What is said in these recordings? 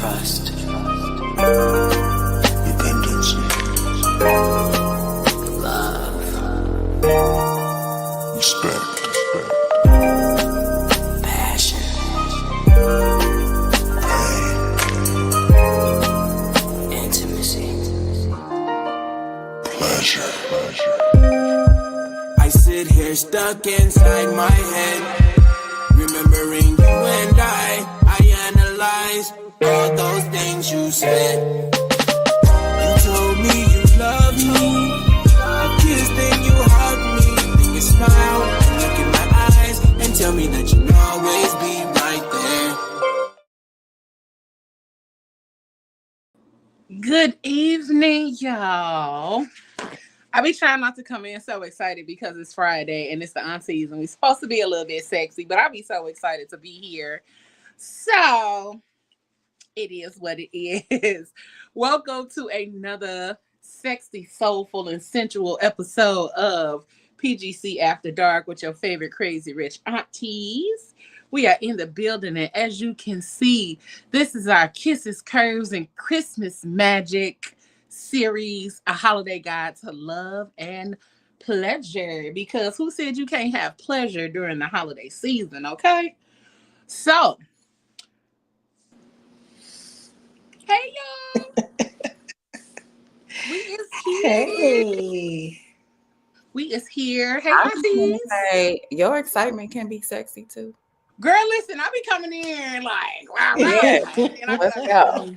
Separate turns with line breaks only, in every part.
trust, dependency, love, respect, passion, pain, intimacy, pleasure. I sit here stuck inside my head, remembering you and I analyze all those things you said. You told me you loved me, you kissed and you hugged me, then you smile and look in my eyes and tell me that you'll always be right there.
Good evening, y'all. I be trying not to come in so excited because it's Friday and it's the aunties and we're supposed to be a little bit sexy, but I be so excited to be here. So it is what it is. Welcome to another sexy, soulful, and sensual episode of PGC After Dark with your favorite crazy rich aunties. We are in the building, and as you can see, this is our Kisses, Curves, and Christmas Magic series, a holiday guide to love and pleasure. Because who said you can't have pleasure during the holiday season, okay? So, hey, y'all. We is here.
Hey.
We is here. Hey,
I
aunties.
say, your excitement can be sexy too.
Girl, listen, I be coming in like, wow,
Yeah.
and I
Let's
be
go.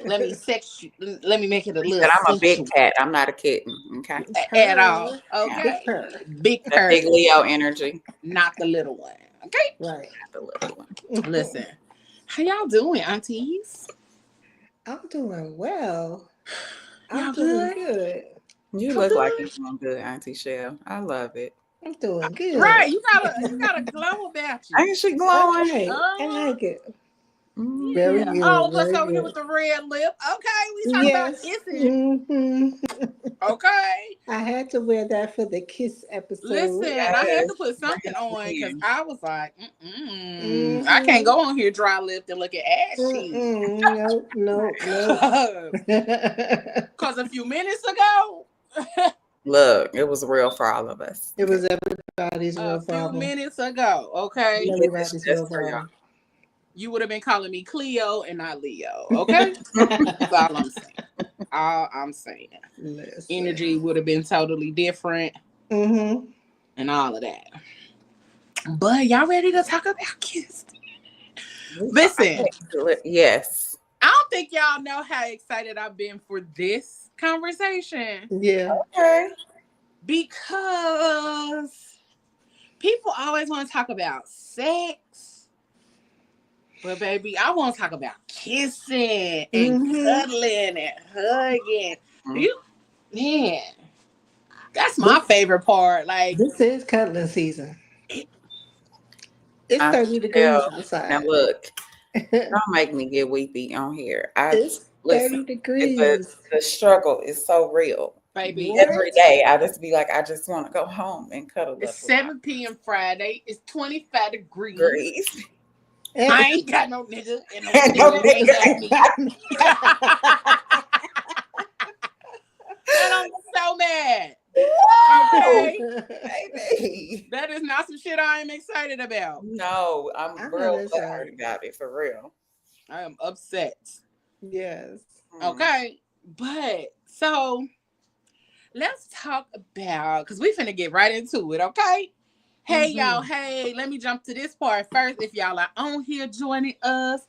let me sex you. Let me make it a little.
I'm a big
sensual.
cat. I'm not a kitten. Okay.
At all. Okay. Big
That big Leo energy.
Not the little one. Okay.
Right. Not the little one.
Listen. How y'all doing, aunties?
I'm doing well.
Y'all
I'm doing good.
You look like you're doing good, Auntie Shell. I love it.
I'm doing good.
Right. You got a glow about you.
Ain't she glowing?
Okay. I like it.
Mm-hmm.
Very good.
All of us
very
over
good.
here with the red lip. Okay. We talking about kissing.
Mm-hmm.
Okay.
I had to wear that for the kiss episode.
Listen, I had to put something on because I was like, I can't go on here dry lipped and look at ass cheeks.
No.
Because a few minutes ago,
Look, it was real for all of us.
it was everybody's real problem.
A few minutes ago, okay?
Everybody's real problem.
You would have been calling me Cleo and not Leo, okay? That's all I'm saying. All I'm saying.
Listen.
Energy would have been totally different and all of that. But y'all ready to talk about kiss? Listen.
Yes.
I don't think y'all know how excited I've been for this conversation.
Yeah.
Okay.
Because people always want to talk about sex. But baby, I want to talk about kissing and cuddling and hugging. Man, that's my favorite part. Like,
this is cuddling season. It's 30 degrees outside.
Now look, don't make me get weepy on here.
It's 30 degrees.
The struggle is so real.
Baby,
every day I just be like, I just want to go home and cuddle.
It's 7 p.m. Friday. It's 25 degrees. I ain't got no nigga and no nigga like me. And I'm so mad. Okay,
baby.
That is not some shit I am excited about.
No, I'm real hurt about it, for real.
I am upset.
Yes.
Okay, but so let's talk about, because we finna get right into it, okay? Hey, y'all, hey, let me jump to this part first. If y'all are on here joining us,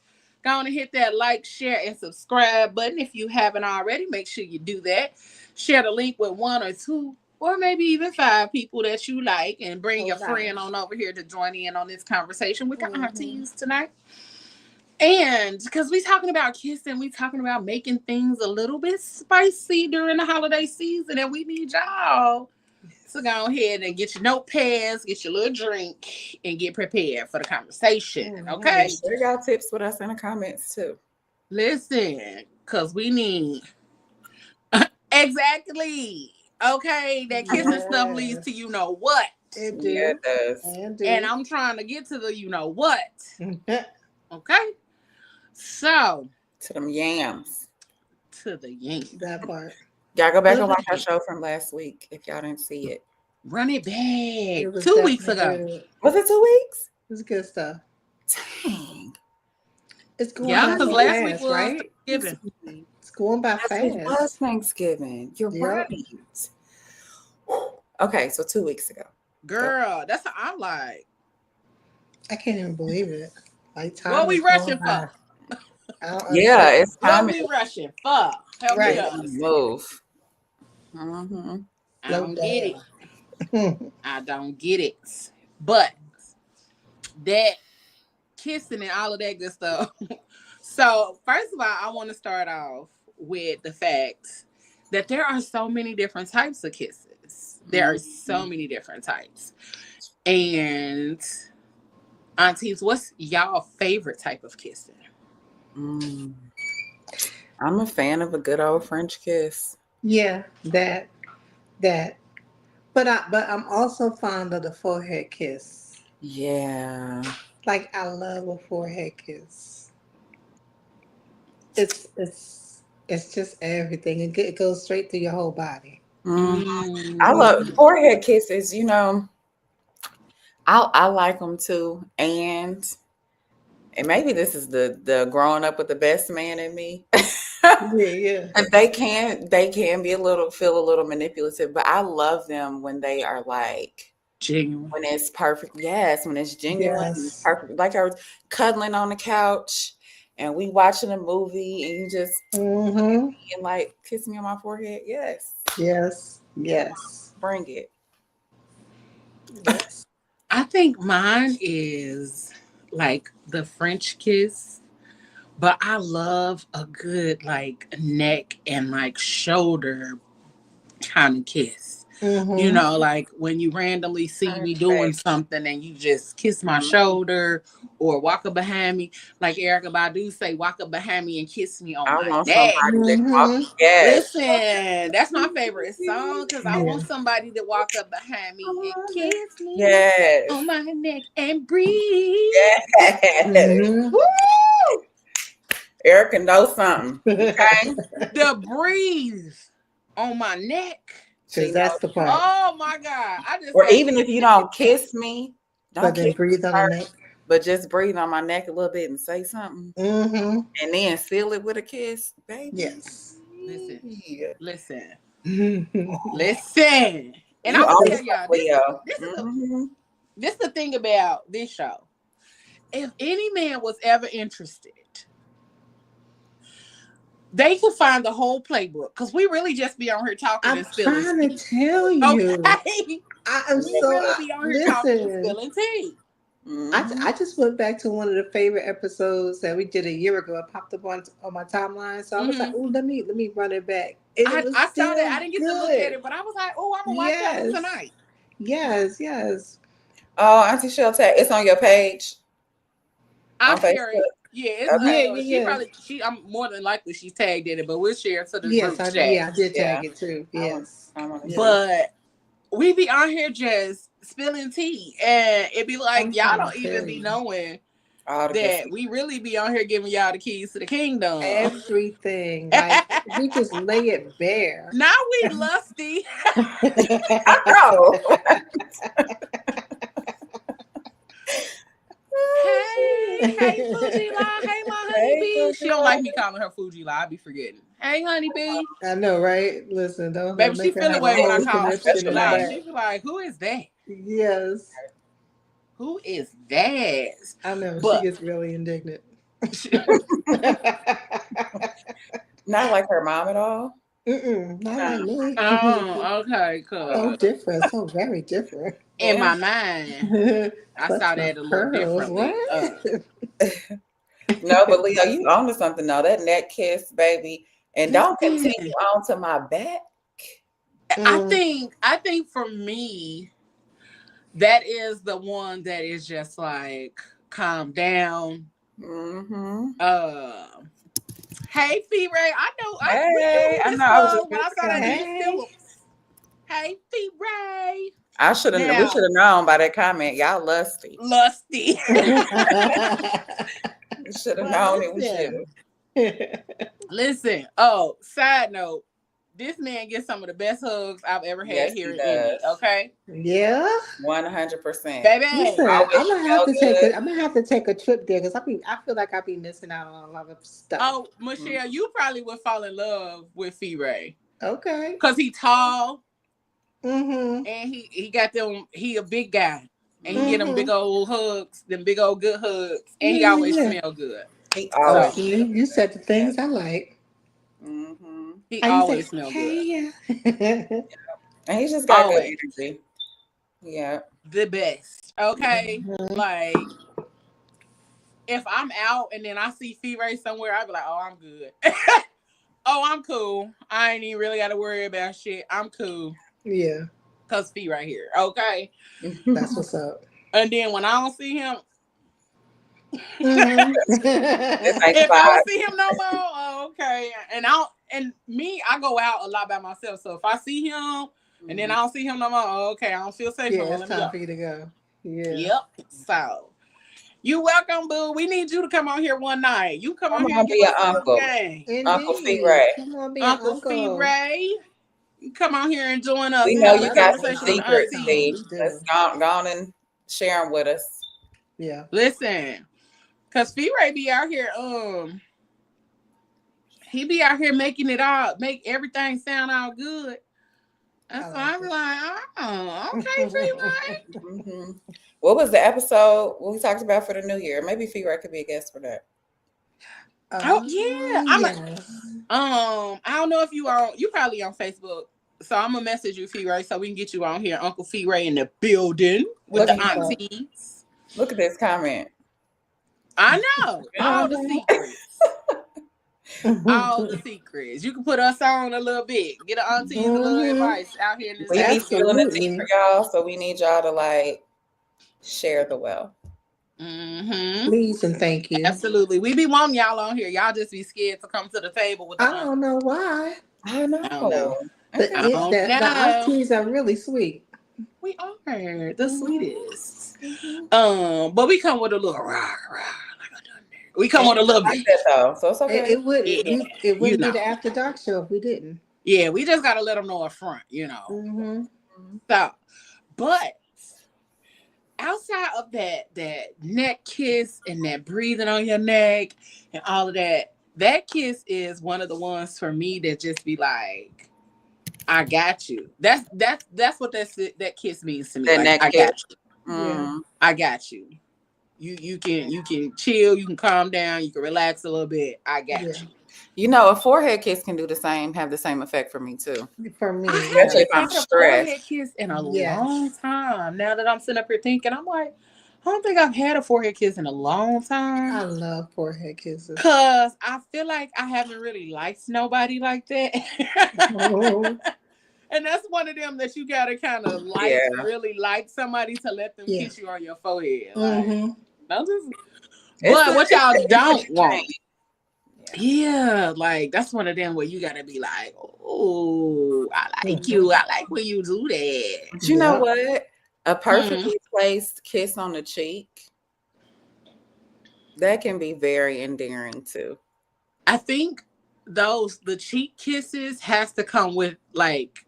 go on and hit that like, share, and subscribe button. If you haven't already, make sure you do that. Share the link with 1 or 2 or maybe even 5 people that you like and bring your friend on over here to join in on this conversation with the aunties tonight. And because we talking about kissing, we talking about making things a little bit spicy during the holiday season, and we need y'all to go ahead and get your notepads, get your little drink, and get prepared for the conversation. Okay?
Share y'all tips with us in the comments too.
Listen, because we need exactly. Okay, that kissing stuff leads to you know what.
It do.
Yeah, it does.
And I'm trying to get to the you know what. Okay? So
To them yams.
to the yank.
That part.
Y'all go back and
Good
watch our
night.
show from last week if y'all didn't see it.
Run it
It
back.
was
2 weeks
definitely
ago.
good.
Was it 2 weeks?
It was good stuff.
Dang.
It's going
Yeah,
by
because
so
last week
fast,
was
right?
Thanksgiving.
It's going by
Last week was
fast.
Thanksgiving. You're
Yep.
right. Okay, so 2 weeks ago.
Girl, that's what I'm like.
I can't even believe it. Like time
What we
is going
rushing
by.
for?
I don't
Yeah,
understand.
it's
What
time.
we rushing for? Help
Right.
me
to
up.
move. Mm-hmm.
I
Slow
don't get it.
down.
I don't get it. But that kissing and all of that good stuff. So first of all, I want to start off with the fact that there are so many different types of kisses. There are so many different types. And aunties, what's y'all favorite type of kissing?
Mm. I'm a fan of a good old French kiss.
Yeah, that. But I'm also fond of the forehead kiss.
Yeah.
Like I love a forehead kiss. It's just everything. It goes straight through your whole body.
I love
Mm.
forehead kisses. I like them too, and maybe this is the growing up with the best man in me.
Yeah.
And they can be feel a little manipulative, but I love them when they are like
Genuine.
when it's perfect. Yes, when it's genuine, and it's
Yes.
perfect. Like I was cuddling on the couch and we watching a movie and you just
Mm-hmm.
and like kiss me on my forehead. Yes.
Yes. Yes.
Bring it.
Yes.
I think mine is like the French kiss, but I love a good like neck and like shoulder kind of kiss.
Mm-hmm.
Like when you randomly see me doing
Perfect.
something and you just kiss my
Mhm.
shoulder or walk up behind me, like Erica Badu say, walk up behind me and kiss me on
I
my
want
neck.
somebody that
Mm-hmm.
yes.
Listen, that's my favorite song because I
Yeah.
want somebody to walk up behind me and kiss me
Yes.
on my neck and breathe.
Yes.
Mm-hmm.
Woo!
Erica knows something. Okay.
The breathe on my neck.
She
Because that's
knows
the
something.
part.
Oh my God. I just
Or
had
even if you don't kiss me, don't
But then
kiss me
breathe on the neck.
first, but just breathe on my neck a little bit and say something.
Mm-hmm.
And then seal it with a kiss, baby.
Yes.
Listen.
Yeah.
Listen.
Mm-hmm.
Listen. And
You
I'm gonna
always
tell y'all
Leo.
this is the thing about this show. If any man was ever interested, they could find the whole playbook because we really just be on here talking
I'm
and spilling
trying to
tea.
tell you.
Okay.
I'm
We
so
really be on here talking and
listen.
spilling tea.
I just went back to one of the favorite episodes that we did a year ago. It popped up on my timeline, so I was like, "Oh, let me run it back." And it was
I
still
saw that. I didn't get to look at
good.
it, but I was like, "Oh, I'm gonna watch that one tonight."
Yes.
Oh, Auntie Shell tag. It's on your page.
I
On
share it.
Facebook.
Yeah, it's
Yeah.
I'm more than likely she's tagged in it, but we'll share it to the
Yes,
group chat.
I did
Yeah.
tag it too.
I
Yes.
want to
Yes.
But we be on here just spilling tea, and it be like
I'm
y'all
trying
don't
to
even
tell
be
you.
knowing
all the
that
good
we really be on here giving y'all the keys to the kingdom.
Everything. Like we just lay it bare.
Now we lusty.
I know.
Hey, Fuji La. Hey, my honey
Hey,
bee.
Fuji
She don't
La.
like me calling her Fuji La. I be forgetting. Hey, honey bee.
I know, right? Listen, don't
Baby, she
make her
feel
have a
away when I
whole
call her
connection
Fuji
in the
La.
back.
She be like, who is that?
Yes.
Who is that?
I know.
But
she gets really indignant.
Not like her mom at all.
Not like me.
oh, okay,
So
cool.
different. So very different.
In
Yeah.
my mind, I
Clutch
saw
my
that a little
pearls.
differently.
What?
No, but Leo, you own to something though. That neck kiss, baby. And don't
Listen,
continue on to my back.
I think for me, that is the one that is just like calm down.
Mm-hmm.
Hey, Fee Ray, I know
Hey,
we
I
knew
know. I was
this
just
when I
about to
saw that
comment.
D Phillips. Hey, Fee Ray.
I should have. We should have known by that comment. Y'all lusty.
Lusty.
We should have known it. We should have.
Listen. Oh, side note. This man gets some of the best hugs I've ever had
Yes,
here
he
in Indy.
does.
Okay,
Yeah.
100%.
baby.
Listen,
Always
I'm gonna have to
smell good.
I'm gonna have to take a trip there because I feel like I've been missing out on a lot of stuff.
Oh, Michelle, you probably would fall in love with Fee Ray
Okay.
because he tall
Mm-hmm.
and he got them. He a big guy and he get them big
Mm-hmm.
old hugs, them big old good hugs, and he
Yeah,
always
yeah.
smell good.
He
Oh,
always.
see, you said the things I like.
Mm-hmm.
He
How you say,
always smell good.
hey, yeah.
And he's just got good
Always
energy. Yeah.
the best. Okay,
Mhm.
like if I'm out and then I see Fee Ray somewhere, I'd be like, oh, I'm good. Oh, I'm cool. I ain't even really got to worry about shit. I'm cool.
Yeah,
Cause Fee right here. Okay.
that's what's up.
And then when I don't see him,
Mhm.
It's like
if I
5.
don't see him no more, oh, okay. And I go out a lot by myself. So if I see him and then I don't see him no more, oh, okay, I don't feel safe no
Yeah,
more.
it's
Let me
time
go.
for you to go. Yeah.
Yep. So you welcome, boo. We need you to come on here one night. You come on
I'm
here
gonna
and give
be
us
an
some
uncle.
game.
Uncle Fee
Indeed.
Ray.
Come on, be an
Uncle Fee
uncle.
Ray. You come on here and join us.
We know
Have
you
a
got some
conversation with the
secrets,
aunties.
Steve.
We do.
Let's go on and share them with us.
Yeah.
Listen, cause Fee Ray be out here, he be out here making make everything sound all good. And so I be like, oh, okay, Fee Ray.
Mm-hmm. What was the episode we talked about for the new year? Maybe Fee Ray could be a guest for that.
Oh yeah,
yes.
I don't know if you probably on Facebook, so I'm gonna message you, Fee Ray, so we can get you on here, Uncle Fee Ray in the building with the aunties.
Look at this comment.
I know all the secrets. All the
Mhm.
secrets. You can put us on a little bit. Get the aunties a little advice out here in this.
We be spilling the tea
Absolutely.
for y'all, so we need y'all to like share the wealth.
Mm-hmm.
Please and thank you.
Absolutely. We be wanting y'all on here. Y'all just be scared to come to the table with the
I don't know why.
I know.
I don't know.
The,
I don't
the
know.
aunties are really sweet.
We are the sweetest.
Mhm.
But we come with a little rah, rah, like I done there. We come with a little
I like
bit.
that though, so it's okay.
It would
Yeah,
it wouldn't
you
be the
know.
After Dark show if we didn't.
Yeah, we just gotta let them know up front, you know.
Mm-hmm.
So, but outside of that neck kiss and that breathing on your neck and all of that kiss is one of the ones for me that just be like, I got you. That's what that kiss means to me.
That
like,
neck
I
kiss.
got you.
Mm.
I got you. You can chill, you can calm down, you can relax a little bit. I got you.
You know, a forehead kiss can have the same effect for me too.
For me,
I
Especially if I'm
haven't had a
stressed.
forehead kiss in a long time. Now that I'm sitting up here thinking, I'm like, I don't think I've had a forehead kiss in a long time.
I love forehead kisses.
Cause I feel like I haven't really liked nobody like that.
Oh,
And that's one of them that you gotta kind of really like somebody to let them kiss you on your forehead. Like, don't just. But what y'all don't want. Yeah, like that's one of them where you gotta be like, oh, I like you. I like when you do that.
But you know what? A perfectly placed kiss on the cheek, that can be very endearing too.
I think the cheek kisses has to come with like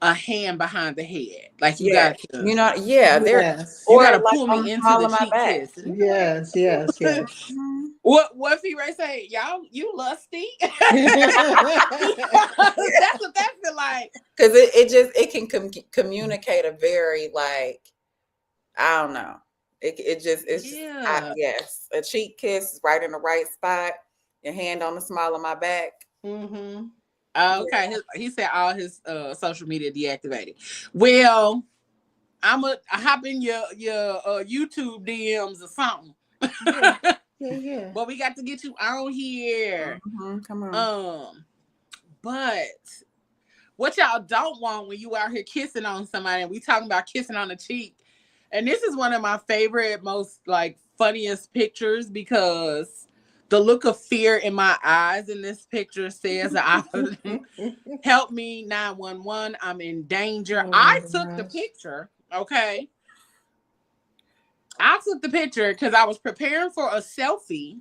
a hand behind the head. Like you got to,
you know,
you gotta pull me into the cheek
back.
kiss.
Yes.
What Fee Ray say? Y'all, you lusty? That's what that feel like.
Because it can communicate a very like, I don't know. Yes, a cheek kiss right in the right spot. Your hand on the small of my back.
Mm-hmm.
Okay, he said all his social media deactivated. Well, I hop in your YouTube DMs or something.
Yeah.
But we got to get you on here.
Come on.
But what y'all don't want when you out here kissing on somebody, and we talking about kissing on the cheek, and this is one of my favorite, most like funniest pictures because the look of fear in my eyes in this picture says, help me, 911, I'm in danger. I took the picture, okay? I took the picture because I was preparing for a selfie,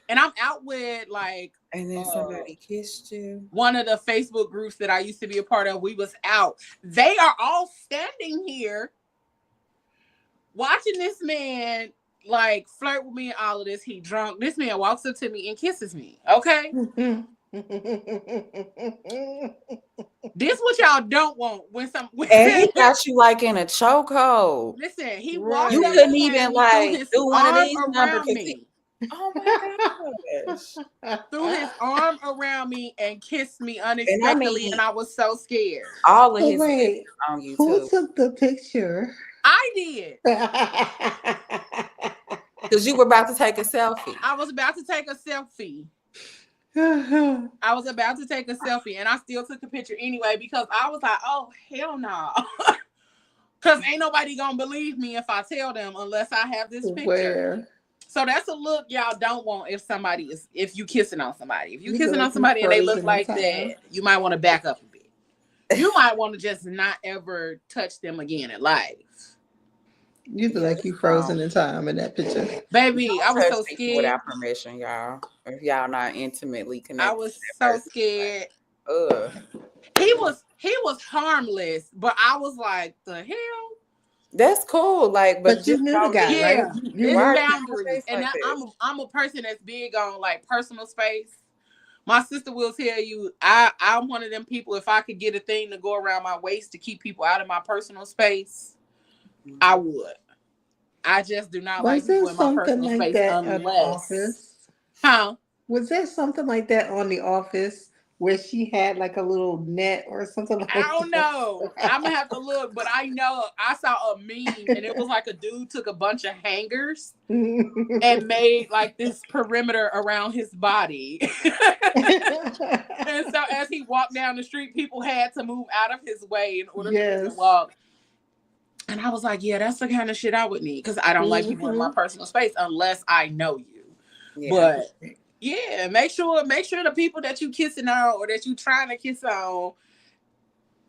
and I'm out with like.
And then somebody kissed you.
One of the Facebook groups that I used to be a part of. We was out. They are all standing here watching this man like flirt with me and all of this. He drunk. This man walks up to me and kisses me. Okay. This what y'all don't want when
and he got you like in a chokehold.
Listen, he walked.
You
up
couldn't
and
even
threw
like
his
do one of
arm
these
around
numbers.
me.
Oh my gosh!
Threw his arm around me and kissed me unexpectedly, and I was so scared.
All of his
wait,
on YouTube.
who took the picture?
I did.
Because you were about to take a selfie.
I was about to take a selfie. And I still took the picture anyway because I was like, oh, hell no. Because ain't nobody going to believe me if I tell them unless I have this picture.
Where?
So that's a look y'all don't want if you kissing on somebody. If you kissing on somebody and they look like that, you might want to back up a bit. You might want to just not ever touch them again in life.
You feel like you frozen in time in that picture.
Baby, I was so scared.
Without permission, y'all. If y'all not intimately connected.
I was so scared.
Ugh.
He was harmless, but I was like, the hell?
That's cool. Like, but
you knew the guy,
yeah,
right?
It's boundaries. And I'm a person that's big on like personal space. My sister will tell you, I'm one of them people, if I could get a thing to go around my waist to keep people out of my personal space, I would. I just do not like people in my personal space unless. Huh?
Was there something like that on The Office where she had like a little net or something like that?
I don't know. I'm gonna have to look, but I know I saw a meme and it was like a dude took a bunch of hangers and made like this perimeter around his body. And so as he walked down the street, people had to move out of his way in order for him to walk. And I was like, yeah, that's the kind of shit I would need because I don't like people in my personal space unless I know you. Yeah. But yeah, make sure the people that you kissing on or that you trying to kiss on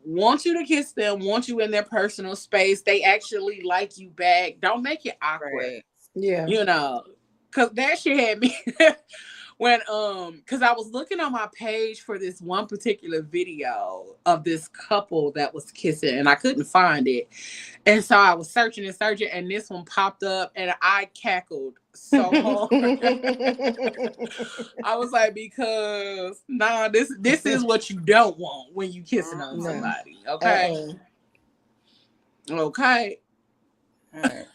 want you to kiss them, want you in their personal space. They actually like you back. Don't make it awkward. Right.
Yeah.
You know, because that shit had me when because I was looking on my page for this one particular video of this couple that was kissing and I couldn't find it. And so I was searching and this one popped up and I cackled so hard. I was like, because this is what you don't want when you kissing on somebody. Okay. Okay. Right.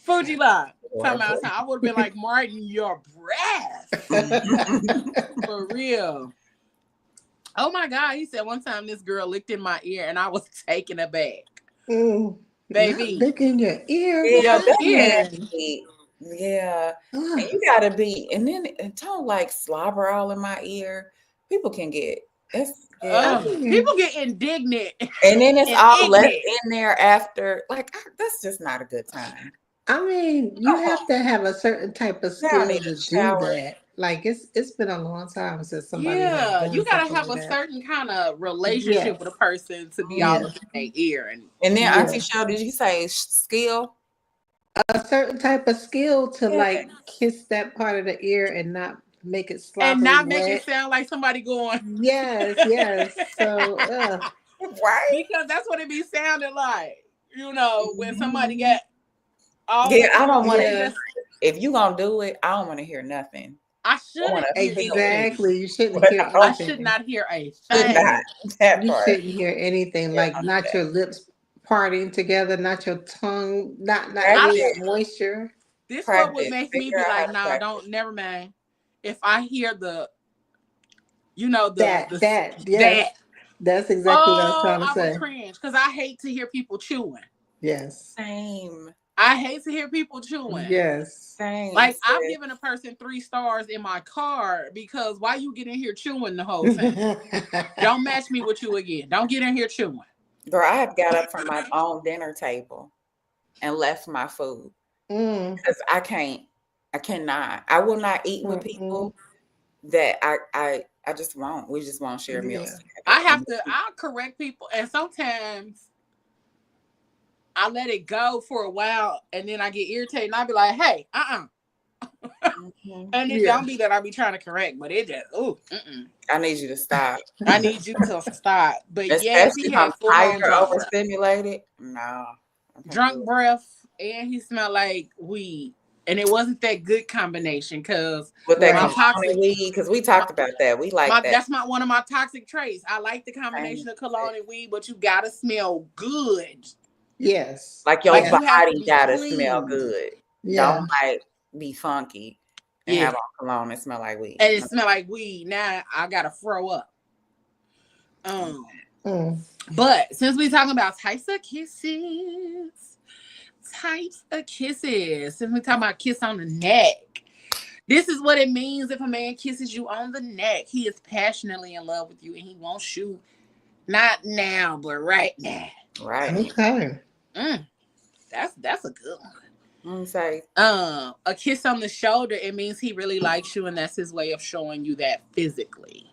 Fuji Live. I would have been like, Martin, your breath. For real. Oh my God. He said one time this girl licked in my ear and I was taken aback. Baby.
Lick in your ear.
Yeah. And you gotta be, and then don't like slobber all in my ear. People can get
people get indignant.
And then it's all left in there after. Like, that's just not a good time.
I mean, you have to have a certain type of skill to do that. Like it's been a long time since somebody.
Yeah, you gotta have a certain kind of relationship with a person to be all up in their ear.
And then Auntie Shell, did you say skill?
A certain type of skill to like kiss that part of the ear and not make it sloppy
and not make it sound like somebody going.
Yes. So
right, because that's what it be sounding like. You know, when somebody get.
I don't want to. If you gonna do it, I don't want to hear nothing.
I shouldn't.
Exactly. You shouldn't hear.
I should not hear a thing.
You shouldn't hear anything. Like not your lips parting together, not your tongue, not any moisture.
This what would make me be like, no, don't. Never mind. If I hear the,
that's exactly what I was trying to say.
I would cringe because I hate to hear people chewing.
Yes.
Same.
I hate to hear people chewing.
Yes.
Same.
Like I've given a person 3 stars in my car because why you get in here chewing the whole thing? Don't match me with you again. Don't get in here chewing.
Girl, I have got up from my own dinner table and left my food because I cannot. I will not eat with people that I just won't. We just won't share meals.
I'll correct people, and sometimes I let it go for a while, and then I get irritated, and I be like, "Hey,
Mm-hmm.
And it don't be that I be trying to correct, but it just,
I need you to stop.
I need you to stop. But
Especially
he
if
had
I'm
full
tired
on
or
drunk breath.
overstimulated. No. I can't
Drunk
do it.
breath, and he smelled like weed. And it wasn't that good combination because
With that
my
cologne
toxic
and weed, because we talked about that. We like that.
that's one of my toxic traits. I like the combination of cologne and weed, but you gotta smell good.
Yes.
Like your
Like you have to
body
be
gotta
clean.
smell good.
Yeah.
Don't like be funky and have on cologne and smell like weed.
And it smell like weed. Now I gotta throw up. But since we talking about types of kisses, since we talking about kiss on the neck, this is what it means if a man kisses you on the neck. He is passionately in love with you, and he wants you not now, but right now.
Right.
Okay.
That's a good one.
Say
A kiss on the shoulder, it means he really likes you, and that's his way of showing you that physically.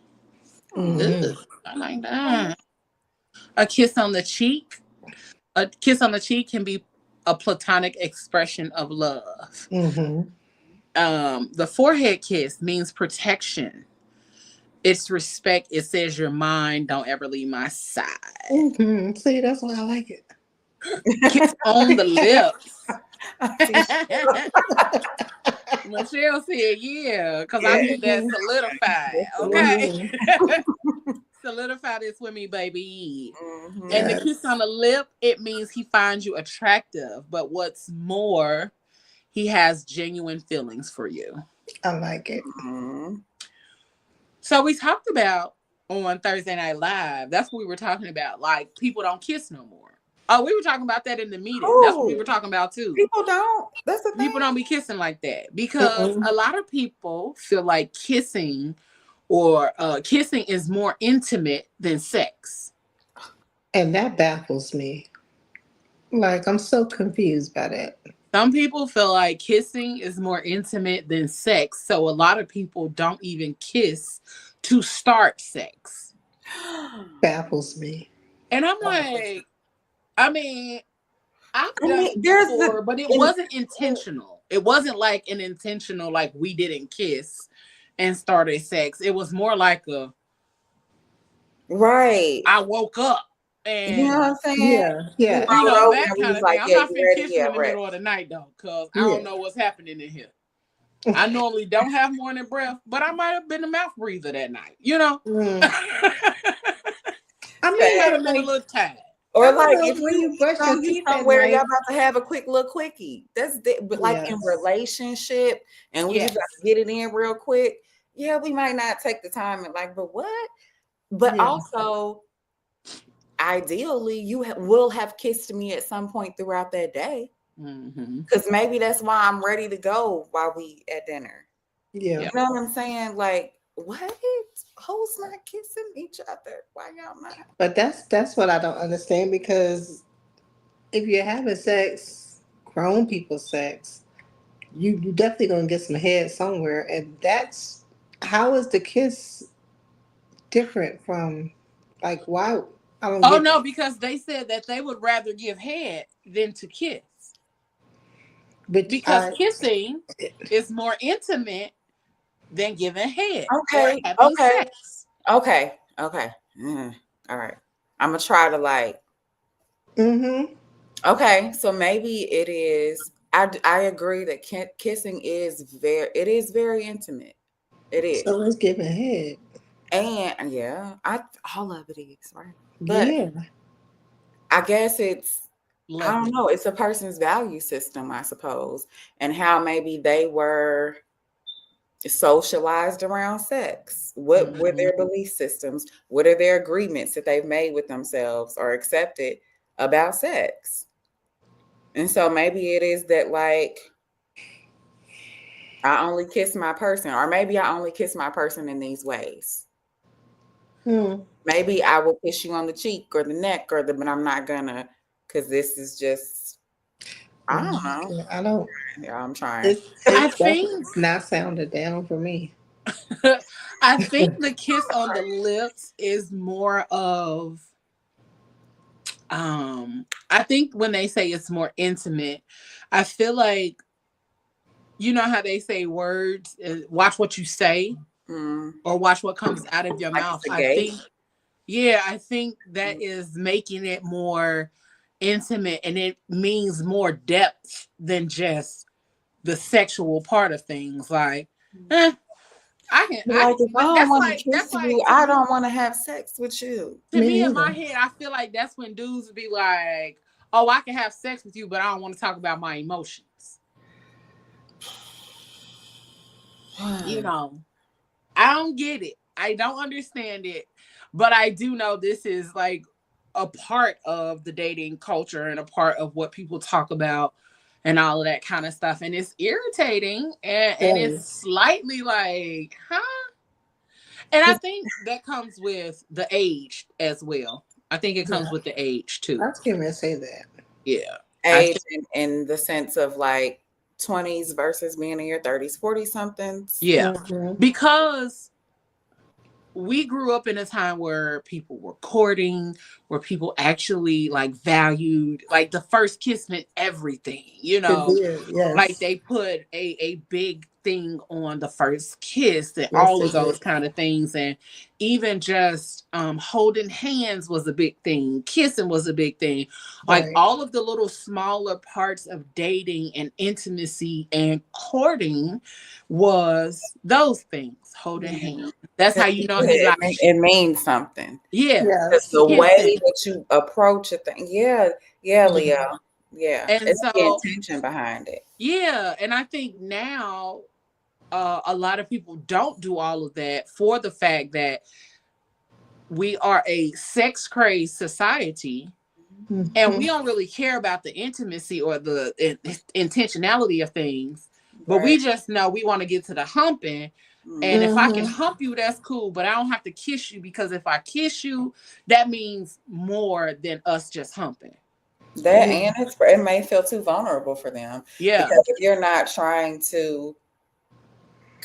I like that. A kiss on the cheek. A kiss on the cheek can be a platonic expression of love. The forehead kiss means protection. It's respect. It says you're mine. Don't ever leave my side.
See, that's why I like it.
Kiss on the lips. Michelle said, yeah, because I need that solidified. Okay. Solidify this with me, baby. And the kiss on the lip, it means he finds you attractive. But what's more, he has genuine feelings for you.
I like it.
So we talked about on Thursday Night Live, that's what we were talking about. Like, people don't kiss no more. Oh, we were talking about that in the meeting. That's what we were talking about too.
People don't. That's the thing.
People don't be kissing like that because a lot of people feel like kissing is more intimate than sex.
And that baffles me. Like, I'm so confused by that.
Some people feel like kissing is more intimate than sex. So a lot of people don't even kiss to start sex.
Baffles me.
And I'm like, I've done it before, but it wasn't intentional. It wasn't like an intentional, like we didn't kiss and started sex. It was more like I woke up and
you know what I'm saying?
Yeah.
That kind of thing. I'm not finna kiss you in the middle of the night though, because I don't know what's happening in here. I normally don't have morning breath, but I might have been a mouth breather that night. You know? I might have been a little tired.
Or like if you brush your teeth somewhere, y'all about to have a quick little quickie. But like in relationship, and we just got to get it in real quick. Yeah, we might not take the time and like, but what? But also, ideally, you will have kissed me at some point throughout that day. Because maybe that's why I'm ready to go while we at dinner. You know what I'm saying? Like, what? Who's not kissing each other? Why y'all not?
But that's what I don't understand, because if you're having sex, grown people sex, you definitely gonna get some head somewhere, and that's how is the kiss different from, like, why? I don't.
Oh no, because they said that they would rather give head than to kiss. But because kissing is more intimate than giving head.
Okay. All right. I'm gonna try to like. Okay, so maybe it is. I agree that kissing is very intimate. It is.
So it's giving head.
And all of it is, right? But I guess it's. I don't know. It's a person's value system, I suppose, and how maybe they were socialized around sex. What were their belief systems? What are their agreements that they've made with themselves or accepted about sex? And so maybe it is that, like, I only kiss my person, or maybe I only kiss my person in these ways. Maybe I will kiss you on the cheek or the neck but I'm not gonna, because this is just, I don't know.
I don't.
Yeah, I'm trying.
I think
it's not sounded down for me.
I think the kiss on the lips is more of I think when they say it's more intimate, I feel like, you know how they say words, watch what you say or watch what comes out of your
Like
mouth.
it's a
I
gauge.
think, yeah, I think that is making it more intimate, and it means more depth than just the sexual part of things. Like,
Like if I don't
that's
want to
like,
kiss you, I don't want to have sex with you.
to
Me
me in my
neither.
head, I feel like that's when dudes would be like, oh, I can have sex with you, but I don't want to talk about my emotions. You know, I don't get it. I don't understand it. But I do know this is like a part of the dating culture and a part of what people talk about and all of that kind of stuff. And it's irritating, and it's
Yes.
slightly like, huh? And I think that comes with the age as well. I think it comes
Yeah.
with the age
I
too.
was going to say that.
Yeah. I
Age
think,
in the sense of like 20s versus being in your 30s, 40 somethings.
yeah.
Mm-hmm.
Because we grew up in a time where people were courting, where people actually like valued, like the first kiss meant everything, you
It
know,
did.
like
Yes.
they put a big thing on the first kiss and
Yes,
all
it
of those
did.
kind of things. And even just holding hands was a big thing, kissing was a big thing, like
Right.
all of the little smaller parts of dating and intimacy and courting was those things, holding
Yeah.
hands. That's how you know he
It,
likes you.
it means something.
Yeah.
Because
Yes.
the way
Kissing.
that you approach a thing, yeah,
Mhm.
Leo. Yeah.
And
It's the
so,
intention behind it.
yeah. And I think now a lot of people don't do all of that for the fact that we are a sex crazed society, and we
Mm-hmm.
don't really care about the intimacy or the intentionality of things. But
Right.
we just know we want to get to the humping. And if I can
Mm-hmm.
hump you, that's cool. But I don't have to kiss you, because if I kiss you, that means more than us just humping.
That and it may feel too vulnerable for them
Yeah.
because if you're not trying to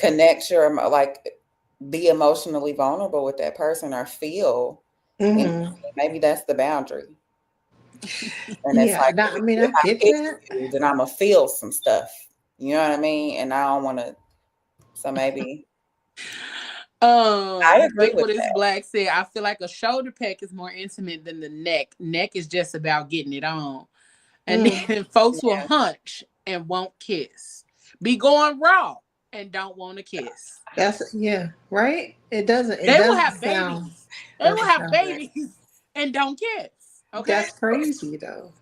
connect like be emotionally vulnerable with that person or feel anything,
Mm-hmm.
maybe that's the boundary. And it's
Yeah.
like
I mean,
if
I
I
get
kiss
that.
you, then I'm gonna feel some stuff. You know what I mean? And I don't want to. So maybe I agree with
Ubiquitous
that.
Black said, I feel like a shoulder peck is more intimate than the neck. Neck is just about getting it on. And
Mm.
then folks will
Yeah.
hunch and won't kiss. Be going raw and don't want to kiss.
That's right. It doesn't. It
They will
doesn't
have
sound.
babies. They will
Doesn't
have
sound right.
babies and don't kiss. Okay?
That's crazy though.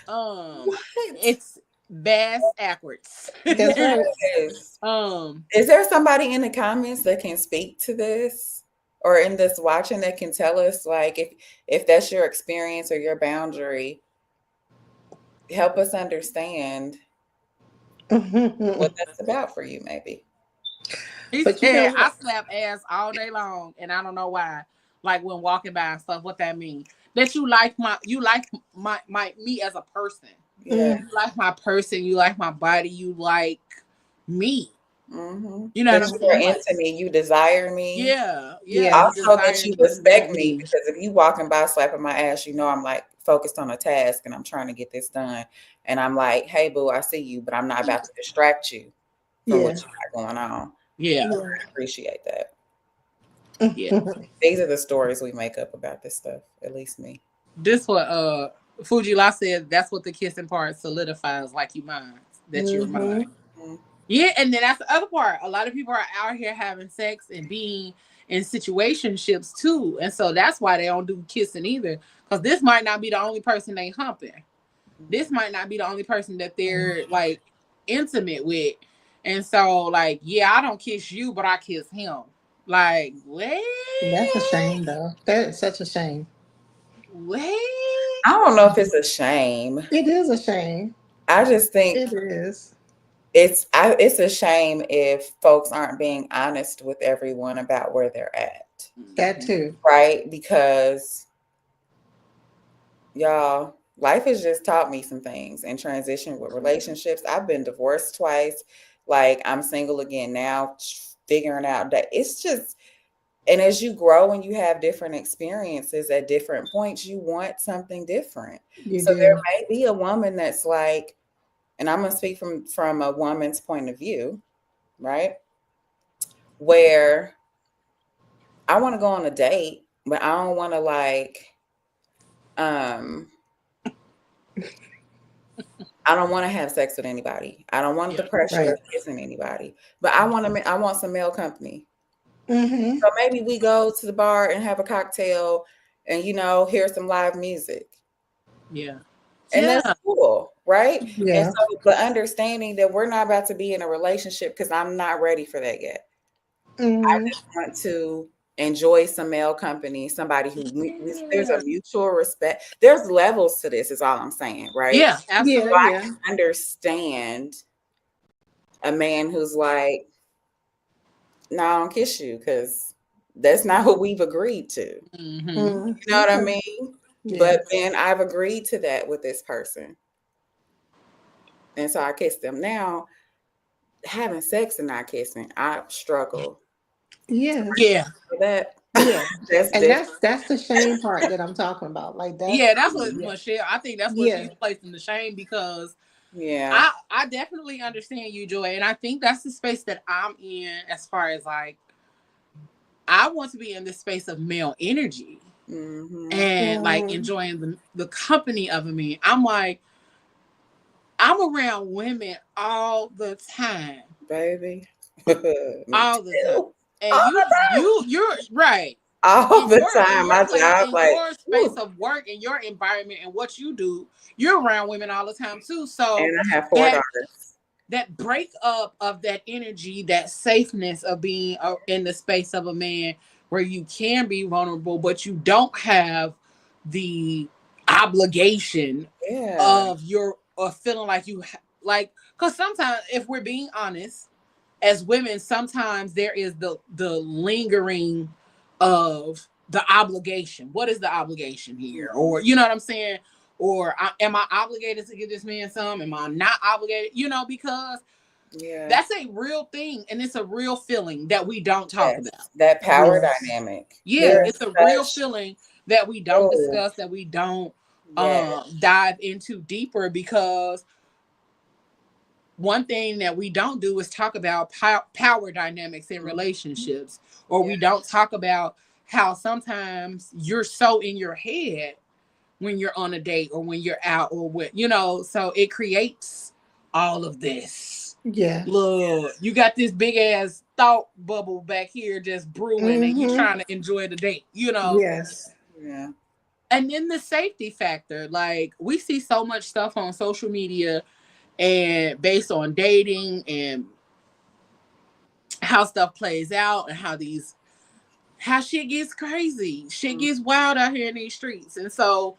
Um,
What?
it's bass backwards.
That's right.
Yes.
um,
Is there somebody in the comments that can speak to this or in this watching that can tell us like if that's your experience or your boundary, help us understand what that's about for you maybe.
he
But you know
said, I
what?
slap ass all day long and I don't know why. Like when walking by and stuff, what that mean? That you like my me as a person.
Yeah.
Mm.
You like my person, you like my body, you like me.
Mm-hmm.
You know what
That
I'm
you are
saying? Like,
into me, you desire me.
yeah, yeah.
Yeah.
You
Also that
desire
you
me, you
respect
want
me
me.
because if you walking by slapping my ass, you know I'm like focused on a task and I'm trying to get this done. And I'm like, hey boo, I see you, but I'm not about to distract you from what
Yeah.
you got going on.
Yeah,
I appreciate that.
yeah.
These are the stories we make up about this stuff, at least me.
This what Fuji La said, that's what the kissing part solidifies, like you mine. That you're
Mm-hmm.
mine. Yeah, and then that's the other part. A lot of people are out here having sex and being in situationships too. And so that's why they don't do kissing either. Because this might not be the only person they humping. This might not be the only person that they're like intimate with. And so, like, yeah, I don't kiss you, but I kiss him. Like, wait,
That's a shame, though. That is such a shame.
wait.
I don't know if it's a shame.
It is a shame.
I just think
It is.
it's a shame if folks aren't being honest with everyone about where they're at.
That too.
Right? Because y'all, life has just taught me some things in transition with relationships. I've been divorced twice. Like I'm single again now, figuring out that it's just And as you grow and you have different experiences at different points, you want something different.
You
So
do.
there may be a woman that's like, and I'm going to speak from a woman's point of view, right? Where I want to go on a date, but I don't want to um I don't want to have sex with anybody. I don't want the pressure
Right.
of kissing anybody, but I want some male company.
Mm-hmm.
So maybe we go to the bar and have a cocktail and, hear some live music.
Yeah.
And that's cool, right? And
Yeah.
so, but understanding that we're not about to be in a relationship because I'm not ready for that yet. I
Mm-hmm.
just want to enjoy some male company, somebody who there's a mutual respect. There's levels to this, is all I'm saying, right?
Yeah, absolutely.
So I
Yeah.
can understand a man who's like, no, I don't kiss you because that's not what we've agreed to.
Mm-hmm.
Mm-hmm.
You know what I mean?
Yeah.
But then I've agreed to that with this person. And so I kiss them. Now, having sex and not kissing, I struggle
Yeah.
Yeah.
for that.
Yeah.
That's
And
different.
that's the shame part that I'm talking about. Like that.
Yeah, that's what
Yeah.
Michelle, I think that's what
Yeah.
she's placing the shame, because
Yeah.
I definitely understand you, Joy. And I think that's the space that I'm in, as far as like, I want to be in this space of male energy
Mm-hmm.
and like enjoying the company of a man. I'm like, I'm around women all the time.
Baby.
All the time. And
All the time.
you're right.
All
In
the
your
time. My job,
in
like,
your space
whew.
of work, in your environment and what you do, you're around women all the time too. So
And I have 4
that
daughters.
that breakup of that energy, that safeness of being in the space of a man where you can be vulnerable, but you don't have the obligation
Yeah.
of your, or feeling like you like, because sometimes, if we're being honest, as women, sometimes there is the lingering of the obligation. What is the obligation here? Or, you know what I'm saying? Or am I obligated to give this man some? Am I not obligated? Because
Yeah.
that's a real thing, and it's a real feeling that we don't talk about.
That power
Yes.
dynamic.
Yeah,
There's
it's a real
such,
feeling that we don't discuss, that we don't dive into deeper, because one thing that we don't do is talk about power dynamics in relationships, or we don't talk about how sometimes you're so in your head when you're on a date or when you're out, or what, so it creates all of this.
Yeah.
Look, you got this big ass thought bubble back here just brewing, and you're trying to enjoy the date,
Yes.
Yeah.
And then the safety factor, like, we see so much stuff on social media and based on dating and how stuff plays out, and how shit gets crazy. Shit gets wild out here in these streets. And so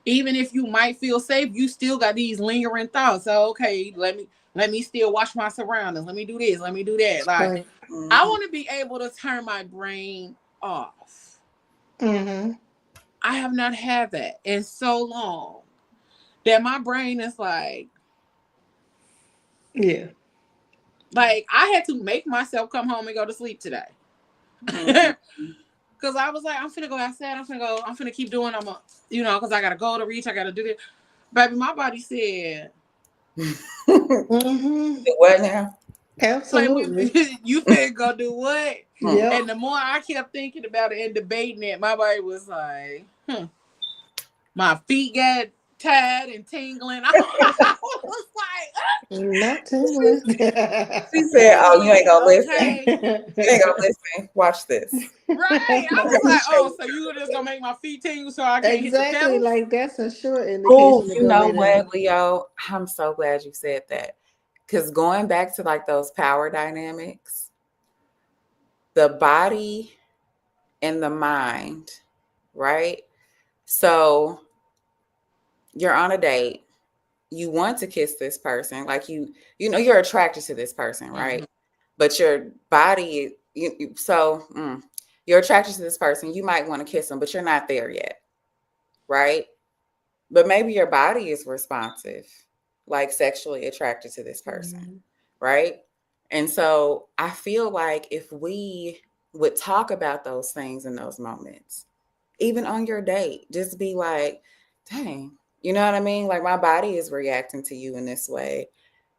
even if you might feel safe, you still got these lingering thoughts. So, okay, let me still watch my surroundings. Let me do this. Let me do that. Like,
Right.
I want to be able to turn my brain off.
Mm-hmm.
I have not had that in so long that my brain is like,
Yeah.
I had to make myself come home and go to sleep today. Cause I was like, I'm finna go outside. I'm finna keep doing. Cause I gotta go to reach. I gotta do this. Baby, my body said,
Mm-hmm.
What now?
Absolutely.
you finna go do what?
Yep.
And the more I kept thinking about it and debating it, my body was like, my feet got tired and tingling. I was like,
Not tingling.
She said, "Oh, you ain't gonna listen.
okay.
You ain't gonna listen. Watch this."
Right. I was like, oh, so you just gonna make my feet tingle so I can't hit the
Exactly.
pedals?
Like, that's a sure indication
Oh,
to
you
go
know
lay
what,
down.
Leo? I'm so glad you said that. Because going back to like those power dynamics, the body and the mind, right? So you're on a date, you want to kiss this person, like you're attracted to this person, right? But your body, you're attracted to this person, you might want to kiss them, but you're not there yet, right? But maybe your body is responsive, like sexually attracted to this person, right? And so I feel like if we would talk about those things in those moments. Even on your date, just be like, dang, you know what I mean? Like, my body is reacting to you in this way.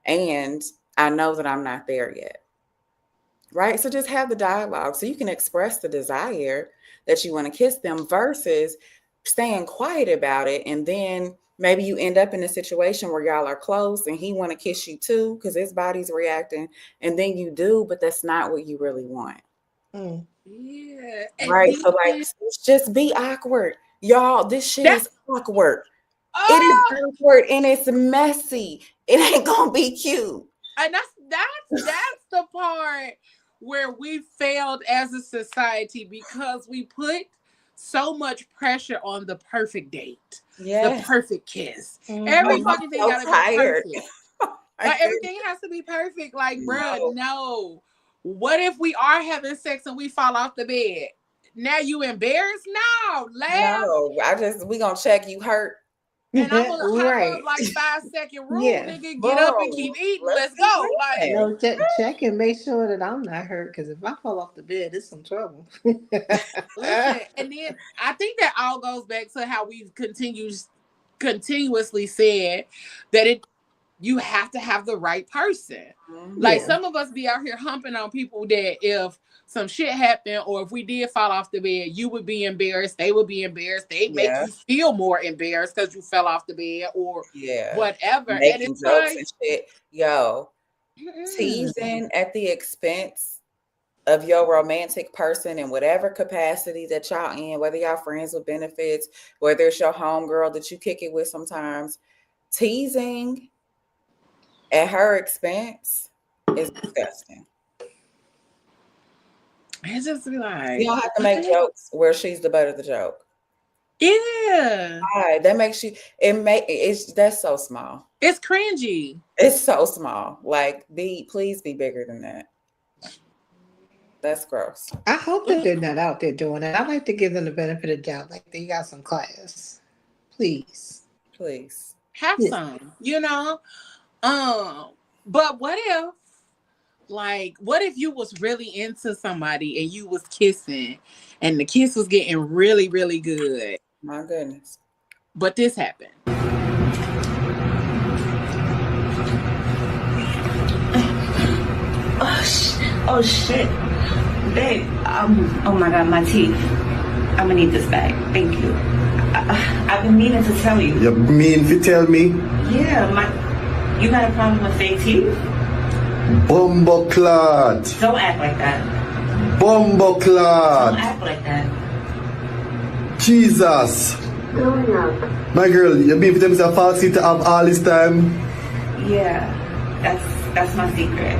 And I know that I'm not there yet. Right? So just have the dialogue so you can express the desire that you want to kiss them versus staying quiet about it. And then maybe you end up in a situation where y'all are close and he want to kiss you too because his body's reacting. And then you do, but that's not what you really want.
Yeah.
Right. So like, just be awkward. Y'all, this shit is awkward. It is awkward and it's messy. It ain't gonna be cute.
And that's the part where we failed as a society because we put so much pressure on the perfect date, the perfect kiss. Every fucking thing gotta be perfect. Like, everything has to be perfect. Like, bruh, no. What if we are having sex and we fall off the bed? Now you embarrassed? No, laugh.
No, we gonna check you hurt.
And I'm gonna hop up like 5-second rule, nigga. Get up and keep eating. Let's go. Like,
no, check and make sure that I'm not hurt. Because if I fall off the bed, it's some trouble.
Listen, and then I think that all goes back to how we've continuously said that you have to have the right person. Like, some of us be out here humping on people that if some shit happened or if we did fall off the bed, you would be embarrassed. They would be embarrassed. They make you feel more embarrassed because you fell off the bed or whatever.
Making and it's jokes like, and shit. Yo, teasing at the expense of your romantic person in whatever capacity that y'all in, whether y'all friends with benefits, whether it's your homegirl that you kick it with sometimes, teasing at her expense is disgusting.
It's just like,
you don't have to make jokes where she's the butt of the joke.
Yeah.
Right. That makes you that's so small.
It's cringy.
It's so small. Like, please be bigger than that. That's gross.
I hope that they're not out there doing that. I like to give them the benefit of the doubt. Like, they got some class. Please.
Have some, you know? But what if you was really into somebody and you was kissing and the kiss was getting really, really good?
My goodness.
But this happened.
Oh shit. Babe, oh my God, my teeth. I'm gonna need this bag. Thank you. I've been meaning to tell you.
You mean to tell me?
Yeah, you got a problem with fake teeth?
Bumbleclad.
Don't act like that.
Bumbleclad.
Don't act like that.
Jesus. My girl, you mean for them to false teeth to have all this time?
Yeah, that's my secret.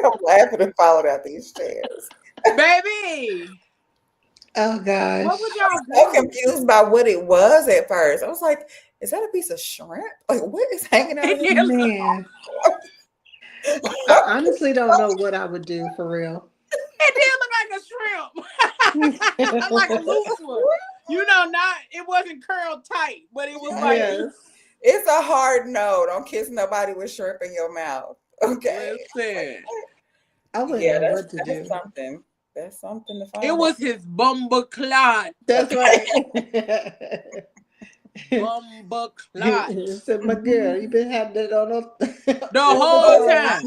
I'm laughing and falling out these stairs.
Baby.
Oh gosh.
What would y'all do?
I was so confused by what it was at first. I was like, is that a piece of shrimp? Like, what is hanging out of here?
Man. I honestly don't know what I would do for real.
It did look like a shrimp. Like a loose one. You know, it wasn't curled tight, but it was like
it's a hard no. Don't kiss nobody with shrimp in your mouth. Okay.
Listen.
I wouldn't know what to do.
That's something to find.
It was his bumbleclad.
That's right.
Bumbleclad.
Said, my girl, you been having that on
the whole time.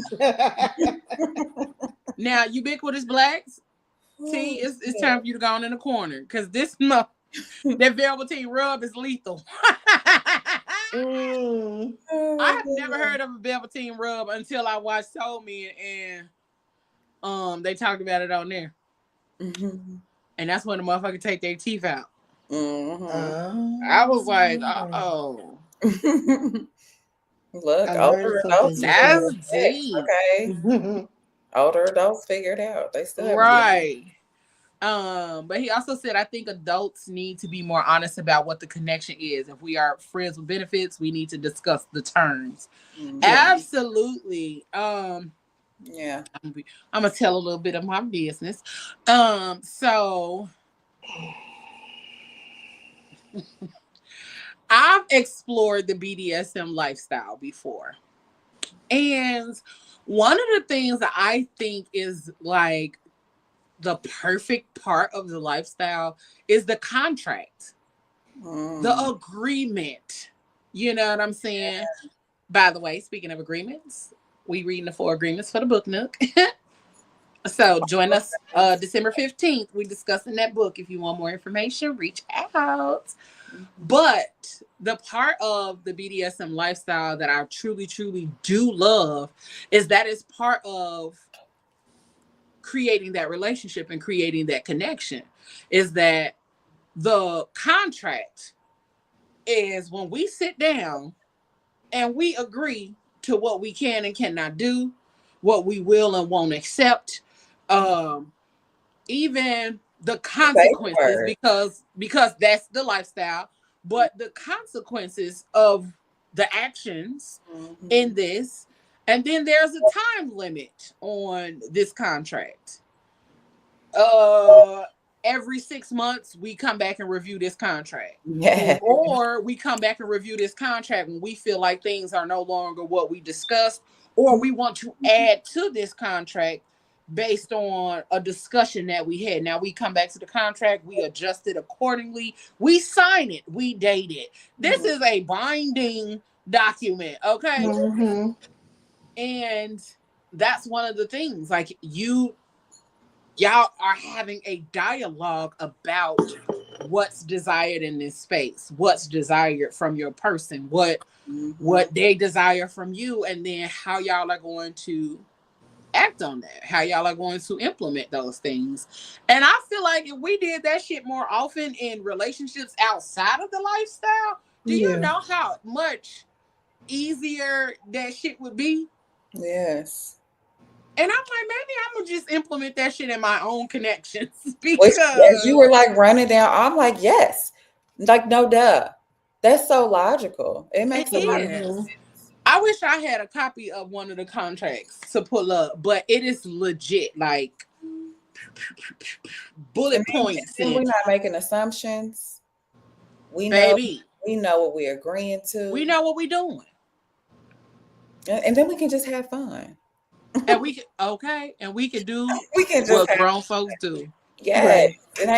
Now, ubiquitous blacks, see, it's time for you to go on in the corner because that velveteen rub is lethal. I have never heard of a velveteen rub until I watched Soul Men and they talked about it on there. Mm-hmm. And that's when the motherfuckers take their teeth out. Mm-hmm. I was like, oh.
Look, older adults.
That's deep.
Okay. Older adults figure it out. They still
right. But he also said, I think adults need to be more honest about what the connection is. If we are friends with benefits, we need to discuss the terms. Mm-hmm. Absolutely.
Yeah.
I'm gonna tell a little bit of my business. So I've explored the BDSM lifestyle before. And one of the things that I think is like the perfect part of the lifestyle is the contract, the agreement. You know what I'm saying? Yeah. By the way, speaking of agreements, we reading the 4 agreements for the book nook. So join us December 15th. We discussing that book. If you want more information, reach out. But the part of the BDSM lifestyle that I truly, truly do love is that it's part of creating that relationship and creating that connection. Is that the contract is when we sit down and we agree to what we can and cannot do, what we will and won't accept, even the consequences, because that's the lifestyle, but the consequences of the actions in this. And then there's a time limit on this contract. Every 6 months we come back and review this contract. Yeah. Or we come back and review this contract when we feel like things are no longer what we discussed, or we want to add to this contract based on a discussion that we had. Now we come back to the contract, we adjust it accordingly, we sign it, we date it. This is a binding document, okay? And that's one of the things, like y'all are having a dialogue about what's desired in this space, what's desired from your person, what they desire from you, and then how y'all are going to act on that, how y'all are going to implement those things. And I feel like if we did that shit more often in relationships outside of the lifestyle, do you know how much easier that shit would be?
Yes.
And I'm like, maybe I'm gonna just implement that shit in my own connections. Because
as you were like running down, I'm like, yes, like no duh. That's so logical. It makes a lot of sense.
I wish I had a copy of one of the contracts to pull up, but it is legit, like bullet points.
We're not making assumptions. We know what we're agreeing to.
We know what we're doing.
And then we can just have fun.
And we can do what grown folks do.
Yeah, right. It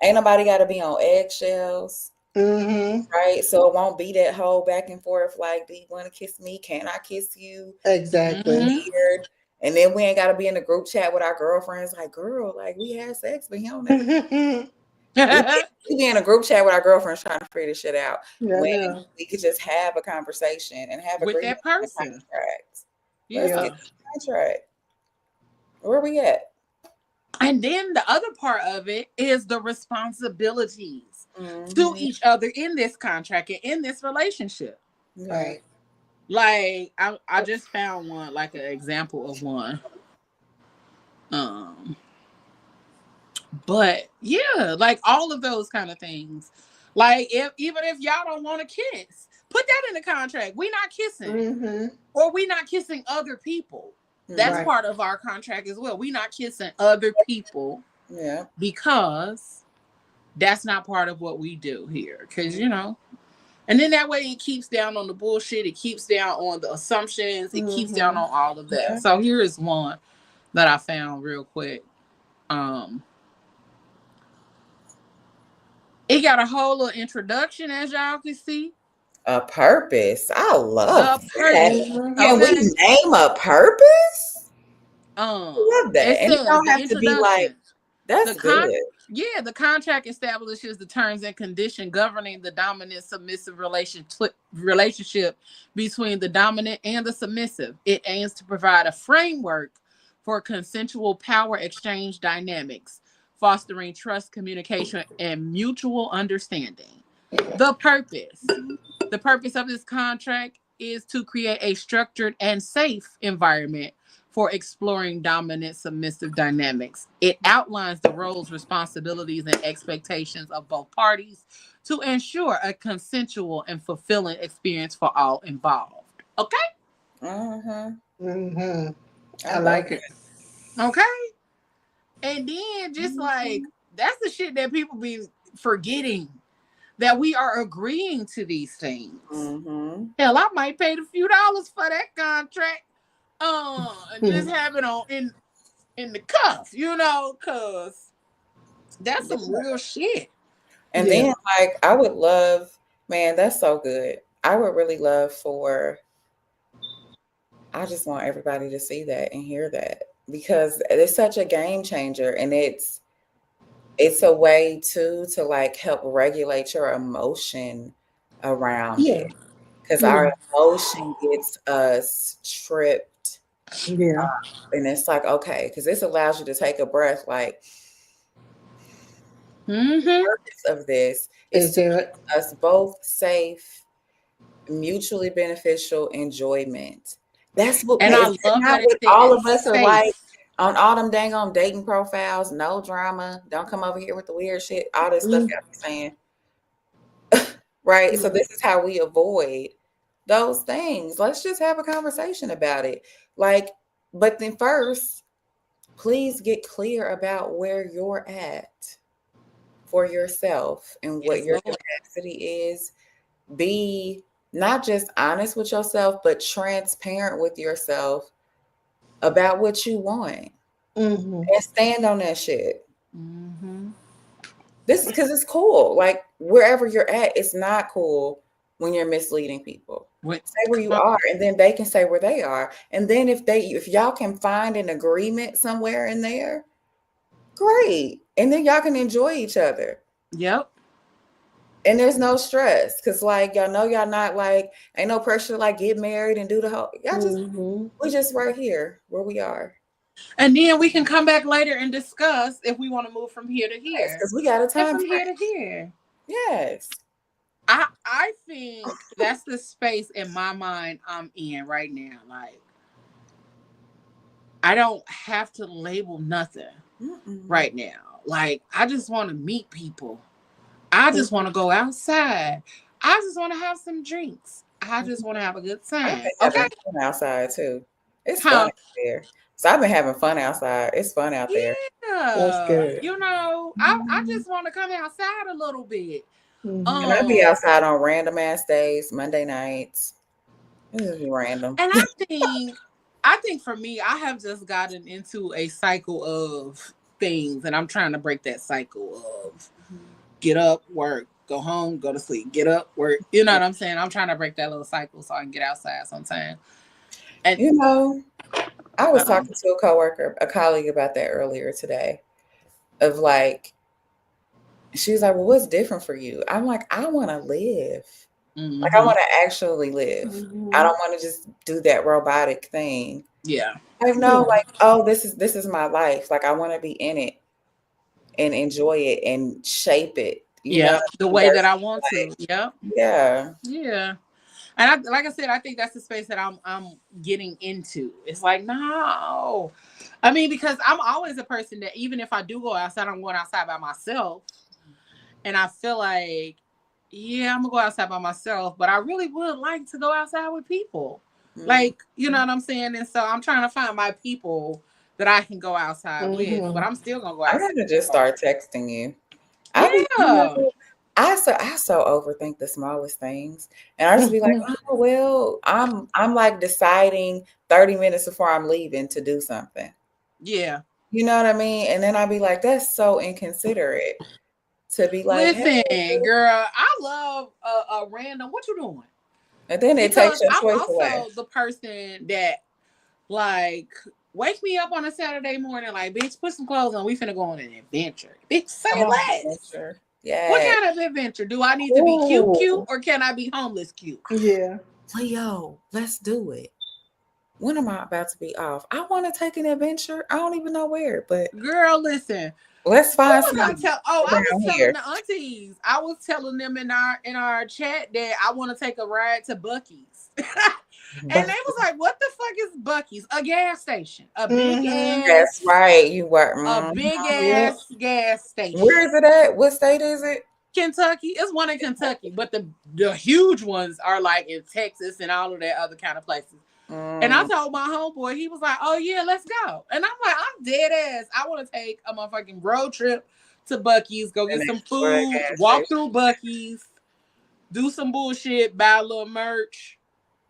ain't nobody gotta be on eggshells. Right, so it won't be that whole back and forth like, do you want to kiss me? Can I kiss you?
Exactly.
Weird. And then we ain't got to be in a group chat with our girlfriends like, girl, like we had sex, but he don't know. we be in a group chat with our girlfriends trying to figure this shit out. When we could just have a conversation and have
with that person.
Let's get the contract. Where we at?
And then the other part of it is the responsibilities to each other in this contract and in this relationship.
Right.
Like I just found one, like an example of one. But yeah, like all of those kind of things. Like even if y'all don't want to kiss, put that in the contract. We not kissing, or we not kissing other people. That's part of our contract as well. We not kissing other people.
Yeah,
because that's not part of what we do here. Because and then that way it keeps down on the bullshit. It keeps down on the assumptions. It keeps down on all of that. So here is one that I found real quick. It got a whole little introduction, as y'all can see.
A purpose. I love that. Can
we
name a purpose?
I
love that. And it don't have to be like, that's good.
Yeah, the contract establishes the terms and conditions governing the dominant submissive relationship between the dominant and the submissive. It aims to provide a framework for consensual power exchange dynamics, fostering trust, communication, and mutual understanding. The purpose of this contract is to create a structured and safe environment for exploring dominant submissive dynamics. It outlines the roles, responsibilities, and expectations of both parties to ensure a consensual and fulfilling experience for all involved. Okay?
I like it.
Okay? And then just like, that's the shit that people be forgetting. that we are agreeing to these things.
Mm-hmm.
Hell, I might pay a few dollars for that contract. Just have it on in the cuff, cause that's some real shit.
And then like I would love, man, that's so good. I would really love I just want everybody to see that and hear that because it's such a game changer, and it's a way to like help regulate your emotion around it, because our emotion gets us tripped.
Yeah.
And it's like, okay, because this allows you to take a breath, like the purpose of this is to keep us both safe, mutually beneficial enjoyment. That's what,
and I love that
what
it
all of us
safe.
are like on all them dang on dating profiles. No drama. Don't come over here with the weird shit. All this stuff y'all be saying. Right? So this is how we avoid those things. Let's just have a conversation about it. Like, but then first, please get clear about where you're at for yourself and what your capacity is. Be not just honest with yourself, but transparent with yourself about what you want, and stand on that shit. This is because it's cool. Like wherever you're at, it's not cool when you're misleading people. Say where you are, and then they can say where they are. And then if y'all can find an agreement somewhere in there, great. And then y'all can enjoy each other.
Yep.
And there's no stress, because like y'all know y'all not like, ain't no pressure to like get married and do the whole, y'all just we just right here where we are.
And then we can come back later and discuss if we want to move from here to here.
Because we got a time
from here to here.
Yes.
I think that's the space in my mind I'm in right now. Like, I don't have to label nothing right now. Like, I just want to meet people. I just want to go outside. I just want to have some drinks. I just want to have a good time.
Okay. Fun outside too. It's fun out there. So I've been having fun outside. It's fun out there.
That's good.
I just want to come outside a little bit.
And I'll be outside on random ass days, Monday nights. It'll be random.
And I think for me, I have just gotten into a cycle of things, and I'm trying to break that cycle of get up, work, go home, go to sleep, get up, work. You know what I'm saying? I'm trying to break that little cycle so I can get outside sometime. And
I was talking to a colleague about that earlier today, of like, she was like, well, what's different for you? I'm like, I want to live. Like, I want to actually live. I don't want to just do that robotic thing.
Yeah.
I know, like, oh, this is my life. Like, I want to be in it and enjoy it and shape it. You know?
The way that I want to. Yep.
Yeah.
Yeah. And like I said, I think that's the space that I'm getting into. It's like, no. I mean, because I'm always a person that even if I do go outside, I'm going outside by myself. And I feel like, yeah, I'm going to go outside by myself, but I really would like to go outside with people. Like, you know what I'm saying? And so I'm trying to find my people that I can go outside with, but I'm still going to go outside.
I'm going to just start texting you. I so overthink the smallest things, and I just be like, oh well, I'm like deciding 30 minutes before I'm leaving to do something.
Yeah,
you know what I mean. And then I'll be like, that's so inconsiderate to be like,
listen,
hey,
girl, I love a random. What you doing?
And then it takes your choice away.
I'm also the person that like wake me up on a Saturday morning, like, bitch, put some clothes on. We finna go on an adventure. Bitch, say less.
Yeah.
What kind of adventure? Do I need to be cute, or can I be homeless cute?
Yeah.
Leo, let's do it. When am I about to be off? I want to take an adventure. I don't even know where, but
girl, listen.
Let's find some.
I was telling the aunties. I was telling them in our chat that I want to take a ride to Buc-ee's. And they was like, what the fuck is Buc-ee's? A gas station. A big ass.
That's right. You were.
A big ass gas station.
Where is it at? What state is it?
Kentucky. It's one in Kentucky, but the huge ones are like in Texas and all of that other kind of places. And I told my homeboy, he was like, oh yeah, let's go. And I'm like, I'm dead ass. I want to take a motherfucking road trip to Buc-ee's, go get some food, walk through Buc-ee's, do some bullshit, buy a little merch,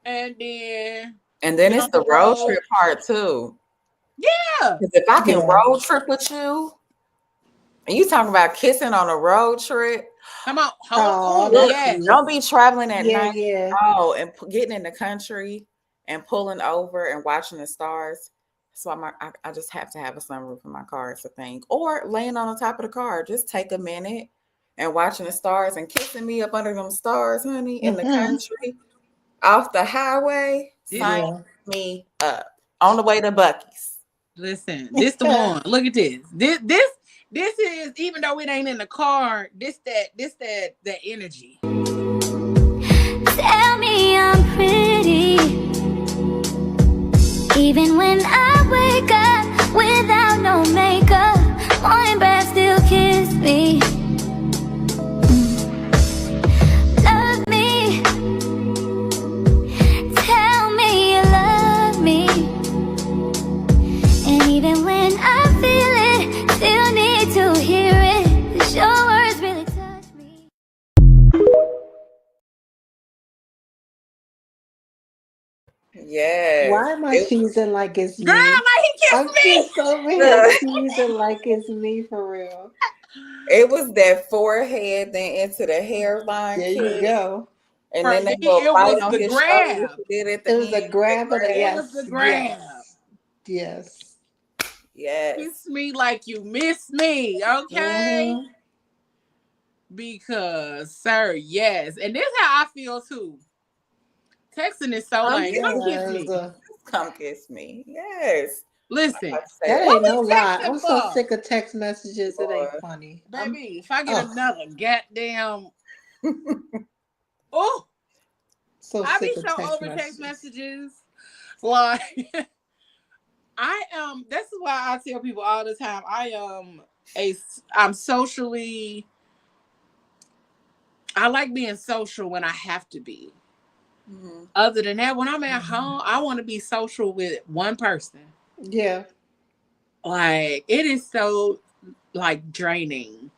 and then
it's the road trip part too.
Yeah.
Because if I can road trip with you, and you talking about kissing on a road trip.
Come on,
don't be traveling at night.
Yeah.
Oh, and getting in the country and pulling over and watching the stars. So I just have to have a sunroof in my car. It's a thing. Or laying on the top of the car, just take a minute and watching the stars and kissing me up under them stars, honey, in the country, off the highway. Sign me up on the way to Buc-ee's.
Listen, this the one. Look at this. This is, even though it ain't in the car, this that energy.
Tell me I'm pretty, even when I wake up without no makeup. Morning breath still kiss me. Love me. Tell me you love me. And even when I feel it, still need to hear it. 'Cause your words really touch me.
Yeah.
Why am I cheesing like it's me?
Girl, like he kissed
I'm
me.
just over here cheesing like it's me for real.
It was that forehead, then into the hairline.
There you go.
And then they go bite on his shoulder.
It was a grab of the
It was the grab.
Yes.
Kiss me like you miss me, okay? Because, sir, yes. And this is how I feel too. Texting is so lame. Come kiss me.
Come kiss me. Yes.
Listen.
That ain't no lie. I'm so sick of text messages. It ain't funny.
Baby, if I get another goddamn I be so over text messages. Like this is why I tell people all the time, I'm socially, I like being social when I have to be. Other than that, when I'm at home, I want to be social with one person.
Yeah.
Like, it is so like draining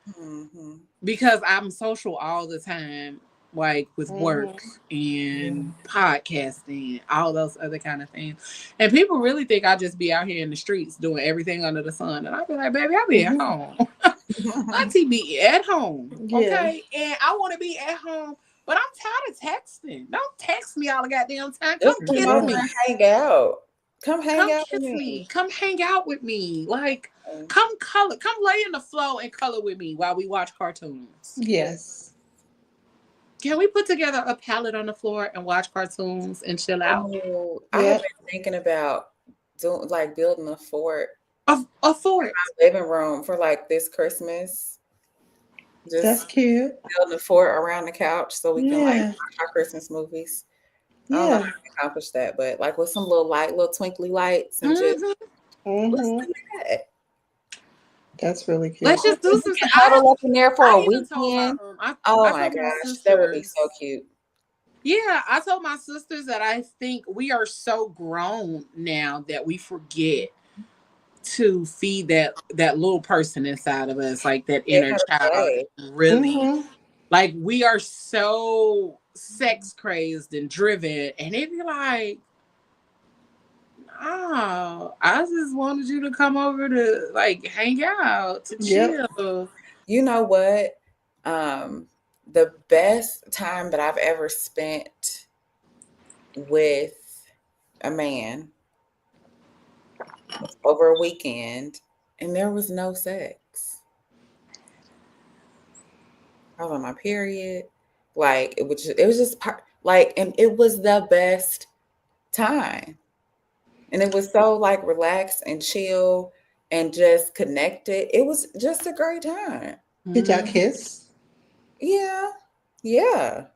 because I'm social all the time, like with work and podcasting, all those other kind of things. And people really think I just be out here in the streets doing everything under the sun. And I be like, baby, I be at home. Auntie be at home. Okay. And I want to be at home, but I'm tired of texting. Don't text me all the goddamn time. Come kiss me.
Hang out. Come hang out with
me. Come hang out with me. Like, come color. Come lay in the floor and color with me while we watch cartoons.
Yes.
Can we put together a pallet on the floor and watch cartoons and chill out?
I have been thinking about building a fort.
A fort.
In my living room for like this Christmas.
That's cute.
Building a fort around the couch so we can like watch our Christmas movies. I don't know how to accomplish that, but like with some little twinkly lights and just let's do that.
That's really cute.
Let's just do some
huddle up in there for a weekend. Oh my gosh, that would be so cute.
Yeah, I told my sisters that I think we are so grown now that we forget to feed that little person inside of us, like that inner child. Really, like we are so sex crazed and driven, and it'd be like, oh, I just wanted you to come over to like hang out, to chill.
You know what? The best time that I've ever spent with a man was over a weekend, and there was no sex. I was on my period. Like it was just and it was the best time. And it was so like relaxed and chill and just connected. It was just a great time.
Did y'all kiss?
Yeah. A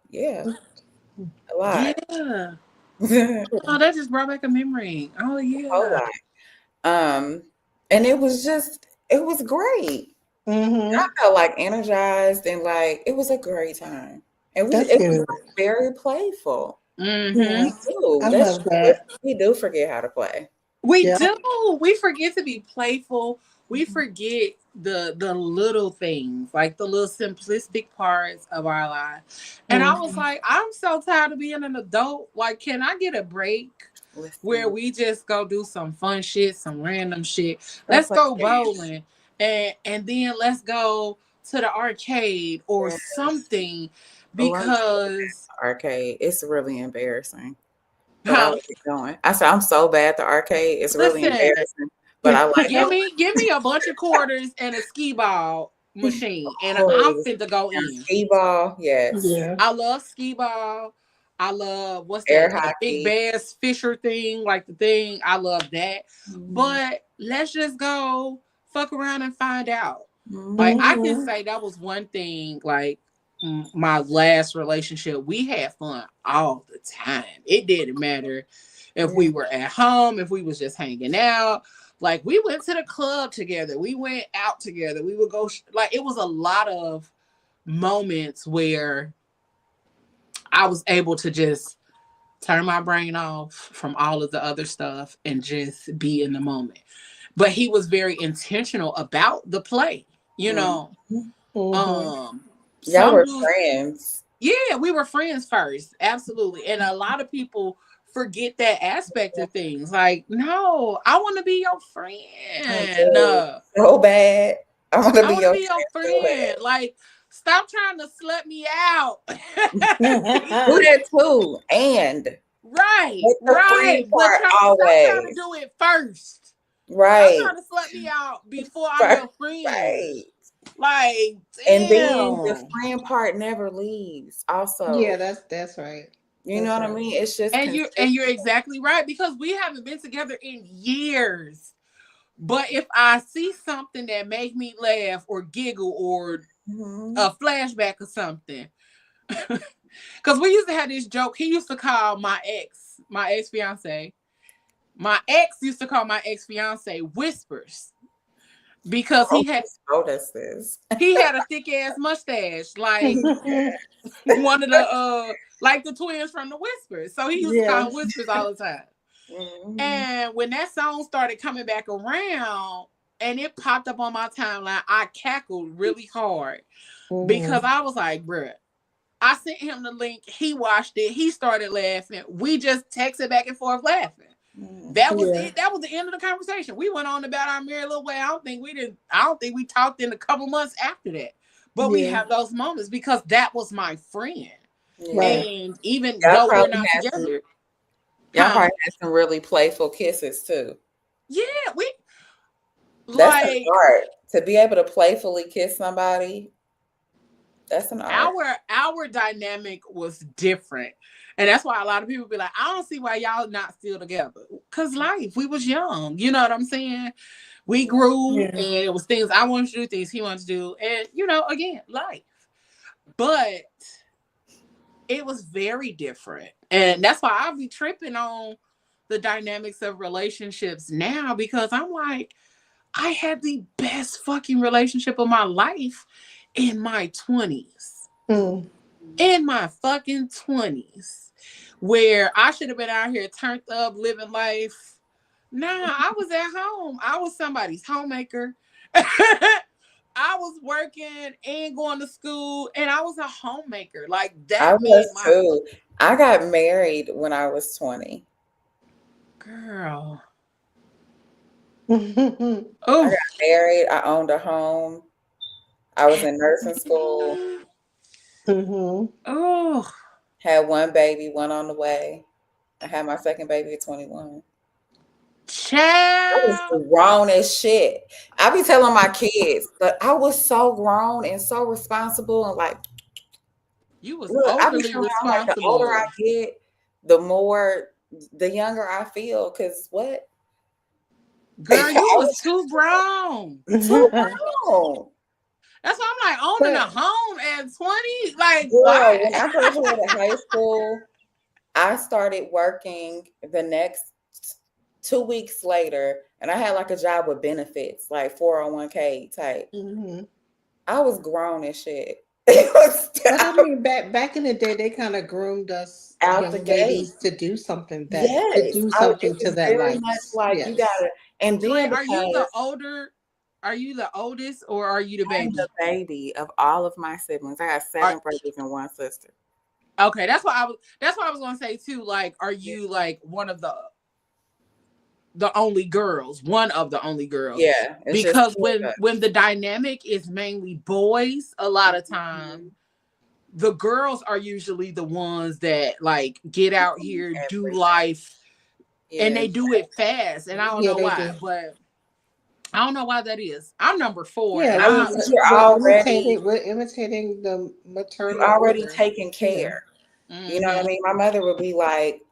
lot.
Yeah. Oh, that just brought back a memory. Oh yeah.
A whole lot. And it was great. I felt like energized and like it was a great time. And it was very playful.
I love that.
We do forget how to play.
We do. We forget to be playful. We forget the little things, like the little simplistic parts of our life. And I was like, I'm so tired of being an adult. Like, can I get a break where we just go do some fun shit, some random shit? Let's go bowling, and then let's go to the arcade or something, because
arcade, it's really embarrassing. But I like it going. I said, I'm so bad at the arcade. It's really embarrassing. But I like
give me a bunch of quarters and a skee ball machine, and I'm finna go in.
Skee ball, yes.
Yeah.
I love skee ball. I love what's that? The big bass fisher thing, like the thing. I love that. But let's just go fuck around and find out. Like, I can say that was one thing. Like, my last relationship, we had fun all the time. It didn't matter if we were at home, if we was just hanging out. Like, we went to the club together. We went out together. We would go, like, it was a lot of moments where I was able to just turn my brain off from all of the other stuff and just be in the moment. But he was very intentional about the play, you know.
Y'all were friends.
Yeah, we were friends first. Absolutely. And a lot of people forget that aspect of things. Like, no, I want to be your friend.
So bad. I want to be your
friend. So like, stop trying to slut me out.
Do that too. And
right. But stop trying to do it first.
Right.
Stop trying to slut me out before I'm your friend.
Right.
Like, damn.
And then the friend part never leaves. Also,
yeah, that's right.
You know what I mean? It's just
and you're exactly right, because we haven't been together in years. But if I see something that make me laugh or giggle or a flashback or something, because we used to have this joke. He used to call my ex fiance. My ex used to call my ex fiance Whispers, because he had a thick ass mustache, like one of the like the twins from the Whispers. So he used to call him Whispers all the time. And when that song started coming back around and it popped up on my timeline, I cackled really hard because I was like, bruh, I sent him the link. He watched it. He started laughing. We just texted back and forth laughing. That was it. That was the end of the conversation. We went on about our merry little way. I don't think we talked in a couple months after that. But we have those moments because that was my friend. And even though we're not together,
y'all probably had some really playful kisses too.
Yeah,
that's the art. To be able to playfully kiss somebody, that's an art.
Our dynamic was different. And that's why a lot of people be like, I don't see why y'all not still together. Because life, we was young. You know what I'm saying? We grew and it was things I wanted to do, things he wanted to do. And, again, life. But it was very different. And that's why I'll be tripping on the dynamics of relationships now, because I'm like, I had the best fucking relationship of my life in my 20s. In my fucking 20s, where I should have been out here turned up, living life. Nah, I was at home. I was somebody's homemaker. I was working and going to school, and I was a homemaker. Like that.
I was too. I got married when I was 20.
Girl.
I got married. I owned a home. I was in nursing school.
Oh.
Had one baby, one on the way. I had my second baby at 21.
Child.
I was grown as shit. I be telling my kids, but I was so grown and so responsible and like
you was overly responsible.
Like, the older I get, the younger I feel. Cause what?
Girl, you was too grown.
Too grown.
That's why I'm like owning a home at 20. Like,
girl, when I graduated high school, I started working the next 2 weeks later, and I had like a job with benefits, like 401k type. I was grown as shit.
I mean, back in the day, they kind of groomed us
out the gate
to do something to do something to that life.
Much like you gotta. And then
are you the older Are you the oldest or are you the baby?
I'm the baby of all of my siblings. I got 7 brothers and 1 sister.
Okay, that's what I was gonna say too. Like, are you like one of the only girls? One of the only girls?
Yeah.
Because when the dynamic is mainly boys, a lot of time the girls are usually the ones that like get out here, do life, and they do it fast. And I don't know why, but I don't know why that is. I'm number 4.
Yeah, we're imitating the maternal.
You're already taking care. You know what I mean? My mother would be like,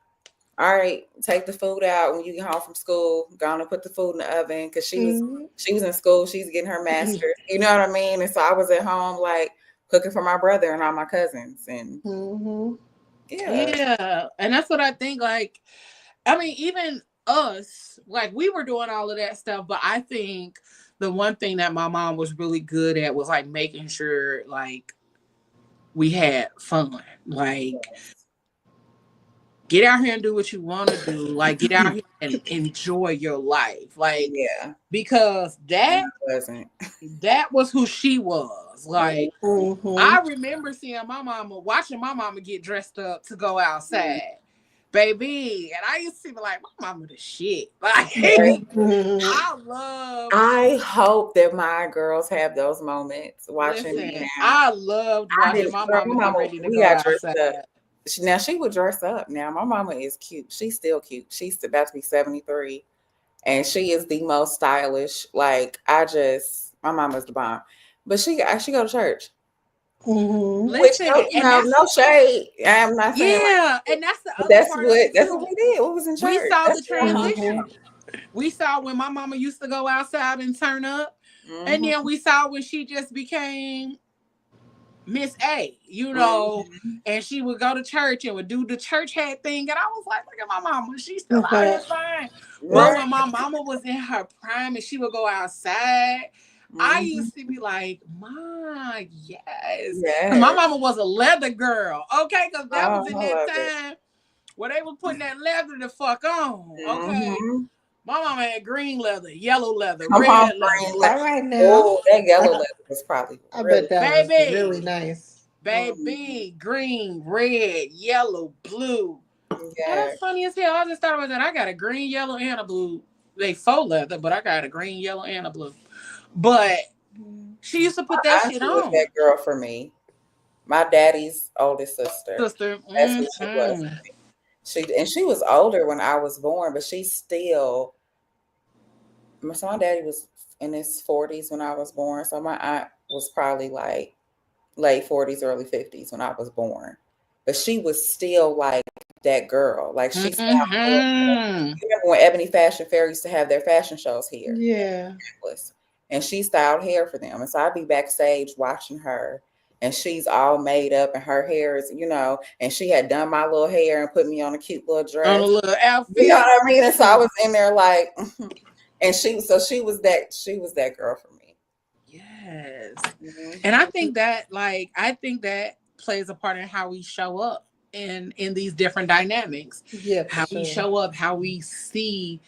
all right, take the food out when you get home from school. Gonna put the food in the oven because she was in school. She's getting her master's. You know what I mean? And so I was at home like cooking for my brother and all my cousins. And
yeah, and that's what I think. Like, I mean, even us, like we were doing all of that stuff, but I think the one thing that my mom was really good at was like making sure like we had fun. Like, get out here and do what you want to do. Like, get out here and enjoy your life. Like, because that was who she was. Like, I remember seeing watching my mama get dressed up to go outside. Baby, and I used to be like, my mama the shit. Like,
I hope that my girls have those moments watching me now.
I loved watching my mama get ready to go outside.
Now she would dress up. Now my mama is cute. She's still cute. She's about to be 73, and she is the most stylish. Like my mama's the bomb. But she go to church.
Listen,
no shade. I'm not saying.
Yeah, and that's the other
that's
part.
That's what we did. What was in church?
We saw the transition. We saw when my mama used to go outside and turn up, and then we saw when she just became Miss A, you know, and she would go to church and would do the church hat thing, and I was like, look at my mama, she's still out here fine. But when my mama was in her prime and she would go outside, I used to be like, Ma, yes. My mama was a leather girl, okay? Because that was in that time where they were putting that leather the fuck on, okay? My mama had green leather, yellow leather, red leather.
All right now.
Oh, that yellow leather was probably
I bet that was really nice.
Baby, green, red, yellow, blue. Oh, that's funny as hell. I just thought about that. I got a green, yellow, and a blue. They faux leather, but I got a green, yellow, and a blue. But she used to put that shit on.
That girl for me, my daddy's oldest sister. That's who she was. She was older when I was born, but she still. So my daddy was in his 40s when I was born. So my aunt was probably like late 40s, early 50s when I was born. But she was still like that girl. Like she's you remember when Ebony Fashion Fair used to have their fashion shows here?
Yeah.
And she styled hair for them. And so I'd be backstage watching her. And she's all made up and her hair is, you know, and she had done my little hair and put me on a cute little dress.
On a little outfit.
You know what I mean? And so I was in there like, and she was that girl for me.
Yes. And I think that plays a part in how we show up in these different dynamics.
Yeah.
How we show up, how we see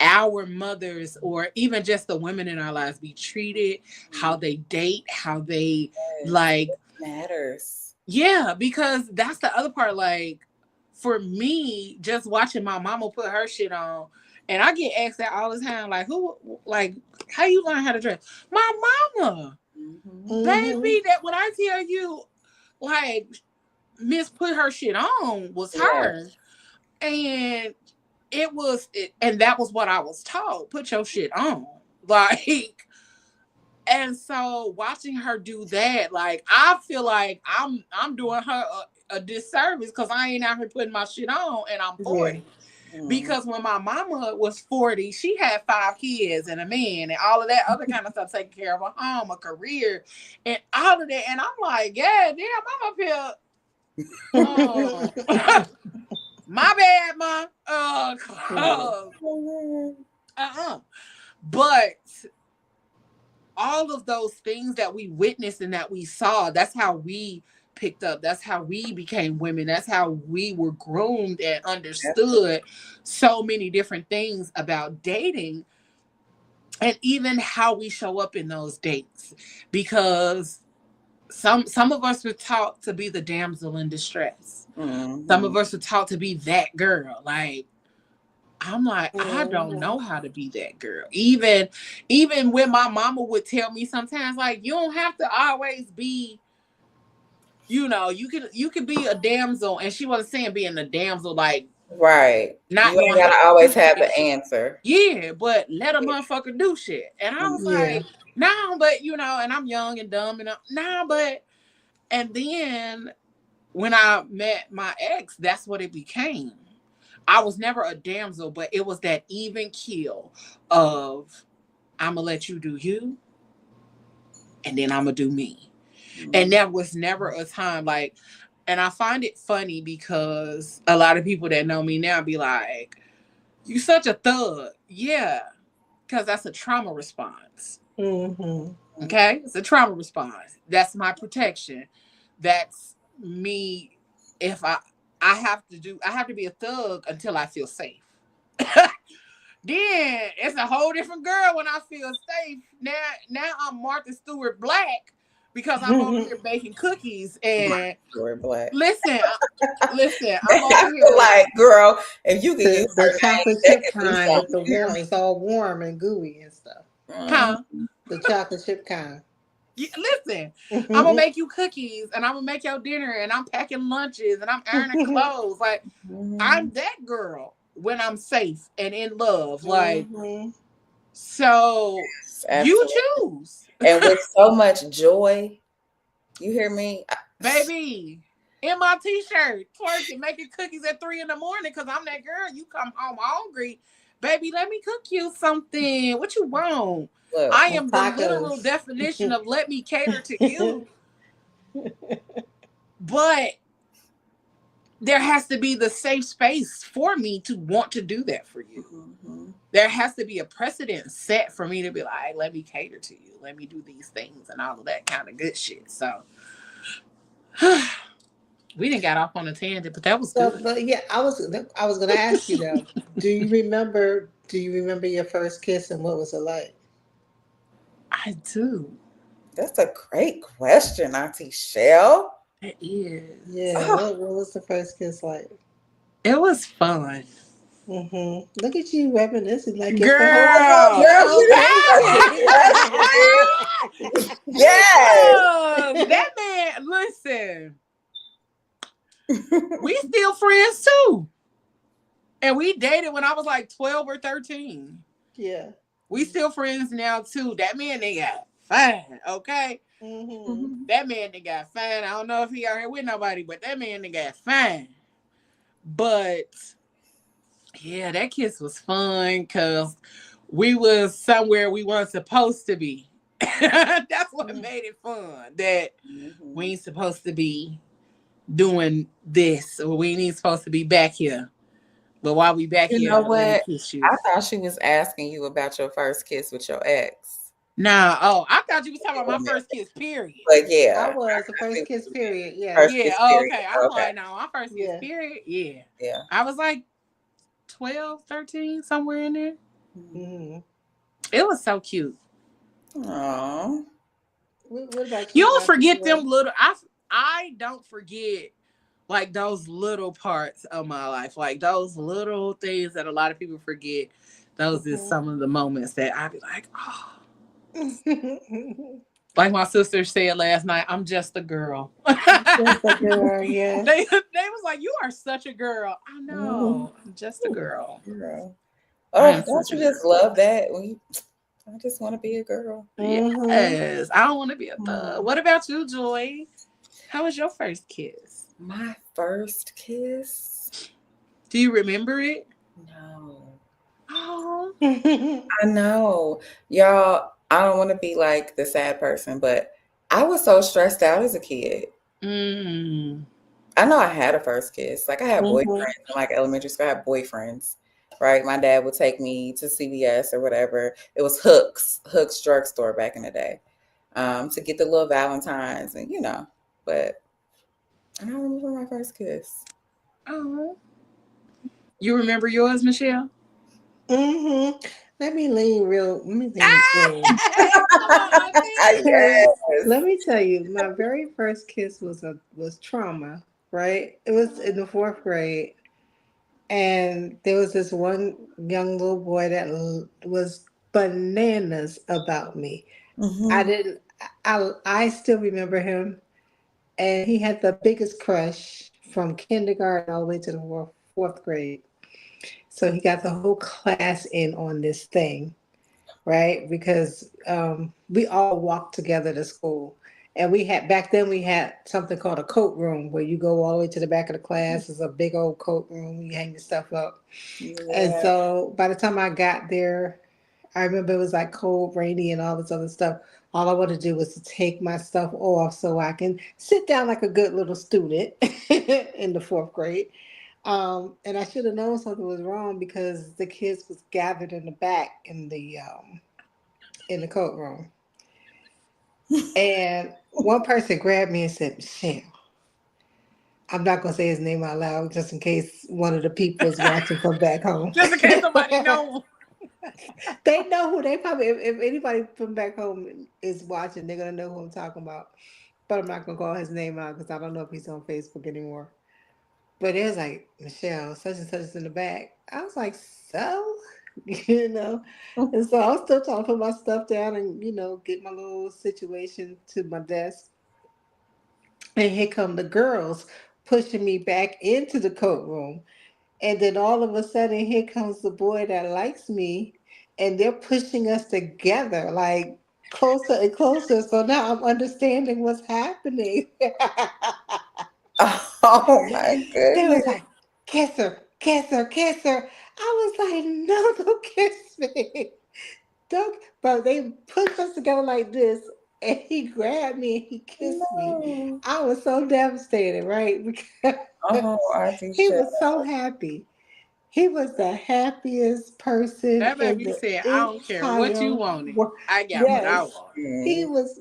our mothers or even just the women in our lives be treated, how they date, how they like
matters.
Yeah, because that's the other part. Like for me, just watching my mama put her shit on, and I get asked that all the time, like how you learn how to dress? My mama, baby. That when I tell you, like Miss put her shit on was her, and and that was what I was taught. Put your shit on. Like, and so watching her do that, like, I feel like I'm doing her a disservice because I ain't out here putting my shit on and I'm 40. Because when my mama was 40, she had 5 kids and a man and all of that other kind of stuff, taking care of a home, a career, and all of that. And I'm like, yeah, damn, I'm up here. My bad, Ma. But all of those things that we witnessed and that we saw, that's how we picked up. That's how we became women. That's how we were groomed and understood so many different things about dating. And even how we show up in those dates, because some of us were taught to be the damsel in distress.
Mm-hmm.
Some of us were taught to be that girl. Like, I'm like, I don't know how to be that girl. Even when my mama would tell me sometimes, like, you don't have to always be, you could be a damsel, and she wasn't saying being a damsel, like,
right.
Not
you ain't
knowing
gotta
how to
always
do
have
shit.
the answer.
Yeah, but let a motherfucker do shit. And I was like, nah, but and I'm young and dumb and and then when I met my ex, that's what it became. I was never a damsel, but it was that even keel of, I'm gonna let you do you, and then I'm gonna do me. And there was never a time like, and I find it funny because a lot of people that know me now be like, you such a thug. Yeah, because that's a trauma response.
Mm-hmm.
Okay? It's a trauma response. That's my protection. That's me. If I have to be a thug until I feel safe. Then it's a whole different girl when I feel safe. Now I'm Martha Stewart Black because I'm over here baking cookies and
Black.
Listen, I'm
I
over here
feel like, girl, if you can use
the chocolate chip kind with the warm, it's all warm and gooey and stuff.
Huh?
The chocolate chip kind.
Yeah, listen, I'm gonna make you cookies and I'm gonna make your dinner and I'm packing lunches and I'm ironing clothes. Like, I'm that girl when I'm safe and in love. Like, so you choose.
And with so much joy, you hear me?
Baby, in my t-shirt, twerking, making cookies at 3 a.m. because I'm that girl. You come home hungry. Baby, let me cook you something. What you want?
Look,
I am the literal definition of let me cater to you. But there has to be the safe space for me to want to do that for you. Mm-hmm. There has to be a precedent set for me to be like, let me cater to you. Let me do these things and all of that kind of good shit. So we didn't got off on a tangent, but that was good.
But yeah, I was going to ask you though. Do you remember your first kiss and what was it like?
I do.
That's a great question, Auntie Shell.
It is.
Yeah. What was the first kiss like?
It was fun.
Mm-hmm. Look at you reminiscing like
girl.
Yes.
That man, listen. We still friends too. And we dated when I was like 12 or 13.
Yeah.
We still friends now too. That man, they got fine, okay? Mm-hmm. That man, they got fine. I don't know if he out here with nobody, but that man, they got fine. But yeah, that kiss was fun because we was somewhere we weren't supposed to be. That's what made it fun. That we ain't supposed to be doing this, or we ain't supposed to be back here. But while we back here,
you know what?
Kiss you.
I thought she was asking you about your first kiss with your ex.
Nah, I thought you was talking about my first kiss, period.
But yeah.
I was the first kiss, period. Yeah.
Okay. I'm like, no, my first kiss, period. Yeah.
Yeah.
I was like 12, 13, somewhere in there.
Mm-hmm.
It was so cute.
Aww.
What about
you don't forget them little. I don't forget like those little parts of my life, like those little things that a lot of people forget. Those is some of the moments that I be like, oh. Like my sister said last night, I'm just a girl.
Just a girl, yeah.
They was like, you are such a girl. I know. I'm just a girl.
Oh, don't you just love that? I just want to be a girl.
Yes. I don't want to be a thug. What about you, Joy? How was your first kiss?
My first kiss?
Do you remember it?
No.
Oh.
I know. Y'all, I don't want to be like the sad person, but I was so stressed out as a kid. I know I had a first kiss. Like I had boyfriends in like elementary school. I had boyfriends, right? My dad would take me to CVS or whatever. It was Hooks drugstore back in the day, to get the little Valentines and but I don't remember my first kiss.
Oh. You remember yours, Michelle?
Mm-hmm. Let me lean real. Let me lean.
Come on, Auntie.
Yes.
Let me tell you, my very first kiss was trauma. Right? It was in the fourth grade, and there was this one young little boy that was bananas about me. I
Mm-hmm.
didn't. I still remember him, and he had the biggest crush from kindergarten all the way to the fourth grade. So he got the whole class in on this thing, right? Because we all walked together to school. And we had back then we had something called a coat room where you go all the way to the back of the class. It's a big old coat room. You hang your stuff up. And
Yeah.
so by the time I got there, I remember it was like cold, rainy, and all this other stuff. All I wanted to do was to take my stuff off so I can sit down like a good little student in the fourth grade. And I should have known something was wrong because the kids was gathered in the back in the coat room. And one person grabbed me and said, "Michelle," I'm not gonna say his name out loud just in case one of the people is watching from back home.
Just in case somebody knows.
They know who they probably if anybody from back home is watching, they're gonna know who I'm talking about. But I'm not gonna call his name out because I don't know if he's on Facebook anymore. But it was like, "Michelle, such and such is in the back." I was like, "So?" you know. And so I was still trying to put my stuff down and, get my little situation to my desk. And here come the girls pushing me back into the coat room. And then all of a sudden, here comes the boy that likes me, and they're pushing us together, like closer and closer. So now I'm understanding what's happening.
Oh my
They was
goodness.
like, "Kiss her, kiss her, kiss her." I was like, "No, don't kiss me." Don't, but they pushed us together like this, and he grabbed me and he kissed me.
No.
I was so devastated, right?
Oh,
Because
Auntie
he
Shell.
was so happy. He was the happiest person
That
in
baby
the
said, I don't care what you
entire
wanted.
world.
I got what I
Yes,
wanted.
he
Mm.
was.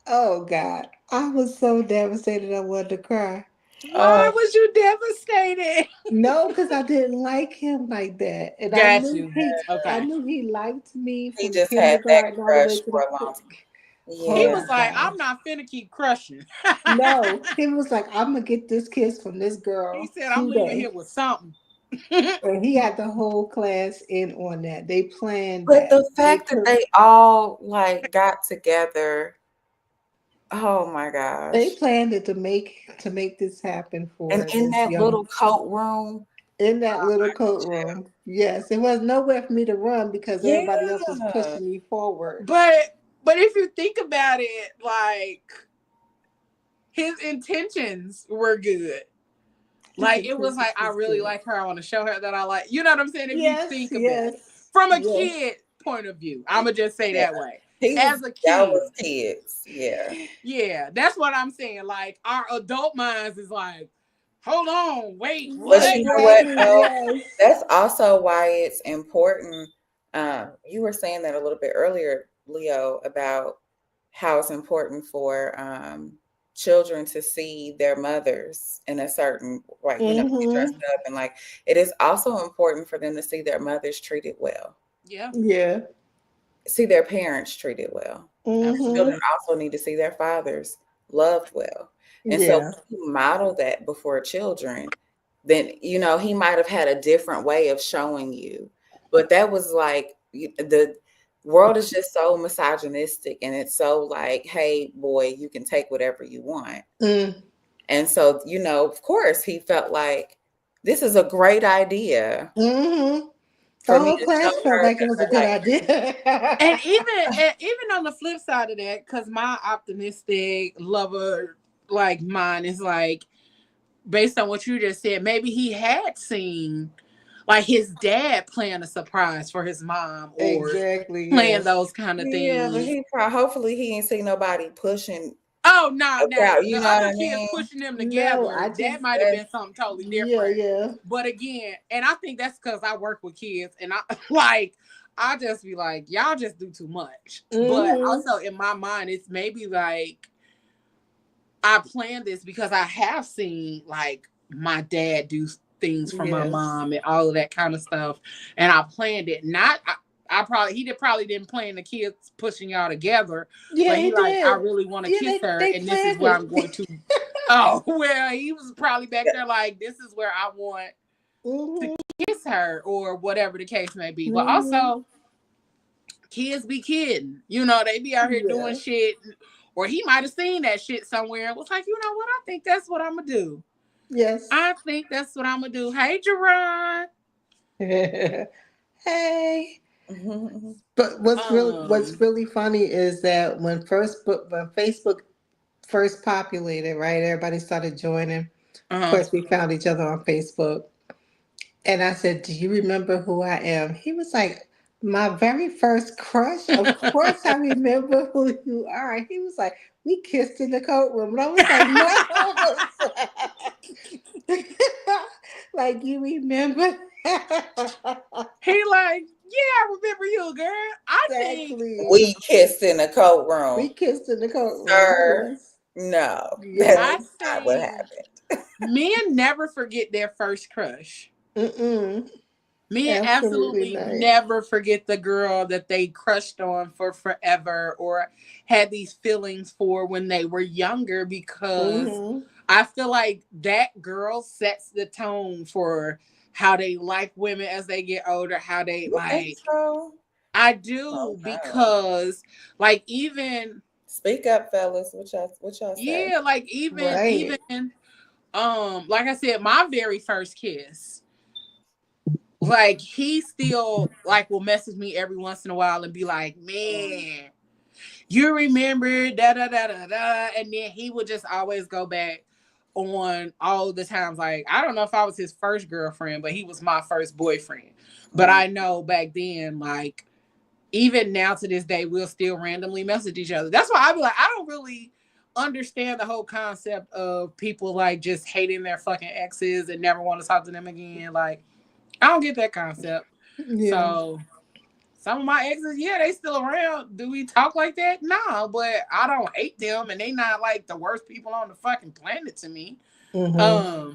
Oh God, I was so devastated. I wanted to cry.
Why
Oh,
was you devastated?
No, because I didn't like him like that, and I
Got
knew
you.
he. I
Okay.
knew he liked me
he
from
just had that
kindergarten all the way
crush
to
for
the.
a long time.
He
Yeah.
was
Oh
like, I'm
gosh.
not finna keep crushing.
No, he was like, "I'm gonna get this kiss from this
He
girl
said, I'm leaving
today,"
here with something.
and he had the whole class in on that. They planned
But
that.
the fact that they all like got together, oh my
They
gosh.
planned it to make this happen
And
for
in
this
that
young
little coat room,
in that little coat room. Yes, it was nowhere for me to run because everybody else was
yeah.
pushing me forward.
But if you think about it, like his intentions were good.
His
Like it was
intentions
like I
was
really
good.
like her. I want to show her that I like. You know what I'm saying? If you
Yes,
think about it
yes,
from a
yes.
kid point of view, I'm gonna just say
Yeah.
that way.
He was
As a
Y'all
kid,
was kids. Yeah.
yeah, that's what I'm saying. Like our adult minds is like, hold on, wait,
But
what?
you know what
Exactly.
though?
Yes.
That's also why it's important. You were saying that a little bit earlier, Leo, about how it's important for children to see their mothers in a certain, like, dressed
Mm-hmm.
up, and like it is also important for them to see their mothers treated well,
Yeah,
Yeah.
see their parents treated well.
absolutely.
Children
Mm-hmm.
also need to see their fathers loved well. And so
Yeah.
if you model that before children, then he might have had a different way of showing you. But that was like the world is just so misogynistic, and it's so like, hey boy, you can take whatever you want.
Mm.
And so, of course he felt like this is a great idea
Mm-hmm. The
for me
whole
to show
class felt
her
like it
that
was a
I
good
like
And
idea.
even on the flip side of that, because my optimistic lover like mine is like based on what you just said, maybe he had seen like his dad plan a surprise for his mom or
Exactly.
plan
Yes.
those kind of
yeah, but
things.
hopefully he ain't see nobody pushing
Oh no,
a
now
crowd,
the
you know what
other
I
kids
mean?
pushing them
No,
together,
I
that
just
might have
That's
been something totally
yeah,
different.
yeah.
But again, and I think that's because I work with kids and I like I just be like, y'all just do too much. But
Mm-hmm.
also in my mind, it's maybe like I planned this because I have seen like my dad do things from my mom and all of that kind of stuff. And I planned it. He probably didn't plan the kids pushing y'all together.
Yeah,
but he like,
did.
I really want to kiss her,
they
and this is where I'm going to. Oh, well, he was probably back there like, this is where I want to kiss her, or whatever the case may be. But also, kids be kidding. You know, they be out here doing shit. Or he might have seen that shit somewhere and was like, you know what? I think that's what I'm going to do.
Yes.
I think that's what I'm going to do. Hey, Jerron.
Hey. But what's really funny is that when Facebook first populated, right? Everybody started joining. Of course, we found each other on Facebook. And I said, do you remember who I am? He was like, my very first crush? Of course I remember who you are. He was like, we kissed in the coat room. And I was like, no. Like, you remember?
He like, yeah, I remember you, girl. I think
we kissed in the coat room.
We kissed in the coat room.
Sir,
yes.
No,
that's
not what happened.
Men never forget their first crush. Men absolutely never forget the girl that they crushed on for forever or had these feelings for when they were younger, because I feel like that girl sets the tone for how they like women as they get older, how they like. So? I do, because like, even
speak up, fellas. What y'all say?
Yeah, like even like I said, my very first kiss, like, he still like will message me every once in a while and be like, man, you remember da da da da da, and then he would just always go back on all the times. Like, I don't know if I was his first girlfriend, but he was my first boyfriend. But I know back then, like, even now to this day, we'll still randomly message each other. That's why I be like, I don't really understand the whole concept of people like just hating their fucking exes and never want to talk to them again. Like, I don't get that concept. Yeah. So some of my exes, they still around. Do we talk like that? No, but I don't hate them, and they not like the worst people on the fucking planet to me. But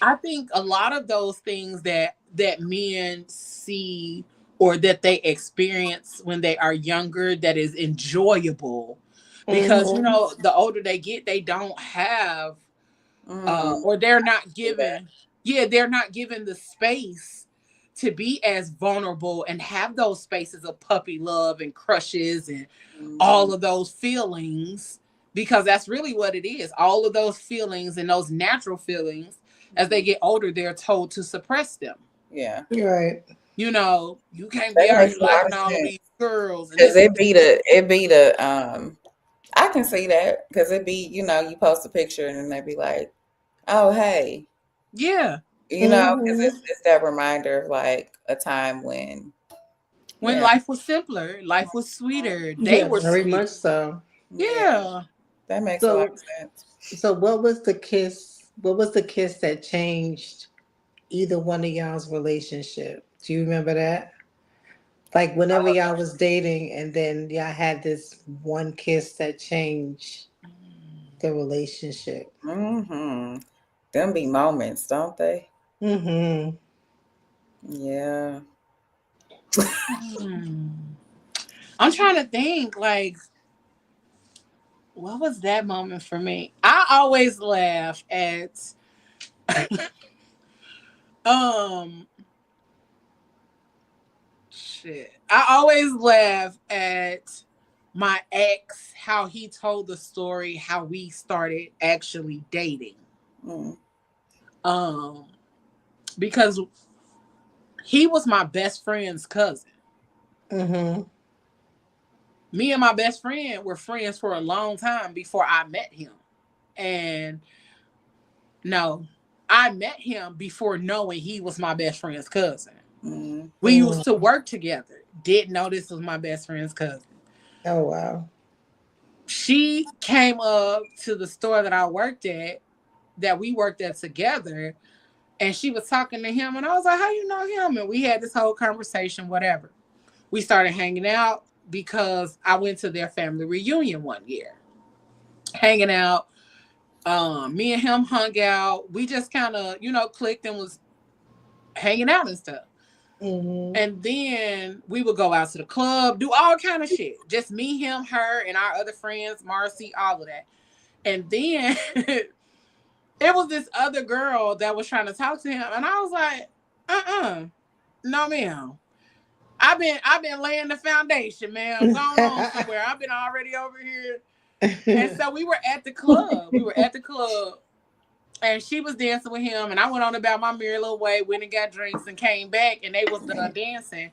I think a lot of those things that men see or that they experience when they are younger, that is enjoyable, because you know, the older they get, they don't have or they're not given they're not given the space to be as vulnerable and have those spaces of puppy love and crushes and all of those feelings, because that's really what it is. All of those feelings and those natural feelings, as they get older, they're told to suppress them. Yeah.
Right.
You know, you can't be out here liking all of these girls.
Because it be the I can see that, because it be, you know, you post a picture and then they be like, oh, hey.
Yeah.
You know, because it's that reminder of like a time when
life was simpler, life was sweeter. They were
very
sweet.
much so.
Yeah.
That makes a lot of sense.
So what was the kiss that changed either one of y'all's relationship? Do you remember that? Like, whenever y'all was dating and then y'all had this one kiss that changed the relationship.
Them be moments, don't they? Yeah.
I'm trying to think, like, what was that moment for me? I always laugh at I always laugh at my ex, how he told the story, how we started actually dating. Because he was my best friend's cousin. Me and my best friend were friends for a long time before I met him. And no, I met him before knowing he was my best friend's cousin. We used to work together. Didn't know this was my best friend's cousin.
Oh, wow.
She came up to the store that I worked at, that we worked at together, and she was talking to him, and I was like, how you know him? And we had this whole conversation, whatever. We started hanging out because I went to their family reunion one year. Hanging out. Me and him hung out. We just kind of, clicked and was hanging out and stuff.
Mm-hmm.
And then we would go out to the club, do all kind of shit. Just me, him, her, and our other friends, Marcy, all of that. And then it was this other girl that was trying to talk to him, and I was like, no, ma'am. I've been laying the foundation, man. I'm going on somewhere. I've been already over here. And so we were at the club. And she was dancing with him, and I went on about my merry little way, went and got drinks and came back, and they was dancing.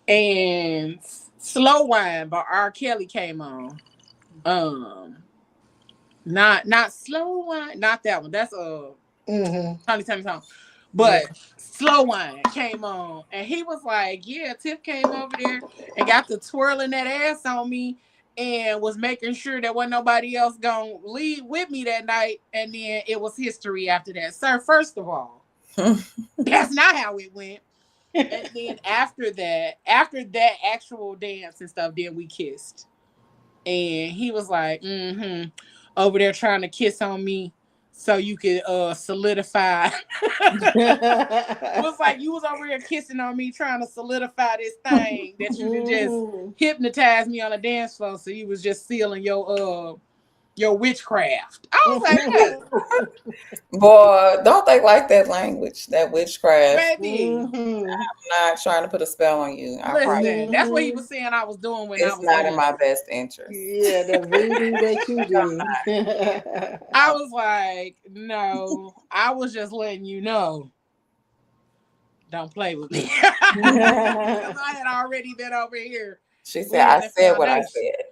And Slow Wine by R. Kelly came on. Not Slow Wine, not that one. That's Tony song. But Slow Wine came on, and he was like, yeah, Tiff came over there and got to twirling that ass on me and was making sure that wasn't nobody else gonna leave with me that night. And then it was history after that. Sir, first of all, that's not how it went. And then after that actual dance and stuff, then we kissed. And he was like, over there trying to kiss on me so you could solidify. It was like you was over here kissing on me trying to solidify this thing that you could just hypnotize me on the dance floor, so you was just sealing your witchcraft. I was like,
boy, don't they like that language, that witchcraft?
Baby,
I'm not trying to put a spell on you.
Listen, that's what he was saying I was doing when I was
not in my best interest.
Yeah, the voodoo that you do.
I was like, no, I was just letting you know. Don't play with me. Because I had already been over here.
She said, I said what I said.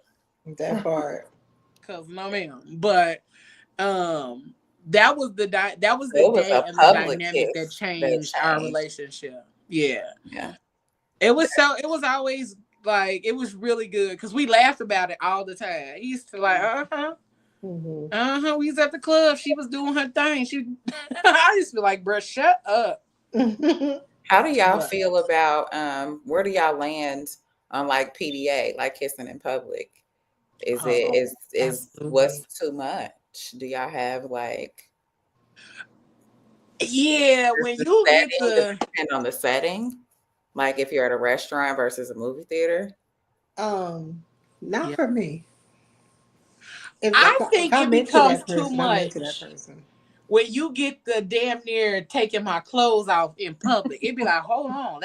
That part.
Cause no ma'am, but that was the day and the dynamic that changed our relationship. Yeah. It was always like, it was really good because we laughed about it all the time. He used to like, we was at the club, she was doing her thing. I used to be like, bruh, shut up.
How do y'all feel about where do y'all land on like PDA, like kissing in public? Is what's too much? Do y'all have like?
Yeah, when you get
depend on the setting, like if you're at a restaurant versus a movie theater.
Not for me.
I think it becomes too much when you get the damn near taking my clothes off in public. It'd be like, hold on,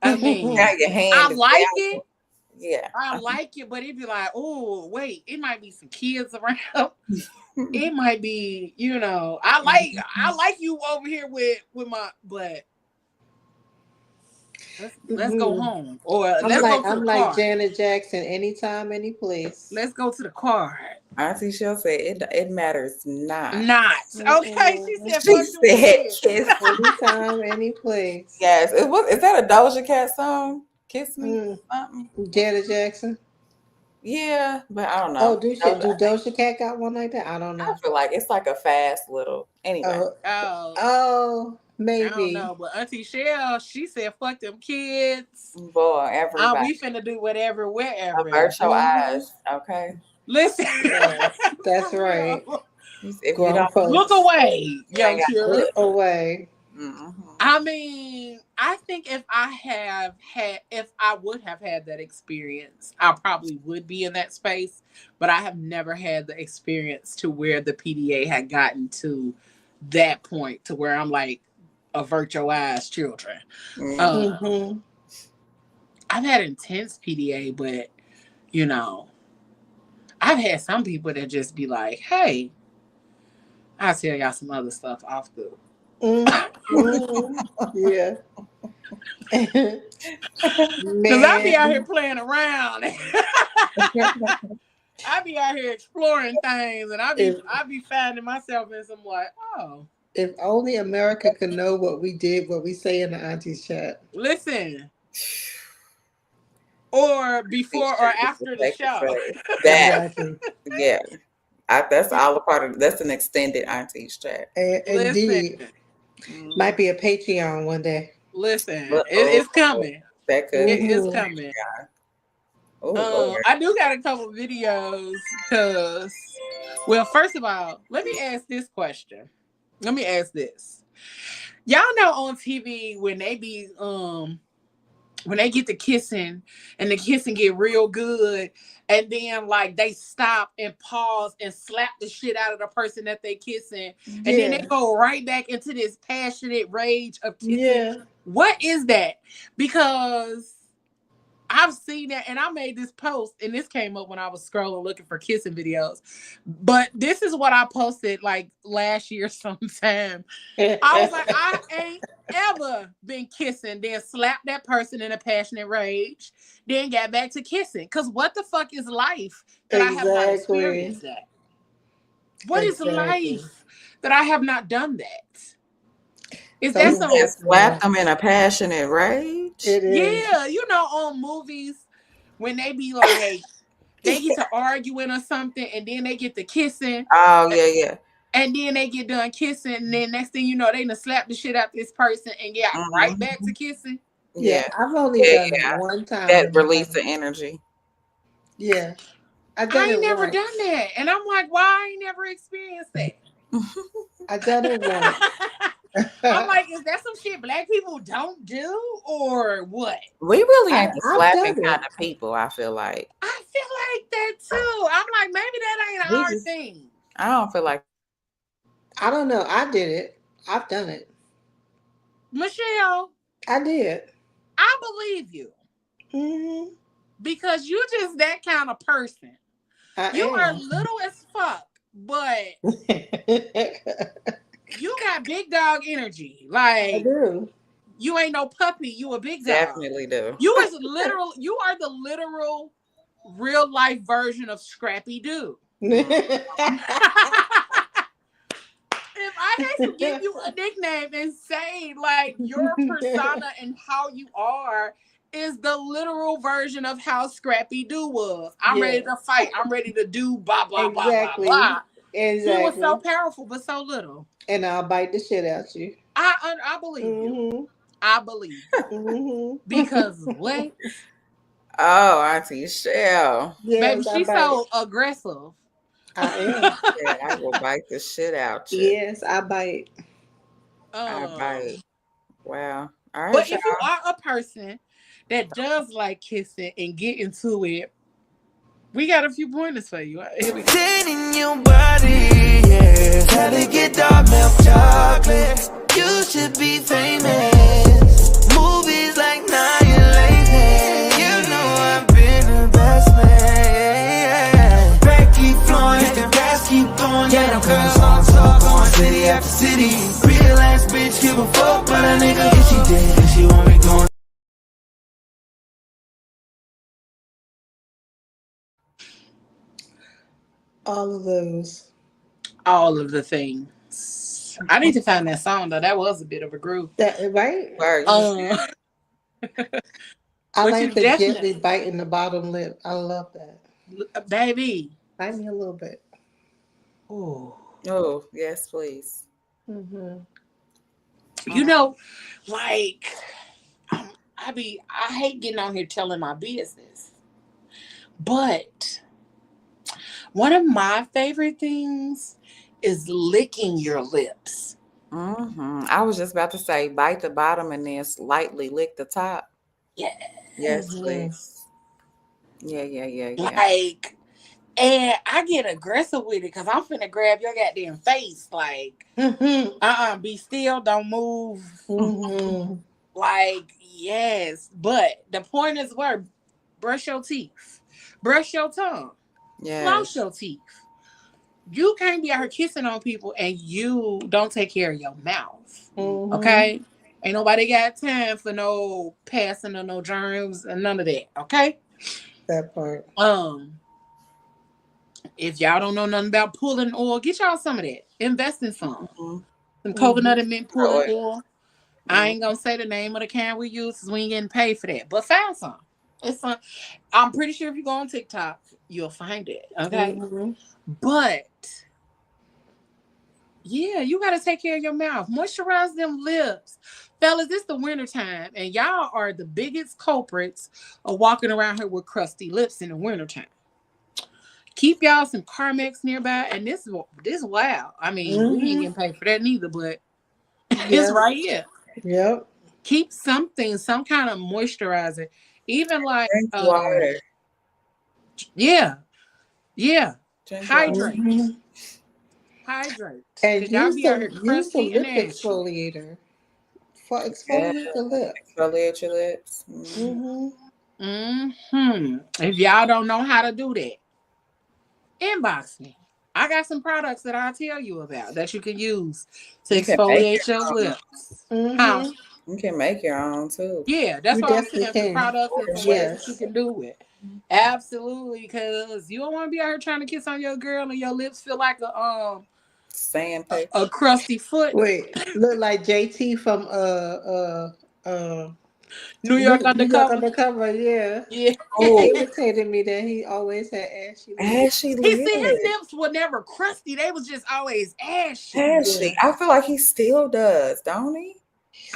I mean, I like it.
Yeah,
I like it, but it'd be like, oh, wait, it might be some kids around. It might be, I like you over here with my, but let's go home. Or let's go to the car.
I'm like Janet Jackson, anytime, any place.
Let's go to the car.
Auntie Shell said it matters not.
Okay, she said
kiss
anytime, any place.
Yes, is that a Doja Cat song? Kiss me, something.
Janet Jackson.
Yeah, but I don't know.
Oh, do Doja Cat got one like that? I don't know.
I feel like it's like a fast little. Anyway.
Oh, maybe.
I don't know, but Auntie Shell, she said, "Fuck them kids."
Boy, everybody.
We finna do whatever, wherever.
Avert your eyes, okay?
Listen,
that's right.
If you don't
look away, young children.
Look away.
I mean, I think if I would have had that experience, I probably would be in that space. But I have never had the experience to where the PDA had gotten to that point to where I'm like, avert your eyes, children. I've had intense PDA, but I've had some people that just be like, hey, I'll tell y'all some other stuff off the.
Yeah.
Because I be out here playing around. I be out here exploring things, and I be finding myself in some like, oh.
If only America could know what we did, what we say in the auntie's chat.
Listen. Or before or after the show.
Exactly.
Yeah. That's all a part of. That's an extended auntie's chat.
Indeed. Might be a Patreon one day.
Listen, it's coming.
That could.
It is coming. I do got a couple videos because, well, first of all, let me ask this question. Let me ask this. Y'all know on TV when they be when they get to kissing and the kissing get real good, and then like they stop and pause and slap the shit out of the person that they kissing, and then they go right back into this passionate rage of kissing.
Yeah.
What is that? Because I've seen that, and I made this post, and this came up when I was scrolling looking for kissing videos. But this is what I posted like last year sometime. I was like, I ain't ever been kissing, then slapped that person in a passionate rage, then got back to kissing. Because what the fuck is life that I have not experienced that? What is life that I have not done that? Is that some
slap them in a passionate rage?
It is.
Yeah, you know, on movies when they be like they get to arguing or something, and then they get to kissing.
Oh yeah.
And then they get done kissing, and then next thing you know, they done slap the shit out this person and get right back to kissing.
Yeah, I've only done it one time.
That release the energy.
Yeah.
I ain't never done that. And I'm like, why I ain't never experienced that?
I done it once.
I'm like, is that some shit black people don't do or what?
We really ain't the slapping kind of people, I feel like.
I feel like that too. I'm like, maybe that ain't our thing.
I don't feel like.
I don't know. I did it. I've done it.
Michelle.
I did.
I believe you.
Mm-hmm.
Because you just that kind of person. You are little as fuck, but you got big dog energy. Like,
I do.
You ain't no puppy. You a big dog.
Definitely do.
You are the literal real life version of Scrappy Doo. If I had to give you a nickname and say like your persona and how you are is the literal version of how Scrappy Doo was. I'm ready to fight. I'm ready to do blah, blah, blah, blah, blah.
Exactly.
He was so powerful, but so little.
And I'll bite the shit out you.
I believe you. I believe you. Because what?
Oh, Auntie Shell.
Yes, baby, she's so aggressive.
I am.
Yeah, I will bite the shit out you.
Yes, I bite.
I bite. Wow. All right.
But if you are a person that does like kissing and get into it, we got a few pointers for you. Here we go.
In your body, yeah. Gotta get dark milk chocolate. You should be famous. Movies like Annihilation. You know I've been the best man. Back keep flowing, the gas keep going. Yeah, them girls on top, going city after city. Real ass bitch, give a fuck, but a nigga, if she dead, if she want me going.
All of those.
All of the things. I need to find that song though. That was a bit of a groove.
Right? I like the gently biting the bottom lip. I love that.
Baby.
Bite me a little bit.
Oh, yes, please.
Mm-hmm.
You know, like I hate getting on here telling my business. But one of my favorite things is licking your lips.
Mm-hmm. I was just about to say, bite the bottom and then slightly lick the top.
Yeah.
Yes, please. Yeah.
Like, and I get aggressive with it because I'm finna grab your goddamn face. Like, be still, don't move.
Mm-hmm.
Like, yes. But the point is where brush your teeth, brush your tongue, floss your teeth. You can't be out here kissing on people and you don't take care of your mouth. Mm-hmm. Okay? Ain't nobody got time for no passing or no germs and none of that. Okay?
That part.
If y'all don't know nothing about pulling oil, get y'all some of that. Invest in some. Mm-hmm. Some coconut and mint pulling oil. Mm-hmm. I ain't gonna say the name of the can we use because we ain't getting paid for that. But find some. I'm pretty sure if you go on TikTok, you'll find it. Okay? Mm-hmm. But Yeah, you got to take care of your mouth. Moisturize them lips. Fellas, it's the winter time, and y'all are the biggest culprits of walking around here with crusty lips in the wintertime. Keep y'all some Carmex nearby, and this wow. I mean, we ain't getting paid for that neither, but it's right here.
Yep.
Keep something, some kind of moisturizer. Even like
Drink water.
Yeah.
Drink
Hydrate.
water.
Hydrate.
And
Y'all be out here
use the
crusty and
lip
ashy.
exfoliator for exfoliate the lip.
Exfoliate your lips.
If y'all don't know how to do that, inbox me. I got some products that I'll tell you about that you can use to exfoliate your lips.
You can make your own too.
Yeah, that's what I'm saying. The products and some ways that you can do it. Absolutely, because you don't want to be out here trying to kiss on your girl and your lips feel like a crusty foot.
Wait, look like JT from
New York
Undercover, yeah.
Yeah.
It irritated me that he always had ashy lips.
He said his lips were never crusty. They was just always ashy.
I feel like he still does, don't he?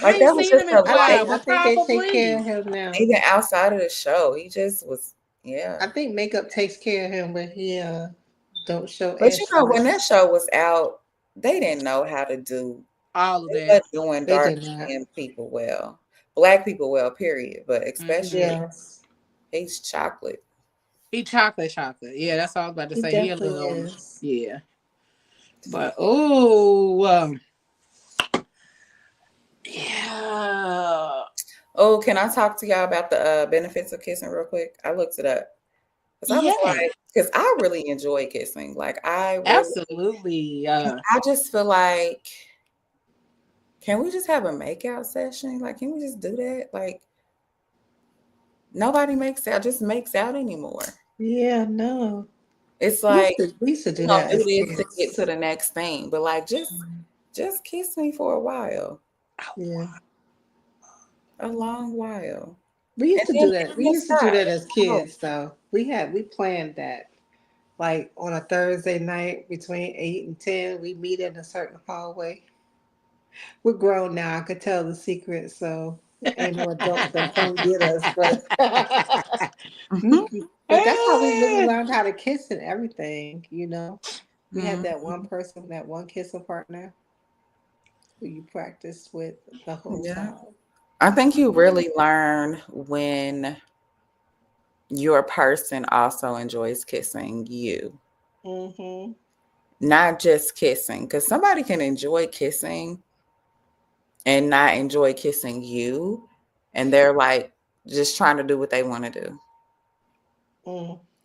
Like I ain't seen him in a while,
I think they take care of him now.
Even outside of the show, he just was, yeah.
I think makeup takes care of him, but he don't show.
But you know, when that show was out, they didn't know how to do
all of that.
Doing dark skin people well, black people well, period. But especially, he's chocolate.
He chocolate. Yeah, that's all I was about to say. He a little, yeah. But yeah.
Oh, can I talk to y'all about the benefits of kissing real quick? I looked it up. Because I was like, because I really enjoy kissing. Like
absolutely.
I just feel like, can we just have a makeout session? Like, can we just do that? Like, nobody makes out anymore.
Yeah, no.
It's like
we used to do
that to get to the next thing, but like just kiss me for a while.
Yeah,
a long while.
We used to do that. We used to do that as kids, though. We planned that. Like on a Thursday night between 8 and 10, we meet in a certain hallway. We're grown now. I could tell the secret, so ain't no adults that come get us. But that's how we really learned how to kiss and everything, you know. We had that one person, that one kissing partner who you practiced with the whole time.
I think you really learn when your person also enjoys kissing you.
Mm-hmm.
Not just kissing, because somebody can enjoy kissing and not enjoy kissing you, and they're like just trying to do what they want to do.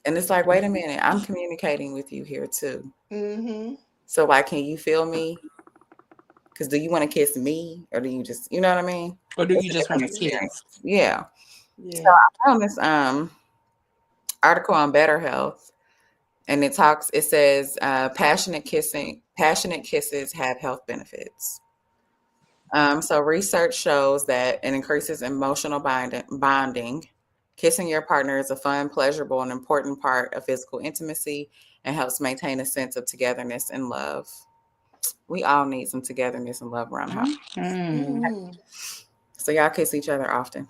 And it's like, wait a minute, I'm communicating with you here too. So like, can you feel me? Because do you want to kiss me, or do you just, you know what I mean?
Or do you just want to kiss?
Yeah. So I found this article on Better Health, and it says passionate kisses have health benefits. So research shows that it increases emotional bonding. Kissing your partner is a fun, pleasurable, and important part of physical intimacy and helps maintain a sense of togetherness and love. We all need some togetherness and love around the house. So y'all kiss each other often.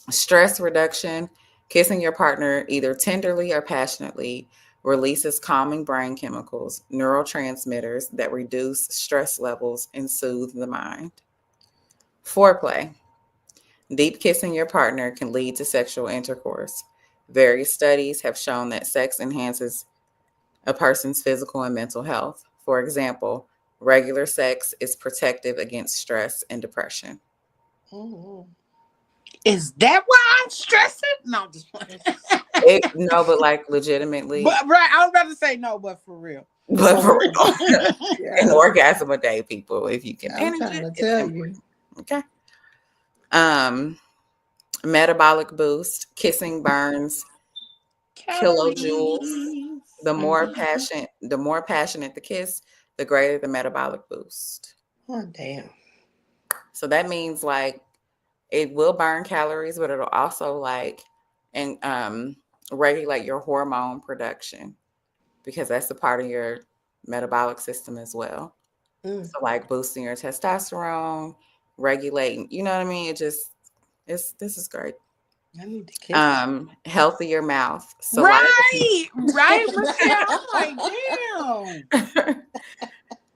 Stress reduction. Kissing your partner either tenderly or passionately releases calming brain chemicals, neurotransmitters that reduce stress levels and soothe the mind. Foreplay. Deep kissing your partner can lead to sexual intercourse. Various studies have shown that sex enhances a person's physical and mental health. For example, regular sex is protective against stress and depression.
Is that why I'm stressing? No, I'm just playing.
No, but like legitimately.
But right, I was about to say no, but for real.
But for real. An orgasm a day, people, if you can manage
I'm trying to tell you.
Okay. Metabolic boost. Kissing burns kilojoules. The more passionate the kiss, the greater the metabolic boost.
Oh, damn.
So that means like it will burn calories, but it'll also like regulate your hormone production, because that's a part of your metabolic system as well. So like boosting your testosterone, regulating, you know what I mean? This is great.
I need to kiss.
Healthier mouth.
Right, Michelle. I'm like, damn.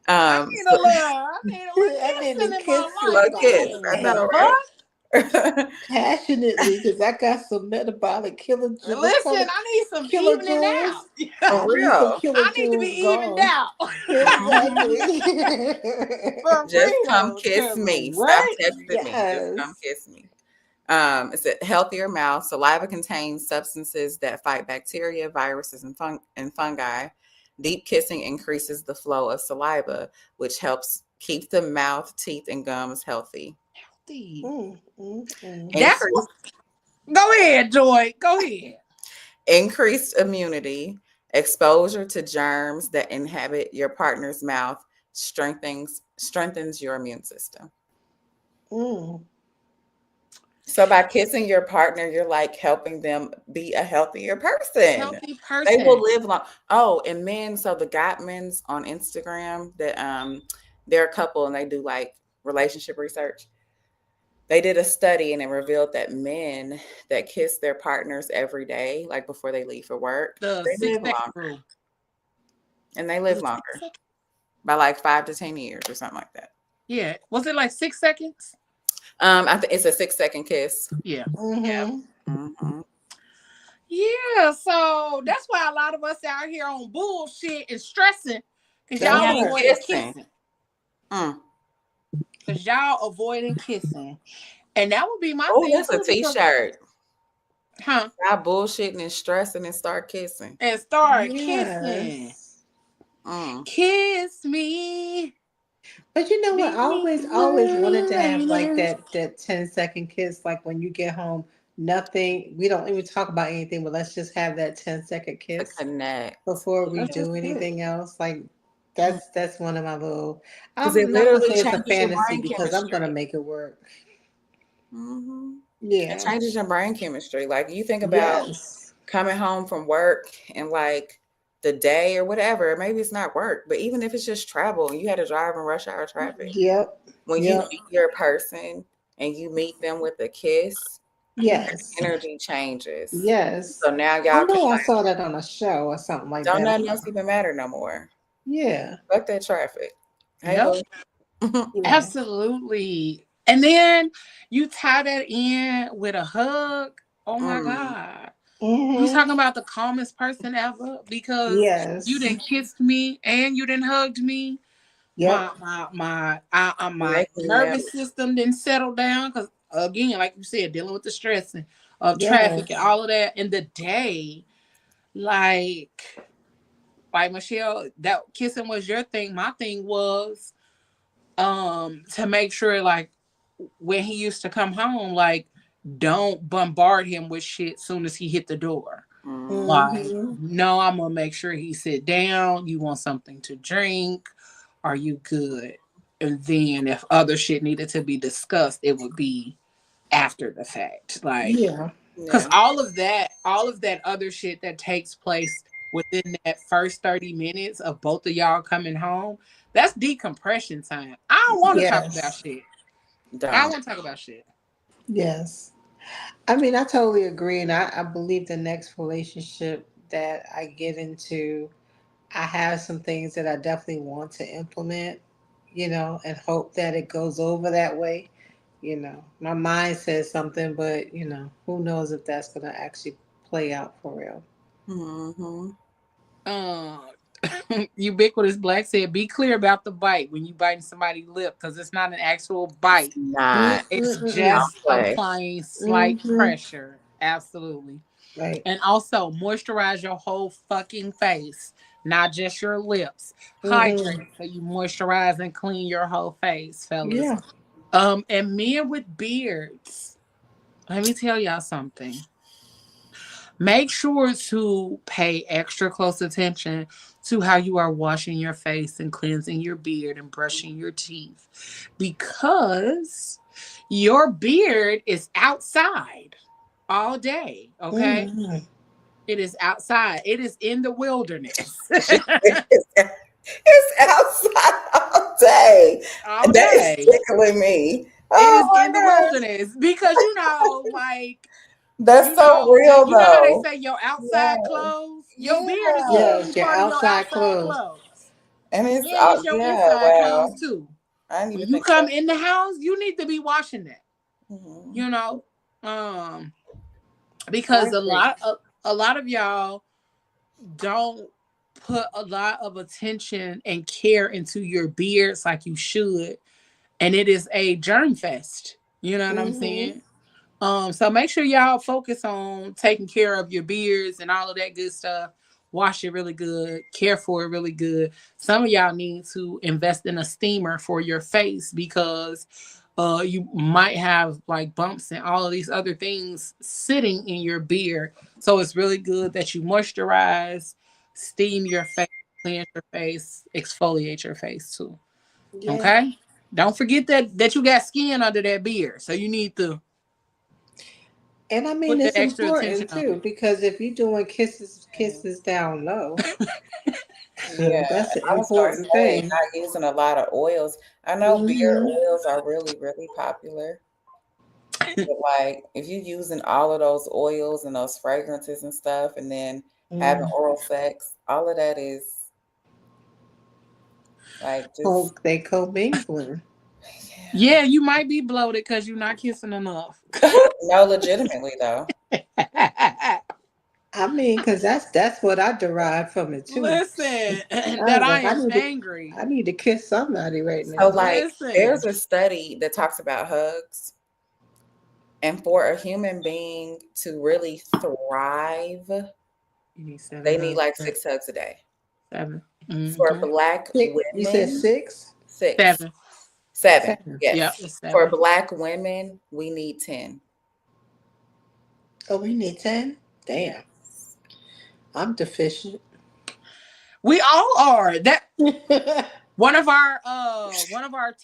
I need a little kissing in my life.
I know, right?
Passionately, because I got some metabolic
Listen, I need some evening out.
For real.
I need to be evened out.
Just come kiss me. Stop texting me.
Yes.
Just come kiss me. It's a healthier mouth. Saliva contains substances that fight bacteria, viruses, and fungi. Deep kissing increases the flow of saliva, which helps keep the mouth, teeth, and gums healthy.
Go ahead, Joy. Go ahead.
Increased immunity. Exposure to germs that inhabit your partner's mouth strengthens your immune system. So by kissing your partner, you're like helping them be a healthier person. They will live long. Oh, and men, so the Gottmans on Instagram, that they're a couple and they do like relationship research. They did a study and it revealed that men that kiss their partners every day, like before they leave for work, they live longer. And they live longer by like 5 to 10 years or something like that.
Yeah. Was it like 6 seconds?
I think it's a 6-second kiss.
Yeah.
Mm-hmm.
Yeah. So that's why a lot of us out here on bullshit and stressing because y'all avoiding kissing. Because y'all avoiding kissing. And that would be my thing.
That's a t-shirt.
Huh?
Stop bullshitting and stressing and start kissing.
And start kissing. Kiss me.
But you know what? I always wanted to have like that 10-second kiss. Like when you get home, nothing. We don't even talk about anything, but let's just have that 10-second kiss
connect
before we do anything else. Like that's one of my little.
I'm not gonna say
it's a fantasy because I'm gonna make it work. Yeah,
it changes your brain chemistry. Like you think about coming home from work and like the day or whatever, maybe it's not work, but even if it's just travel and you had to drive in rush hour traffic. When you meet your person and you meet them with a kiss, energy changes. So now y'all
I saw that on a show or something like that.
Don't nothing else even matter no more. Fuck that traffic.
Absolutely. And then you tie that in with a hug. Oh my God. You talking about the calmest person ever because you didn't kiss me and you didn't hug me. My nervous system didn't settle down because again, like you said, dealing with the stress of traffic and all of that in the day. Like Michelle, that kissing was your thing. My thing was to make sure like when he used to come home, like don't bombard him with shit soon as he hit the door. Like, no, I'm gonna make sure he sit down. You want something to drink? Are you good? And then if other shit needed to be discussed, it would be after the fact. Like, because all of that other shit that takes place within that first 30 minutes of both of y'all coming home, that's decompression time. I don't want to talk about shit. I want to talk about shit.
Yes. I mean, I totally agree. And I believe the next relationship that I get into, I have some things that I definitely want to implement, and hope that it goes over that way. My mind says something, but, who knows if that's going to actually play out for real.
Ubiquitous Black said, be clear about the bite when you biting somebody's lip because it's not an actual bite. It's just applying slight pressure. Absolutely.
Right.
And also moisturize your whole fucking face, not just your lips. Hydrate so you moisturize and clean your whole face, fellas. And men with beards, let me tell y'all something. Make sure to pay extra close attention to how you are washing your face and cleansing your beard and brushing your teeth because your beard is outside all day, okay? It is outside. It is in the wilderness.
It's outside all day.
All
That is
day.
tickling me.
It
Oh
is
my
in the
gosh.
wilderness because like
That's so real
you know how they
though.
say your
Yeah.
outside clothes. Your beard is
Yeah.
literally
Yes, your
part of your
outside
outside
clothes.
clothes,
And
and
it's
it's your
yeah,
inside
wow.
clothes too.
I didn't
When
even
you
think
come
about
in the house, you need to be washing that.
that.
You know, because
I agree.
a lot of y'all don't put a lot of attention and care into your beards like you should, and it is a germ fest. You know what I'm
Mm-hmm.
saying? So make sure y'all focus on taking care of your beards and all of that good stuff. Wash it really good, care for it really good. Some of y'all need to invest in a steamer for your face because you might have like bumps and all of these other things sitting in your beard. So it's really good that you moisturize, steam your face, cleanse your face, exfoliate your face too.
Yeah.
Okay? Don't forget that you got skin under that beard. So you need to
And I mean,
put the
it's
extra attention
important
on
too
it.
because if you're doing kisses down low,
Yeah,
that's an
I was gonna
important
say
thing.
not using a lot of oils. I know beard
Mm-hmm.
oils are really, really popular. But like if you're using all of those oils and those fragrances and stuff and then having
Mm.
oral sex, all of that is like
Oh,
just
they co-mingling.
Yeah, you might be bloated because you're not kissing enough.
no, legitimately though.
I mean, because that's what I derive from it too.
Listen,
I
that
was
I
like,
am angry.
I need to kiss somebody right
So
now.
like
Listen.
there's a study that talks about hugs. And for a human being to really thrive,
You need 7
they need
hugs.
like 6 hugs a day.
7.
For
Mm-hmm.
Black
You said
women,
6?
6,
7.
7,
7.
Yep,
yes.
it's
For
7.
Black women, we need 10.
Oh, we need 10?
Yeah.
Damn, I'm deficient.
We all are. That one of our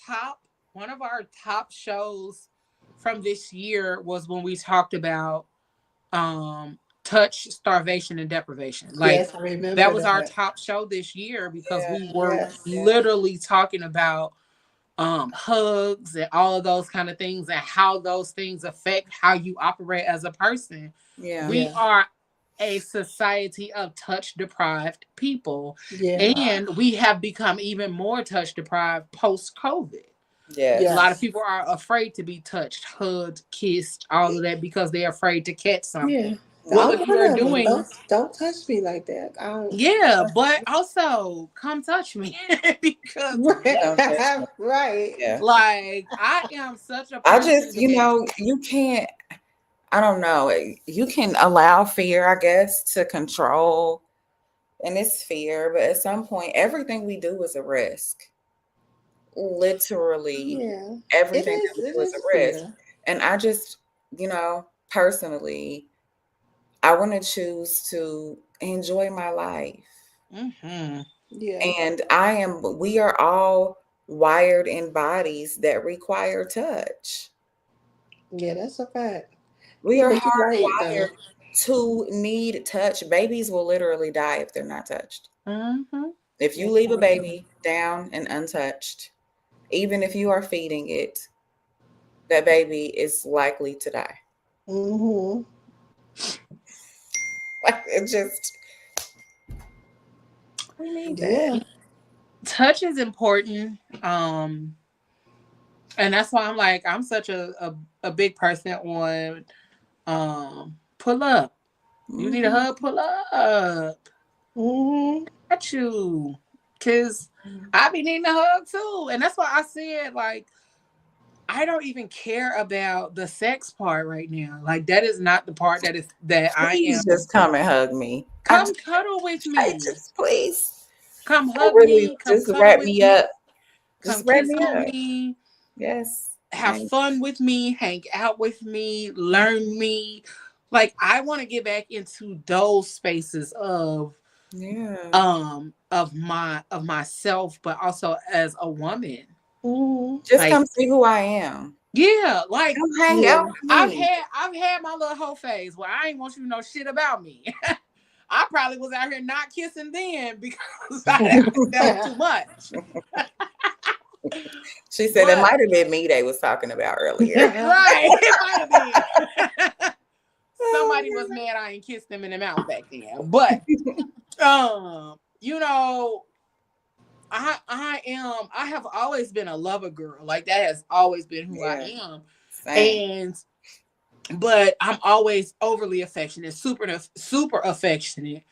top shows from this year was when we talked about touch, starvation, and deprivation. Like
Yes, I remember
that was our
that.
top show this year because
Yeah.
we were
Yes.
literally talking about hugs and all of those kind of things and how those things affect how you operate as a person.
Yeah.
We
Yeah.
are a society of touch deprived people,
Yeah.
and we have become even more touch deprived post COVID. A
Yes.
lot of
Yes.
people are afraid to be touched, hugged, kissed, all of that because they're afraid to catch something.
Yeah.
Well,
I'm
if you
one
are
of them.
doing,
Don't touch me like that. I don't.
yeah, but also come touch me because
Please don't touch me.
Right.
Yeah.
like I am such a
I
person
just,
that
you can't, I don't know. You can allow fear, I guess, to control, and it's fear, but at some point, everything we do is a risk. Literally
Yeah. It
everything that
is.
we
It
do is
is
a risk.
fair.
And I just, personally, I want to choose to enjoy my life.
mm-hmm.
Yeah.
And we are all wired in bodies that require touch.
Yeah, that's a fact.
We
Yeah,
are
but you're right though.
hardwired to need touch. Babies will literally die if they're not touched.
Mm-hmm.
If you leave a baby down and untouched, even if you are feeding it, that baby is likely to die.
Mm-hmm.
Like it just, we need that.
Yeah.
Touch is important. And that's why I'm like, I'm such a big person on pull up. You need a
Mhm.
hug, pull up.
Mm-hmm.
At you. Cause I be needing a hug too. And that's why I said like I don't even care about the sex part right now. Like that is not the part that I
Please
am.
just come and hug me.
Come cuddle with
I
me.
just please.
Come
I
hug
really
me. Come
just
cuddle
wrap
with
me
me.
up.
Come
Just wrap
kiss
me
on
up.
me.
Yes.
Have fun with me. Hang out with me. Learn me. Like I want to get back into those spaces
Yeah.
of myself, but also as a woman.
Mm-hmm.
Just
Like
come see who I am.
yeah, like
Come hang
Yeah.
out with me.
I've had my little hoe phase where I ain't want you to know shit about me. I probably was out here not kissing then because that was too much.
She said it might have been me they was talking about earlier.
Right. It might have been. Somebody was mad I ain't kissed them in the mouth back then. But you know, I have always been a lover girl. Like that has always been who I am. Same. But I'm always overly affectionate, super affectionate.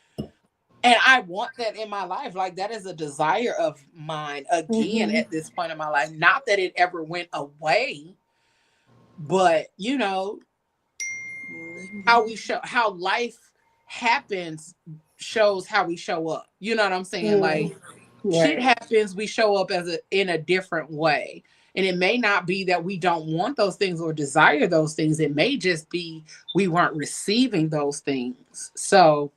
And I want that in my life. Like that is a desire of mine again at this point in my life. Not that it ever went away, but you know, how life happens shows how we show up. You know what I'm saying? Like shit happens, we show up in a different way. And it may not be that we don't want those things or desire those things. It may just be we weren't receiving those things. So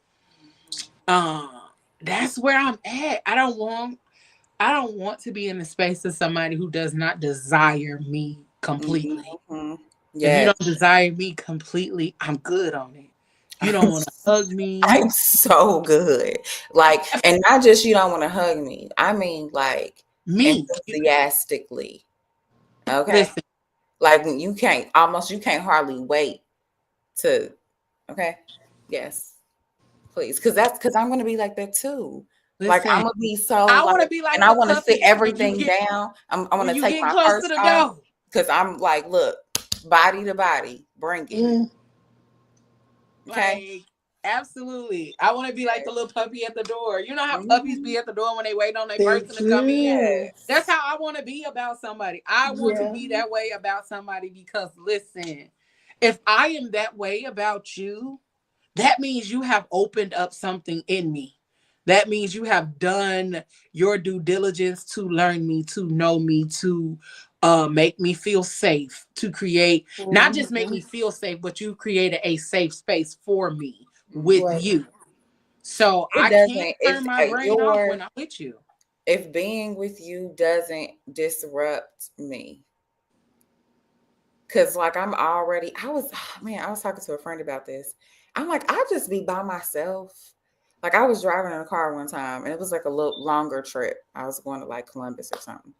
that's where I'm at. I don't want to be in the space of somebody who does not desire me completely. If you don't desire me completely, I'm good on it. You don't want to hug me.
I'm so good. Like, and not just you don't want to hug me. I mean, like, me enthusiastically. Okay. Listen. Like you can't hardly wait to. Okay. Yes. Please, because I'm gonna be like that too. Listen, like I'm gonna be so. I want to be like, and I want to sit everything down. I want to take my purse off because I'm like, look, body to body, bring it.
Okay. Like, absolutely. I want to be like the little puppy at the door. You know how puppies be at the door when they wait on their person to come in? That's how I want to be about somebody. I want to be that way about somebody because listen, if I am that way about you, that means you have opened up something in me. That means you have done your due diligence to learn me, to know me, to make me feel safe, to create, not just make me feel safe, but you created a safe space for me with you. So I can't turn my brain off when I'm with you.
If being with you doesn't disrupt me, because like I was talking to a friend about this. I'm like, I'll just be by myself. Like I was driving in a car one time and it was like a little longer trip. I was going to like Columbus or something.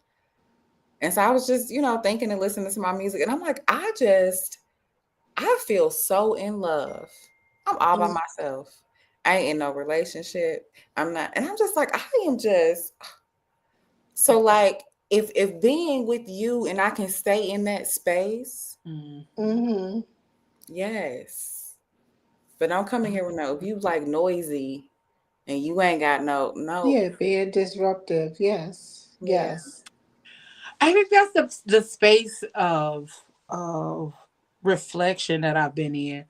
And so I was just, thinking and listening to my music. And I'm like, I feel so in love. I'm all by myself. I ain't in no relationship. I'm not. And I'm just like, I am just. So like, if being with you and I can stay in that space. Yes. But don't come in here with if you like noisy and you ain't got no.
Yeah, being disruptive. Yes. Yeah. Yes.
I think that's the space of reflection that I've been in.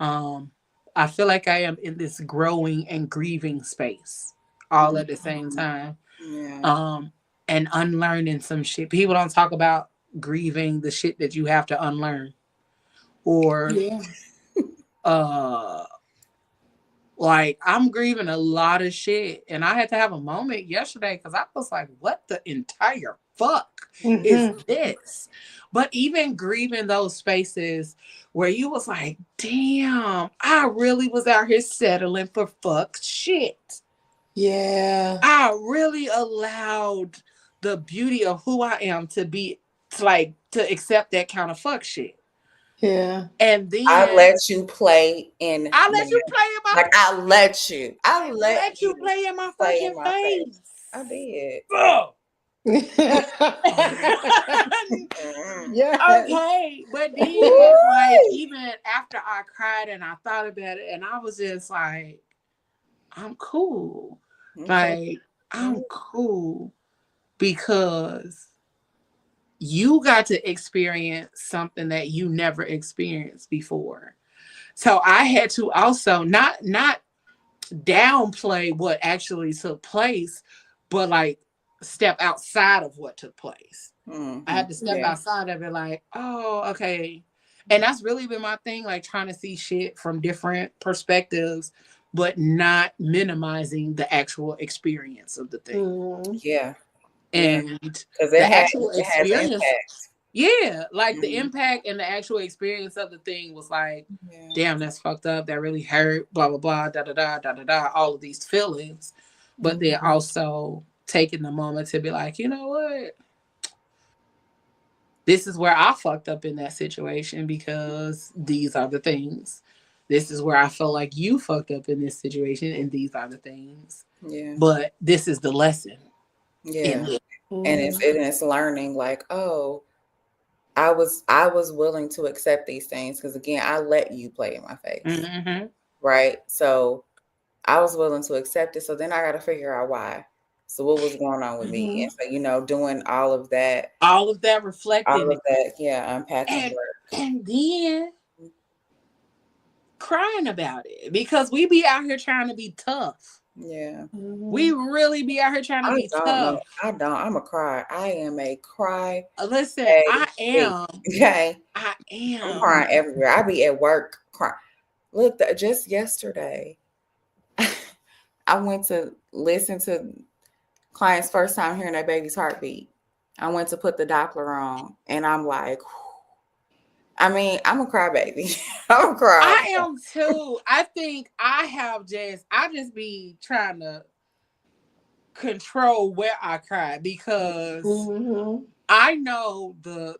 I feel like I am in this growing and grieving space all at the same time. Yeah. And unlearning some shit. People don't talk about grieving the shit that you have to unlearn. Or like I'm grieving a lot of shit. And I had to have a moment yesterday because I was like, what the entire fuck is this? But even grieving those spaces where you was like, damn, I really was out here settling for fuck shit.
Yeah.
I really allowed the beauty of who I am to accept that kind of fuck shit.
Yeah.
And then
I let you play in.
I let you play in my.
Like I let you. I let
you play in my fucking face.
I did.
Yeah. Okay, but then like even after I cried and I thought about it, and I was just like, I'm cool. Like I'm cool because you got to experience something that you never experienced before. So I had to also not downplay what actually took place, but like step outside of what took place. I had to step outside of it like, oh, okay. And that's really been my thing, like trying to see shit from different perspectives, but not minimizing the actual experience of the thing.
Yeah.
And the actual experience, Yeah, like the impact and the actual experience of the thing was like, damn, that's fucked up. That really hurt. Blah blah blah. Da da da da da da. All of these feelings, but then also taking the moment to be like, you know what? This is where I fucked up in that situation because these are the things. This is where I feel like you fucked up in this situation, and these are the things.
Yeah.
But this is the lesson.
Yeah. And it's learning like, oh, I was willing to accept these things because again, I let you play in my face. Right. So I was willing to accept it. So then I got to figure out why. So what was going on with me? And so, doing all of that
reflecting,
all of that, unpacking work.
And then crying about it because we be out here trying to be tough.
Yeah.
We really be out here trying to be tough.
No, I don't. I'm a cry. I am a cry.
Listen, I am.
Okay.
I am.
I'm crying everywhere. I be at work crying. Look, just yesterday, I went to listen to clients' first time hearing their baby's heartbeat. I went to put the Doppler on, and I'm like, I'm a crybaby. I'm a cry.
I am too. I think I just be trying to control where I cry because I know the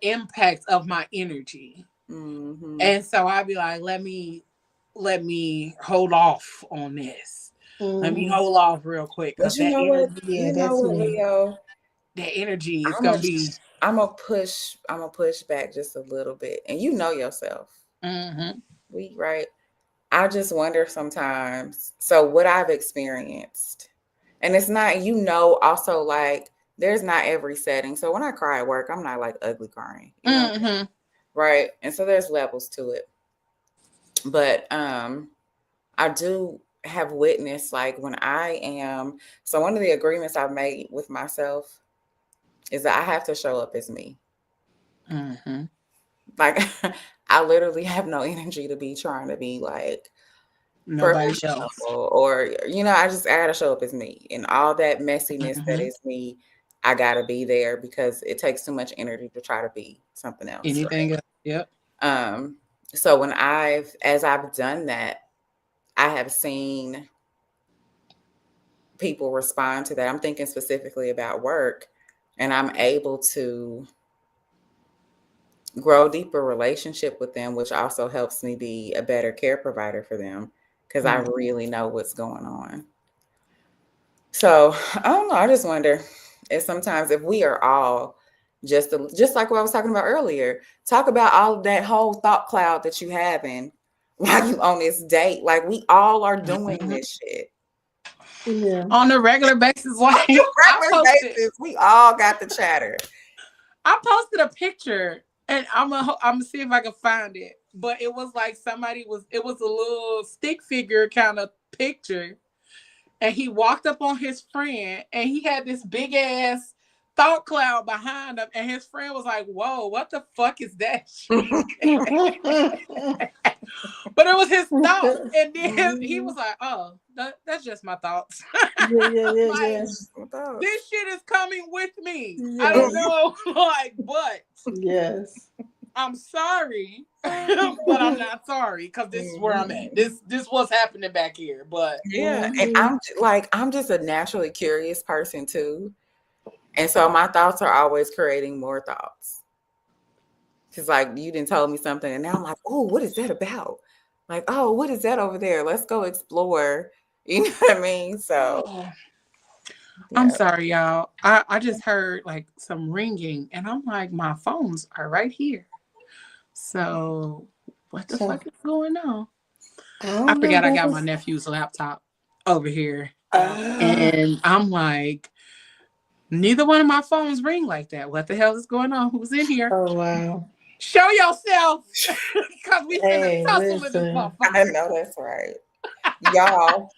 impact of my energy. And so I'd be like, let me hold off on this. Let me hold off real quick.
But you know what? Leo?
That energy is gonna be.
I'm gonna push back just a little bit, and you know yourself. Right. I just wonder sometimes. So what I've experienced, and it's not, also like there's not every setting. So when I cry at work, I'm not like ugly crying, right? And so there's levels to it. But I do have witnessed like when I am. So one of the agreements I've made with myself is that I have to show up as me. Like I literally have no energy to be trying to be like
nobody else,
or I gotta show up as me, and all that messiness that is me. I gotta be there because it takes too much energy to try to be something else.
Anything else? Yep.
So as I've done that, I have seen people respond to that. I'm thinking specifically about work. And I'm able to grow a deeper relationship with them, which also helps me be a better care provider for them because I really know what's going on. So I don't know. I just wonder if sometimes if we are all just like what I was talking about earlier, talk about all of that whole thought cloud that you having while you on this date. Like we all are doing this shit.
Yeah. On a regular basis,
we all got the chatter.
I posted a picture, and I'm gonna see if I can find it. But it was like it was a little stick figure kind of picture, and he walked up on his friend, and he had this big ass thought cloud behind him, and his friend was like, "Whoa, what the fuck is that shit?" But it was his thoughts, and then he was like, "Oh, that's just my thoughts." This shit is coming with me. I don't know, but I'm sorry, but I'm not sorry because this is where I'm at. This what's happening back here, but
and I'm just a naturally curious person too, and so my thoughts are always creating more thoughts. Because like you didn't tell me something, and now I'm like, oh, what is that about? Like, oh, what is that over there? Let's go explore. You know what I mean? So
I'm sorry, y'all. I just heard like some ringing, and I'm like, my phones are right here. So what the fuck is going on? I forgot I got my nephew's laptop over here, and I'm like, neither one of my phones ring like that. What the hell is going on? Who's in here?
Oh wow.
Show yourself, because we finna tussle with this motherfucker.
I know that's right, y'all.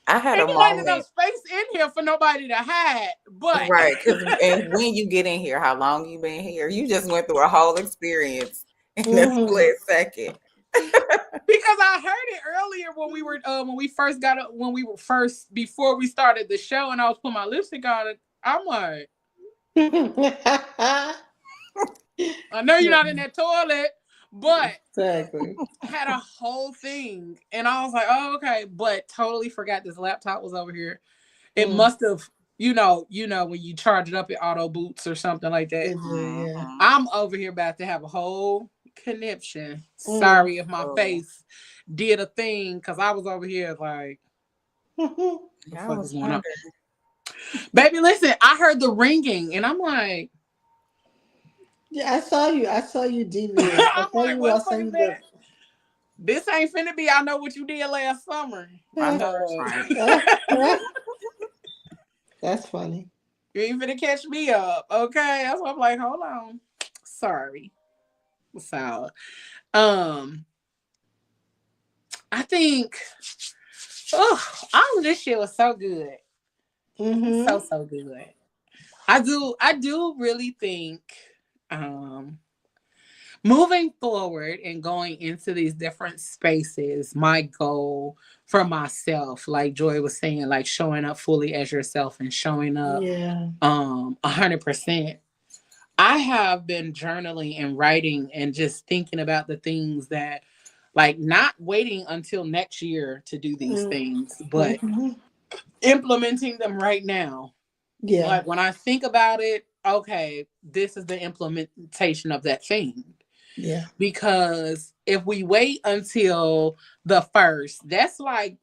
I had a moment.
Ain't enough space in here for nobody to hide, but
right. And when you get in here, how long you been here? You just went through a whole experience in a split second.
Because I heard it earlier when we were before we started the show, and I was putting my lipstick on it. I'm like. I know you're not in that toilet, but
exactly.
had a whole thing. And I was like, oh, okay. But totally forgot this laptop was over here. It must have, you know, when you charge it up, it auto boots or something like that.
Yeah.
I'm over here about to have a whole conniption. Sorry if my face did a thing, because I was over here like, what the fuck is going on? Baby, listen, I heard the ringing and I'm like,
yeah, I saw you deviate.
I'm like, what the fuck is that? This ain't finna be, I know what you did last summer.
I know that's right.
That's funny.
You ain't finna catch me up, okay? That's why I'm like, hold on. Sorry. So, I think, all of this shit was so good. So good. I do really think, moving forward and going into these different spaces, my goal for myself, like Joy was saying, like showing up fully as yourself and showing up 100%. I have been journaling and writing and just thinking about the things that, like, not waiting until next year to do these things, but implementing them right now. Yeah. Like when I think about it, okay, this is the implementation of that thing. Yeah. Because if we wait until the 1st, that's like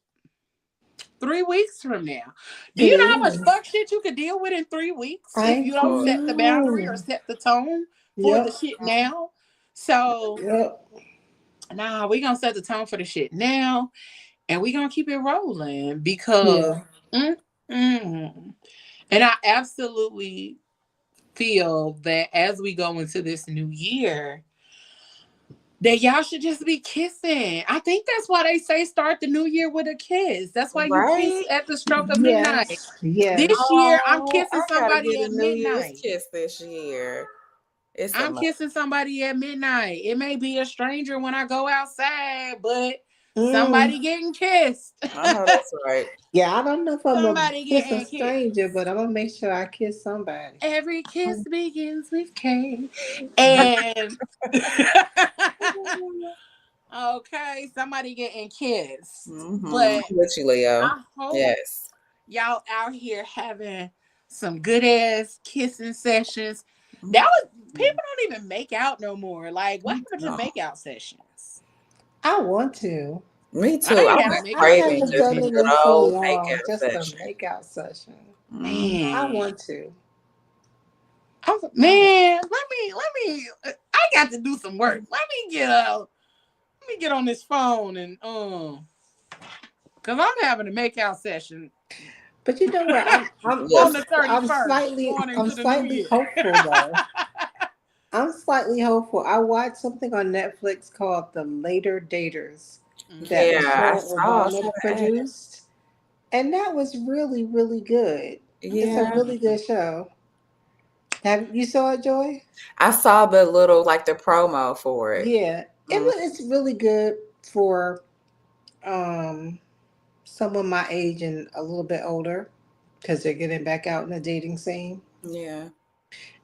3 weeks from now. Do you know how much fuck shit you could deal with in 3 weeks if you don't set the boundary or set the tone for the shit now? So, nah, we're going to set the tone for the shit now, and we're going to keep it rolling because, and I absolutely feel that as we go into this new year, that y'all should just be kissing. I think that's why they say start the new year with a kiss. That's why you kiss at the stroke of midnight. Yeah. This year, I'm kissing somebody at midnight.
Kiss this year.
I'm kissing somebody at midnight. It may be a stranger when I go outside, but somebody getting kissed.
I know that's right.
Yeah, I don't know if I'm gonna kiss a stranger, but I'm gonna make sure I kiss somebody.
Every kiss begins with K. And okay, somebody getting kissed. But
with you, Leo.
I hope y'all out here having some good ass kissing sessions. That was people don't even make out no more. Like, what happened to make out sessions?
I want to.
Me too. I haven't done it in
so long. Just a makeout session.
Man,
I want to.
Man, let me. I got to do some work. Let me get on this phone and because I'm having a makeout session.
But you know what? I'm
on the 31st.
I'm slightly hopeful though. I'm slightly hopeful. I watched something on Netflix called The Later Daters that Obama produced, and that was really, really good. Yeah. It's a really good show. Have you saw it, Joy?
I saw the little the promo for it.
Yeah, it's really good for someone my age and a little bit older because they're getting back out in the dating scene.
Yeah.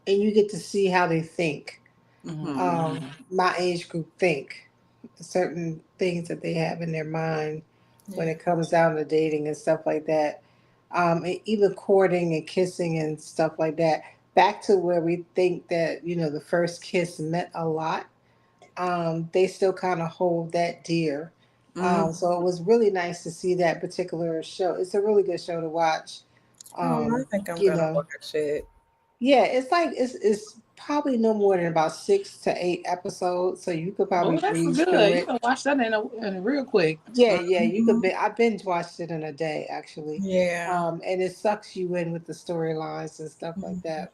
And you get to see how they think. My age group think certain things that they have in their mind when it comes down to dating and stuff like that. And even courting and kissing and stuff like that. Back to where we think that, the first kiss meant a lot. They still kind of hold that dear. So it was really nice to see that particular show. It's a really good show to watch.
I think I'm gonna watch it.
Yeah, it's like it's probably no more than about 6 to 8 episodes, so you could probably breeze through it.
You can watch that in a real quick.
Yeah, you could. I binge watched it in a day actually.
Yeah.
And it sucks you in with the storylines and stuff like that.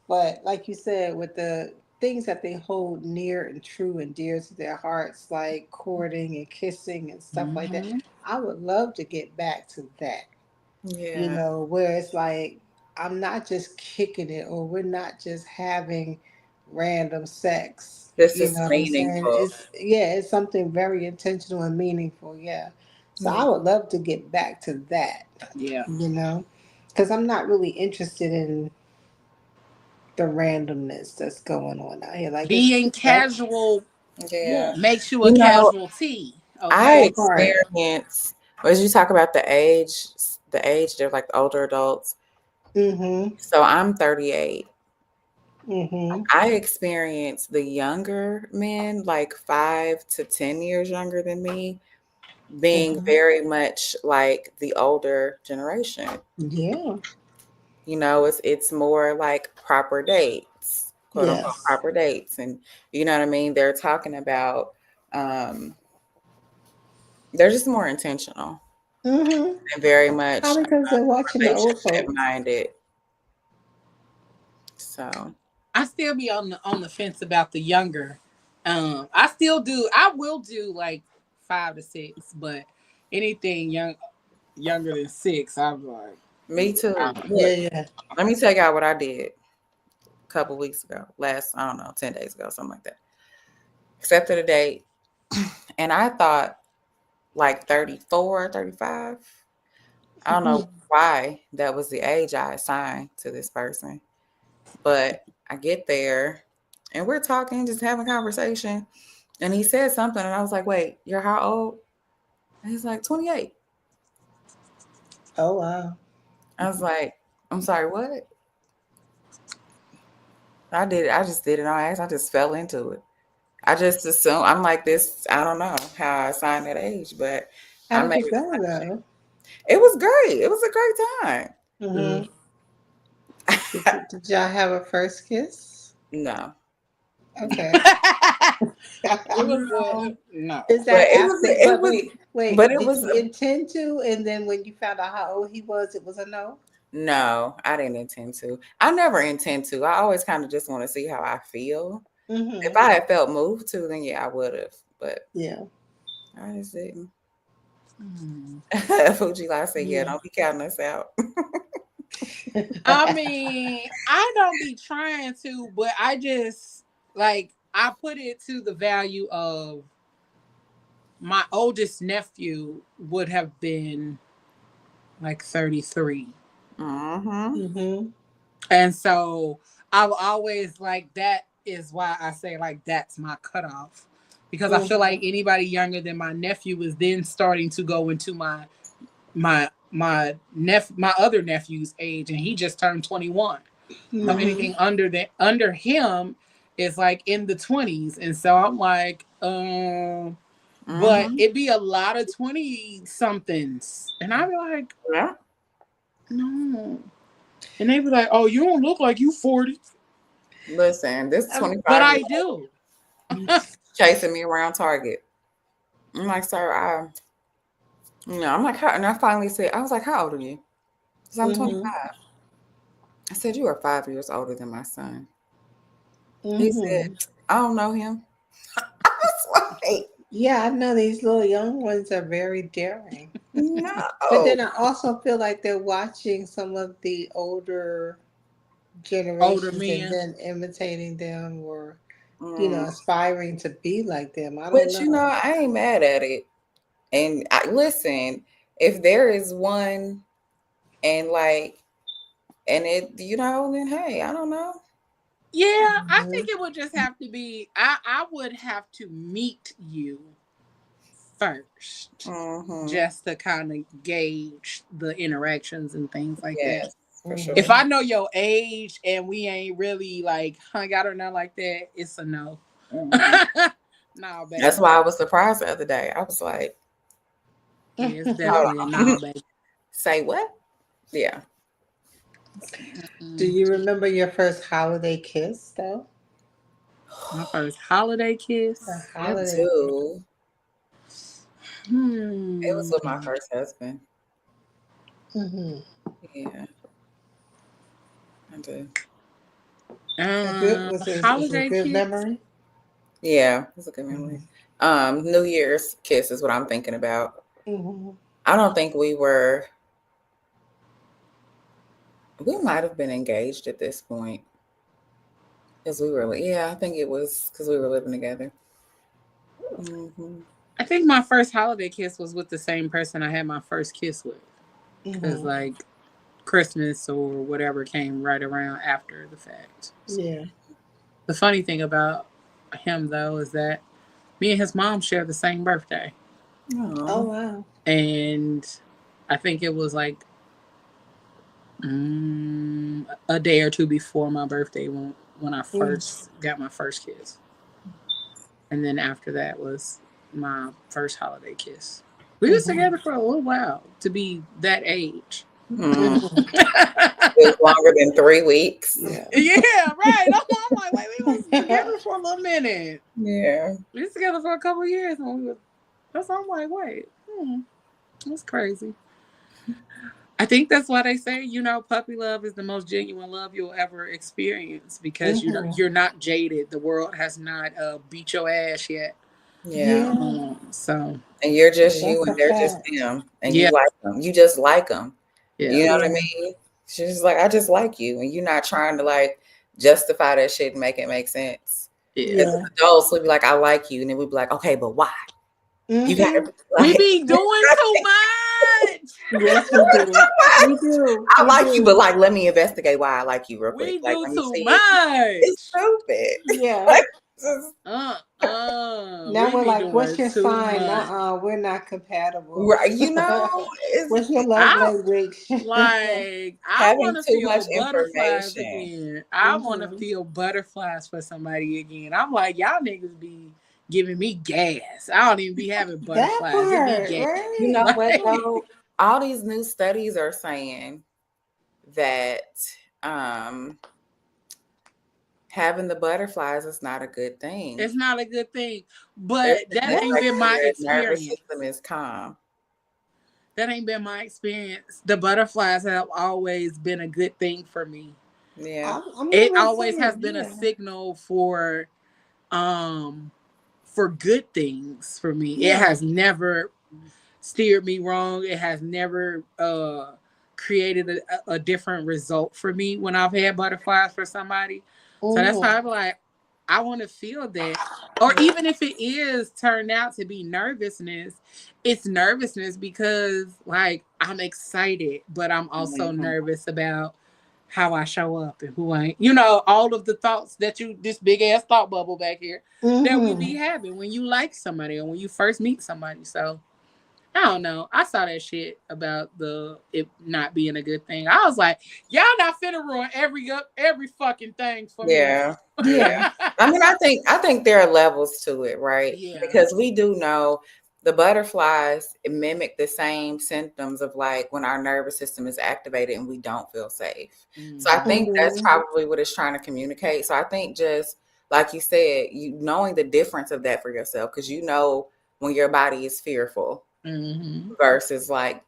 But like you said, with the things that they hold near and true and dear to their hearts, like courting and kissing and stuff like that, I would love to get back to that.
Yeah.
Where it's like, I'm not just kicking it, or we're not just having random sex.
This is meaningful.
It's something very intentional and meaningful. Yeah. So I would love to get back to that.
Yeah.
Because I'm not really interested in the randomness that's going on out here. Like
Being
it's like,
casual
Yeah.
makes you a
You know,
casualty.
I
Okay.
that part.
experience, as you talk about the age, they're like the older adults.
Mm-hmm.
So I'm 38.
Mm-hmm.
I experience the younger men, like 5 to 10 years younger than me, being
Mm-hmm.
very much like the older generation.
Yeah.
You know, it's more like proper dates, quote unquote
Yes.
proper dates. And you know what I mean? They're talking about they're just more intentional
Mm-hmm.
and very much
Probably because they're watching the old
relationship
folks.
minded. So
I still be on the fence about the younger. I still do. I will do like 5 to 6, but anything younger than 6, I'm like,
me too.
Yeah,
Look,
yeah.
let me tell y'all what I did a couple weeks ago. I don't know, 10 days ago, something like that. Accepted a date. And I thought like 34, 35. I don't know why that was the age I assigned to this person. But I get there and we're talking, just having conversation. And he said something and I was like, wait, you're how old? And he's like, 28.
Oh wow.
I was like, I'm sorry, what? I did it. I just did it on accident. I just fell into it. I just assume I'm like this. I don't know how I assigned that age, but
How
I
did
made
it go though?
it was great. It was a great time.
Mm-hmm. Did y'all have a first kiss?
No,
Okay.
it was
no,
no.
Is
but
that after?
it
But
was, but
wait.
it
Did
was
you intend to? And then when you found out how old he was, it was a no.
no. I didn't intend to. I never intend to. I always kind of just want to see how I feel. If
Mm-hmm.
I had felt moved to, then yeah, I would have. But
Yeah.
I just didn't.
Mm.
Fuji I said, yeah,
Yeah.
don't be counting us out.
I mean, I don't be trying to, but I just like I put it to the value of my oldest nephew would have been like 33.
Mm-hmm.
Mm-hmm.
And so I've always like that is why I say like that's my cutoff. Because I feel like
Mm-hmm.
anybody younger than my nephew is then starting to go into my other nephew's age, and he just turned 21. So
Mm-hmm.
anything under him is like in the 20s. And so I'm like, but
Mm-hmm.
it'd be a lot of 20 somethings. And I'd be like,
Yeah.
no. And they'd be like, oh, you don't look like you 40.
Listen, this
But
25 year
I do.
old chasing me around Target. I'm like, sir, I'm like, how? And I finally said, I was like, how old are you? Because I'm
Mm-hmm.
25. I said, you are 5 years older than my son. He said,
Mm-hmm.
I don't know him. I was like,
Yeah, I know these little young ones are very daring. But
no.
then I also feel like they're watching some of the older
Older
generations and
men.
then imitating them or,
Mm.
aspiring to be like them. I don't
But you know,
know.
I ain't mad at it. And listen, if there is one and like, and it, then hey, I don't know.
Yeah, I
Mhm.
think it would just have to be, I would have to meet you first
Mm-hmm.
just to kind of gauge the interactions and things like that.
Yes, for sure.
If
Mhm.
I know your age and we ain't really like hung out or nothing like that, it's a no.
Mhm.
No,
That's
baby.
why I was surprised the other day. I was like,
Yeah, it's
hold
definitely a
on.
no, baby.
Say what? Yeah.
Do
Mm-mm.
you remember your first holiday kiss though?
My first holiday
A
kiss.
I
holiday kiss.
do. It was
Hmm.
with my first husband.
Mm-hmm.
Yeah, I do.
Was it a
Holiday
good
kiss.
memory?
Yeah, it's a good
Mm-hmm.
memory. New Year's kiss is what I'm thinking about.
Mm-hmm.
I don't think we might have been engaged at this point. Because I think it was because we were living together. Mm-hmm.
I think my first holiday kiss was with the same person I had my first kiss with. Cause
Mm-hmm.
like Christmas or whatever came right around after the fact.
Yeah.
The funny thing about him, though, is that me and his mom share the same birthday.
Oh, wow.
And I think it was like a day or two before my birthday when I first got my first kiss. And then after that was my first holiday kiss. We was together for a little while to be that age.
It was longer than 3 weeks.
Yeah, right. I'm like, wait, we was together for a little minute.
Yeah.
We was together for a couple of years. And I'm like, wait, that's crazy. I think that's why they say, puppy love is the most genuine love you'll ever experience because you're not jaded. The world has not beat your ass yet.
Yeah.
So.
And you're just you and they're just them. And you like them. You just like them. Yeah. You know what I mean? She's like, I just like you. And you're not trying to like justify that shit and make it make sense. Because adults would be like, I like you. And then we'd be like, okay, but why? You gotta be like,
we be doing too much.
Yes, we do. We do.
I like you, but like, let me investigate why I like you real quick.
We do
like,
too much.
It's stupid.
Yeah.
Like,
now we're like, what's your sign? We're not compatible.
Right?
What's your love language?
Like, I want to feel butterflies again. I want to feel butterflies for somebody again. I'm like, y'all niggas be giving me gas. I don't even be having butterflies.
That part, right?
You know what though? All these new studies are saying that having the butterflies is not a good thing.
It's not a good thing. But that ain't been my experience.
Nervous system is calm.
That ain't been my experience. The butterflies have always been a good thing for me.
Yeah.
It always has been a signal for good things for me. Yeah. It has never steered me wrong. It has never created a different result for me when I've had butterflies for somebody. So that's why I'm like, I want to feel that. Or even if it is turned out to be nervousness, it's nervousness because like I'm excited, but I'm also nervous about how I show up and who I am. All of the thoughts that this big ass thought bubble back here that we be having when you like somebody or when you first meet somebody. So I don't know. I saw that shit about it not being a good thing. I was like, y'all not finna ruin every fucking thing for me.
Yeah. I mean, I think there are levels to it, right? Yeah. Because we do know the butterflies mimic the same symptoms of like when our nervous system is activated and we don't feel safe. So I think that's probably what it's trying to communicate. So I think just like you said, you knowing the difference of that for yourself, because when your body is fearful. Versus like,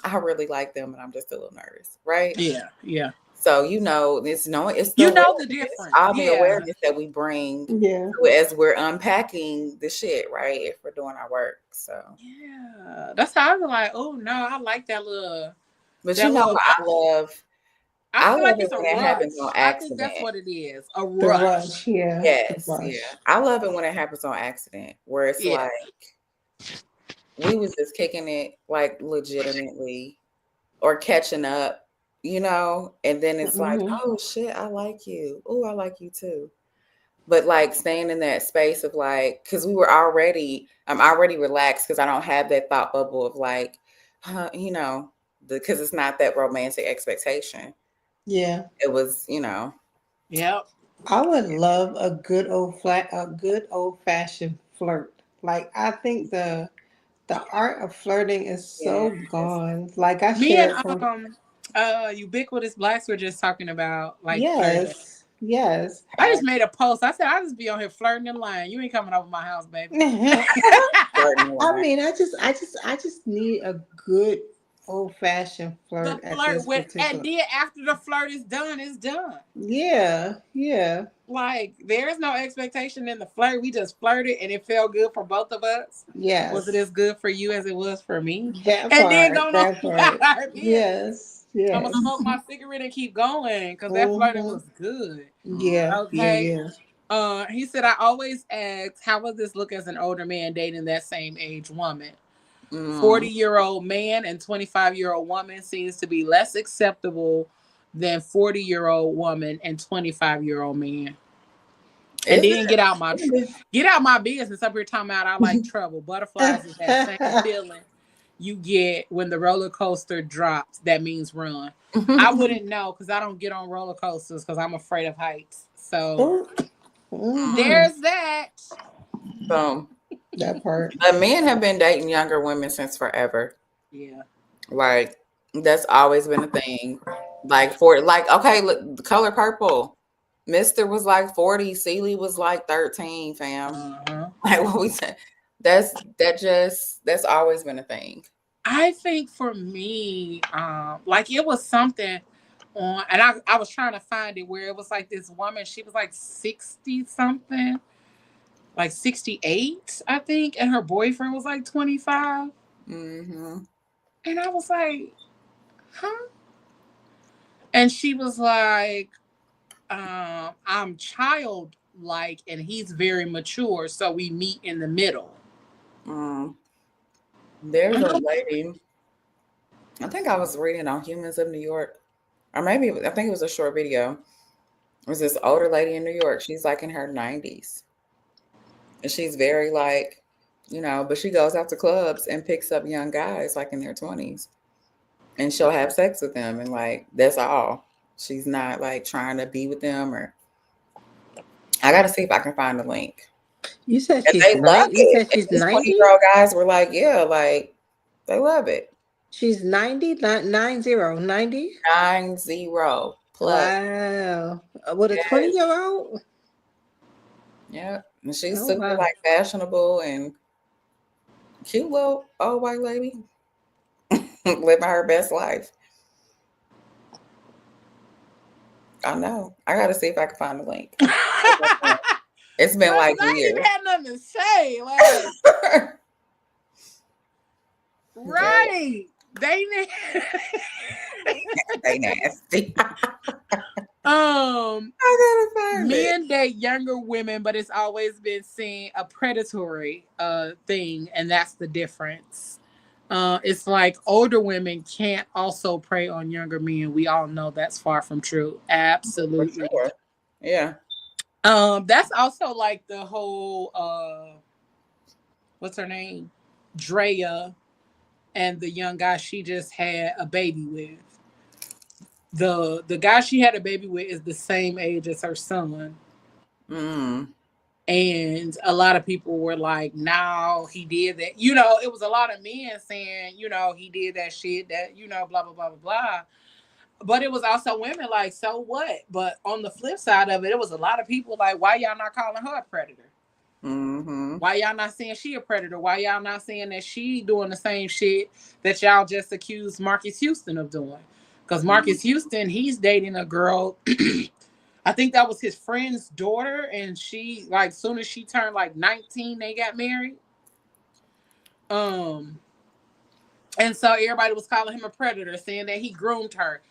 I really like them and I'm just a little nervous, right?
Yeah.
So it's the
difference.
All the awareness that we bring as we're unpacking the shit, right? If we're doing our work. So
that's how I was like, oh no, I like that little.
But I love.
I feel like it's
when it happens on accident.
I think that's what it is. A rush.
Yeah.
Yes. Yeah. I love it when it happens on accident, where it's like. We was just kicking it like legitimately or catching up, and then it's like, oh shit, I like you. Oh, I like you too. But like staying in that space of like, because I'm already relaxed because I don't have that thought bubble of like, because it's not that romantic expectation.
Yeah.
It was,
Yep.
I would love a good old fashioned flirt. Like I think the art of flirting is so gone. Like I shared
Ubiquitous Blacks were just talking about like
flirting. Yes.
I just made a post. I said I just be on here flirting in line. You ain't coming over my house, baby.
I mean, I just need a good old fashioned flirt.
And then after the flirt is done, it's done.
Yeah.
Like there is no expectation in the flirt. We just flirted and it felt good for both of us.
Yes.
Was it as good for you as it was for me?
Then going on. Yes.
I'm gonna smoke my cigarette and keep going because that flirting was good.
Yeah.
Okay. Yeah. He said, I always ask, how would this look as an older man dating that same age woman? 40-year-old man and 25-year-old woman seems to be less acceptable than 40-year-old woman and 25-year-old man. And then get out my business up here talking about I like trouble. Butterflies is that same feeling you get when the roller coaster drops. That means run. I wouldn't know because I don't get on roller coasters because I'm afraid of heights. So there's that.
Boom.
That part.
But men have been dating younger women since forever.
Yeah.
Like that's always been a thing. Okay, look, the color purple. Mr. was like 40, Celie was like 13, fam. Like what we said. That's always been a thing.
I think for me, like it was something on, and I was trying to find it where it was like this woman, she was like 60 something, like 68, I think, and her boyfriend was like 25. And I was like, huh? And she was like, I'm childlike and he's very mature, so we meet in the middle.
There's a lady, I think I was reading on Humans of New York, or maybe I think it was a short video. It was this older lady in New York. She's like in her 90s. And she's very like, but she goes out to clubs and picks up young guys like in their 20s. And she'll have sex with them. And like, that's all. She's not like trying to be with them or. I got to see if I can find the link.
You said she's 90?
You said she's 90? 20-year-old guys were like, yeah, like they love it.
She's 90? 90? 90
plus.
Wow. With a 20-year-old?
Yeah. And she's super like fashionable and cute little old white lady. Living her best life. I know. I got to see if I can find the link. It's been like years.
I ain't even had nothing to say. Like, right. They
nasty.
I gotta find men date younger women, but it's always been seen a predatory thing, and that's the difference. It's like older women can't also prey on younger men. We all know that's far from true. Absolutely.
Sure. Yeah.
That's also like the whole what's her name? Drea and the young guy she just had a baby with. The guy she had a baby with is the same age as her son. And a lot of people were like, no, he did that. It was a lot of men saying, he did that shit, that, blah, blah, blah, blah, blah. But it was also women like, so what? But on the flip side of it, it was a lot of people like, why y'all not calling her a predator? Why y'all not saying she a predator? Why y'all not saying that she doing the same shit that y'all just accused Marcus Houston of doing? Because Marcus Houston, he's dating a girl. I think that was his friend's daughter. And she, like, soon as she turned like 19, they got married. And so everybody was calling him a predator, saying that he groomed her.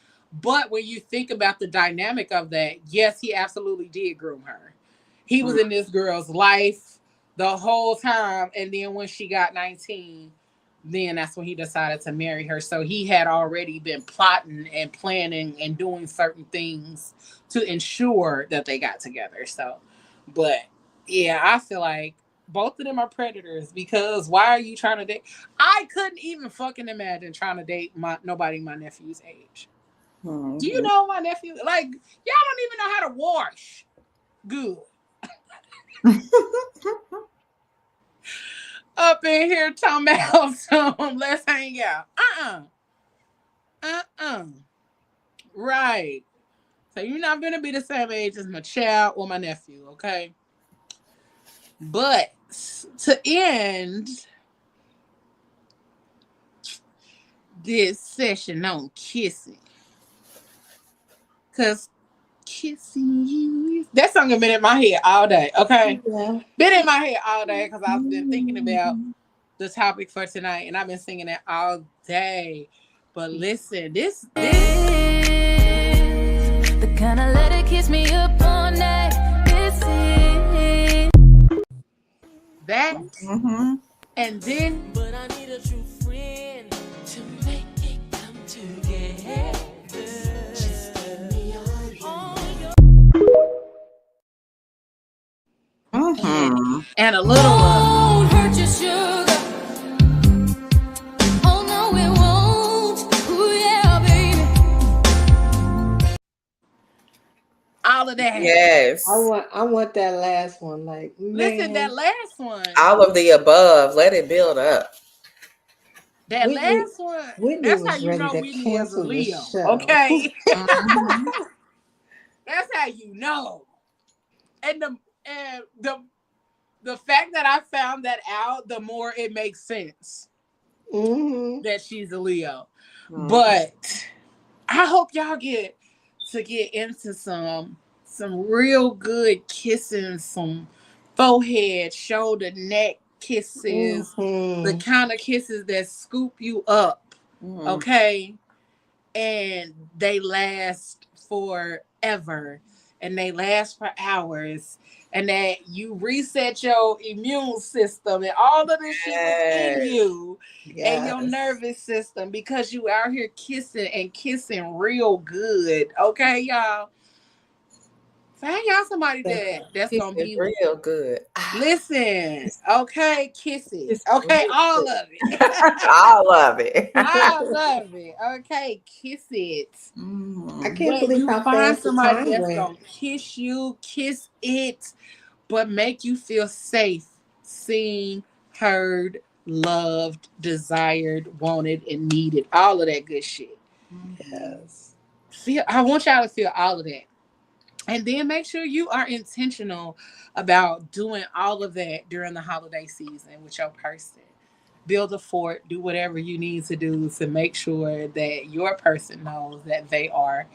But when you think about the dynamic of that, yes, he absolutely did groom her. He was in this girl's life the whole time. And then when she got 19, then that's when he decided to marry her. So he had already been plotting and planning and doing certain things to ensure that they got together. So, but yeah, I feel like both of them are predators because why are you trying to date? I couldn't even fucking imagine trying to date nobody my nephew's age. Do you know my nephew? Like, y'all don't even know how to wash. Good. Up in here talking about some, let's hang out. Right. So you're not going to be the same age as my child or my nephew, okay? But to end this session on kissing, because kissing you, that song has been in my head all day, okay? Yeah. Been in my head all day because I've been thinking about the topic for tonight and I've been singing it all day. But listen, this the kind of let it kiss me up all night. This is that And then
But I need a true friend to make it come together. Just give me all your
and a little
Won't hurt your sugar. Oh no, it won't. Ooh yeah, baby.
all of that.
Yes.
I want that last one. Like,
Listen,
man,
that last one.
All of the above. Let it build up.
That
Whitney-
last one.
Whitney
That's
was
how you
ready
know
to
Whitney was a
cancel the
Leo.
show.
Okay.
Mhm.
That's how you know. And the fact that I found that out, the more it makes sense that she's a Leo. But I hope y'all get into some real good kissing, some forehead, shoulder, neck kisses, the kind of kisses that scoop you up, okay? And they last forever, and they last for hours, and that you reset your immune system and all of this shit that's in you and your nervous system because you out here kissing real good. Okay, y'all. Find y'all somebody that's gonna be
real good.
Listen, okay, kiss it. Okay, all of it.
All of it.
All of it. Okay, kiss it.
I can't believe how
find
fast the
somebody
time
that's
went.
gonna kiss you, kiss it, but make you feel safe, seen, heard, loved, desired, wanted, and needed. All of that good shit.
Yes.
I want y'all to feel all of that. And then make sure you are intentional about doing all of that during the holiday season with your person. Build a fort, do whatever you need to do to make sure that your person knows that they are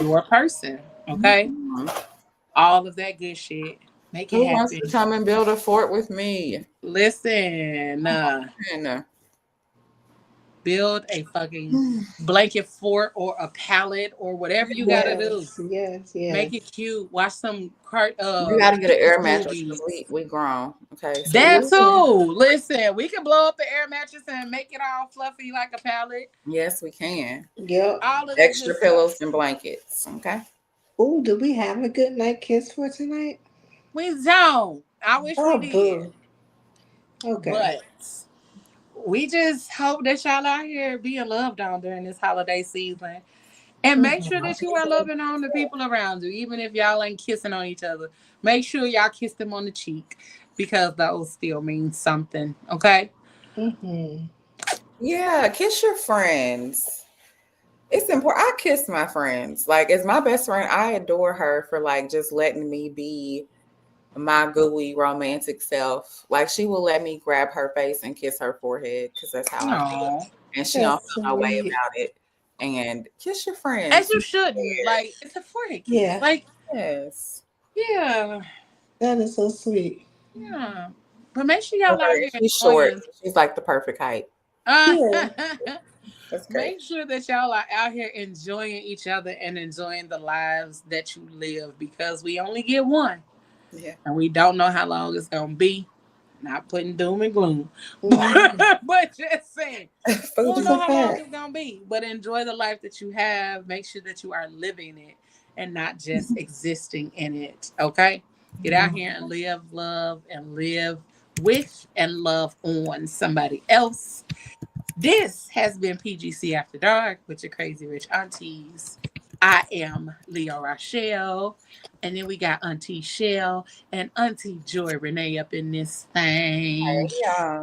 your person. Okay? All of that good shit. Make it
Who
happen.
wants to come and build a fort with me?
Listen, build a fucking blanket fort or a pallet or whatever you gotta do.
Yes.
Make it cute. Watch some
You gotta get an air mattress
movies.
because we grown. Okay. So
That too. Listen, we can blow up the air mattress and make it all fluffy like a pallet.
yes, we can.
Yep.
All of
Extra
that
pillows and blankets. Okay.
Oh, do we have a good night kiss for tonight?
We don't. I wish we did.
Boo. Okay.
But we just hope that y'all out here being loved on during this holiday season. And make sure that you are loving on the people around you, even if y'all ain't kissing on each other. Make sure y'all kiss them on the cheek because those still mean something. Okay?
Yeah, kiss your friends. It's important. I kiss my friends. Like, as my best friend, I adore her for like just letting me be my gooey romantic self. Like, she will let me grab her face and kiss her forehead because that's how I feel. And she don't feel no way about it. And kiss your friends.
As you shouldn't. Like, it's a forehead kiss.
Yeah.
Like,
yes.
Yeah.
That is so sweet.
Yeah. But make sure y'all out here.
She's short. She's like the perfect height. That's great.
Make sure that y'all are out here enjoying each other and enjoying the lives that you live because we only get one.
Yeah.
And we don't know how long it's going to be. Not putting doom and gloom. But just saying. We don't know how long it's going to be. But enjoy the life that you have. Make sure that you are living it and not just existing in it. Okay? Get out here and live, love, and live with and love on somebody else. This has been PGC After Dark with your crazy rich aunties. I am Leo Rochelle. And then we got Auntie Shell and Auntie Joy Renee up in this thing.
Hey,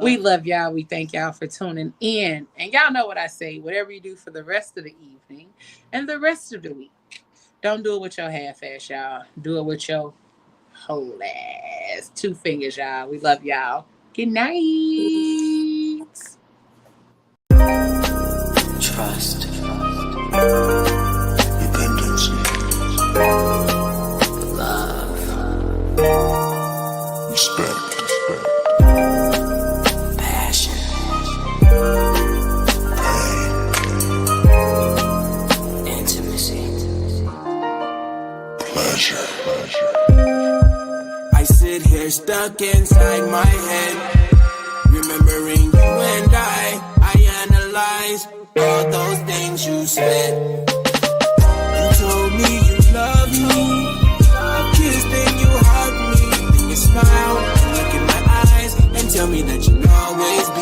we love y'all. We thank y'all for tuning in. And y'all know what I say. Whatever you do for the rest of the evening and the rest of the week, don't do it with your half-ass, y'all. Do it with your whole ass. 2 fingers, y'all. We love y'all. Good night.
trust, dependency, love, respect, passion, pain, intimacy, pleasure. I sit here stuck inside my head. Remembering you and I analyze all those things you said. You told me you loved me, you kissed and you hugged me, and you smiled and look in my eyes and tell me that you'll always be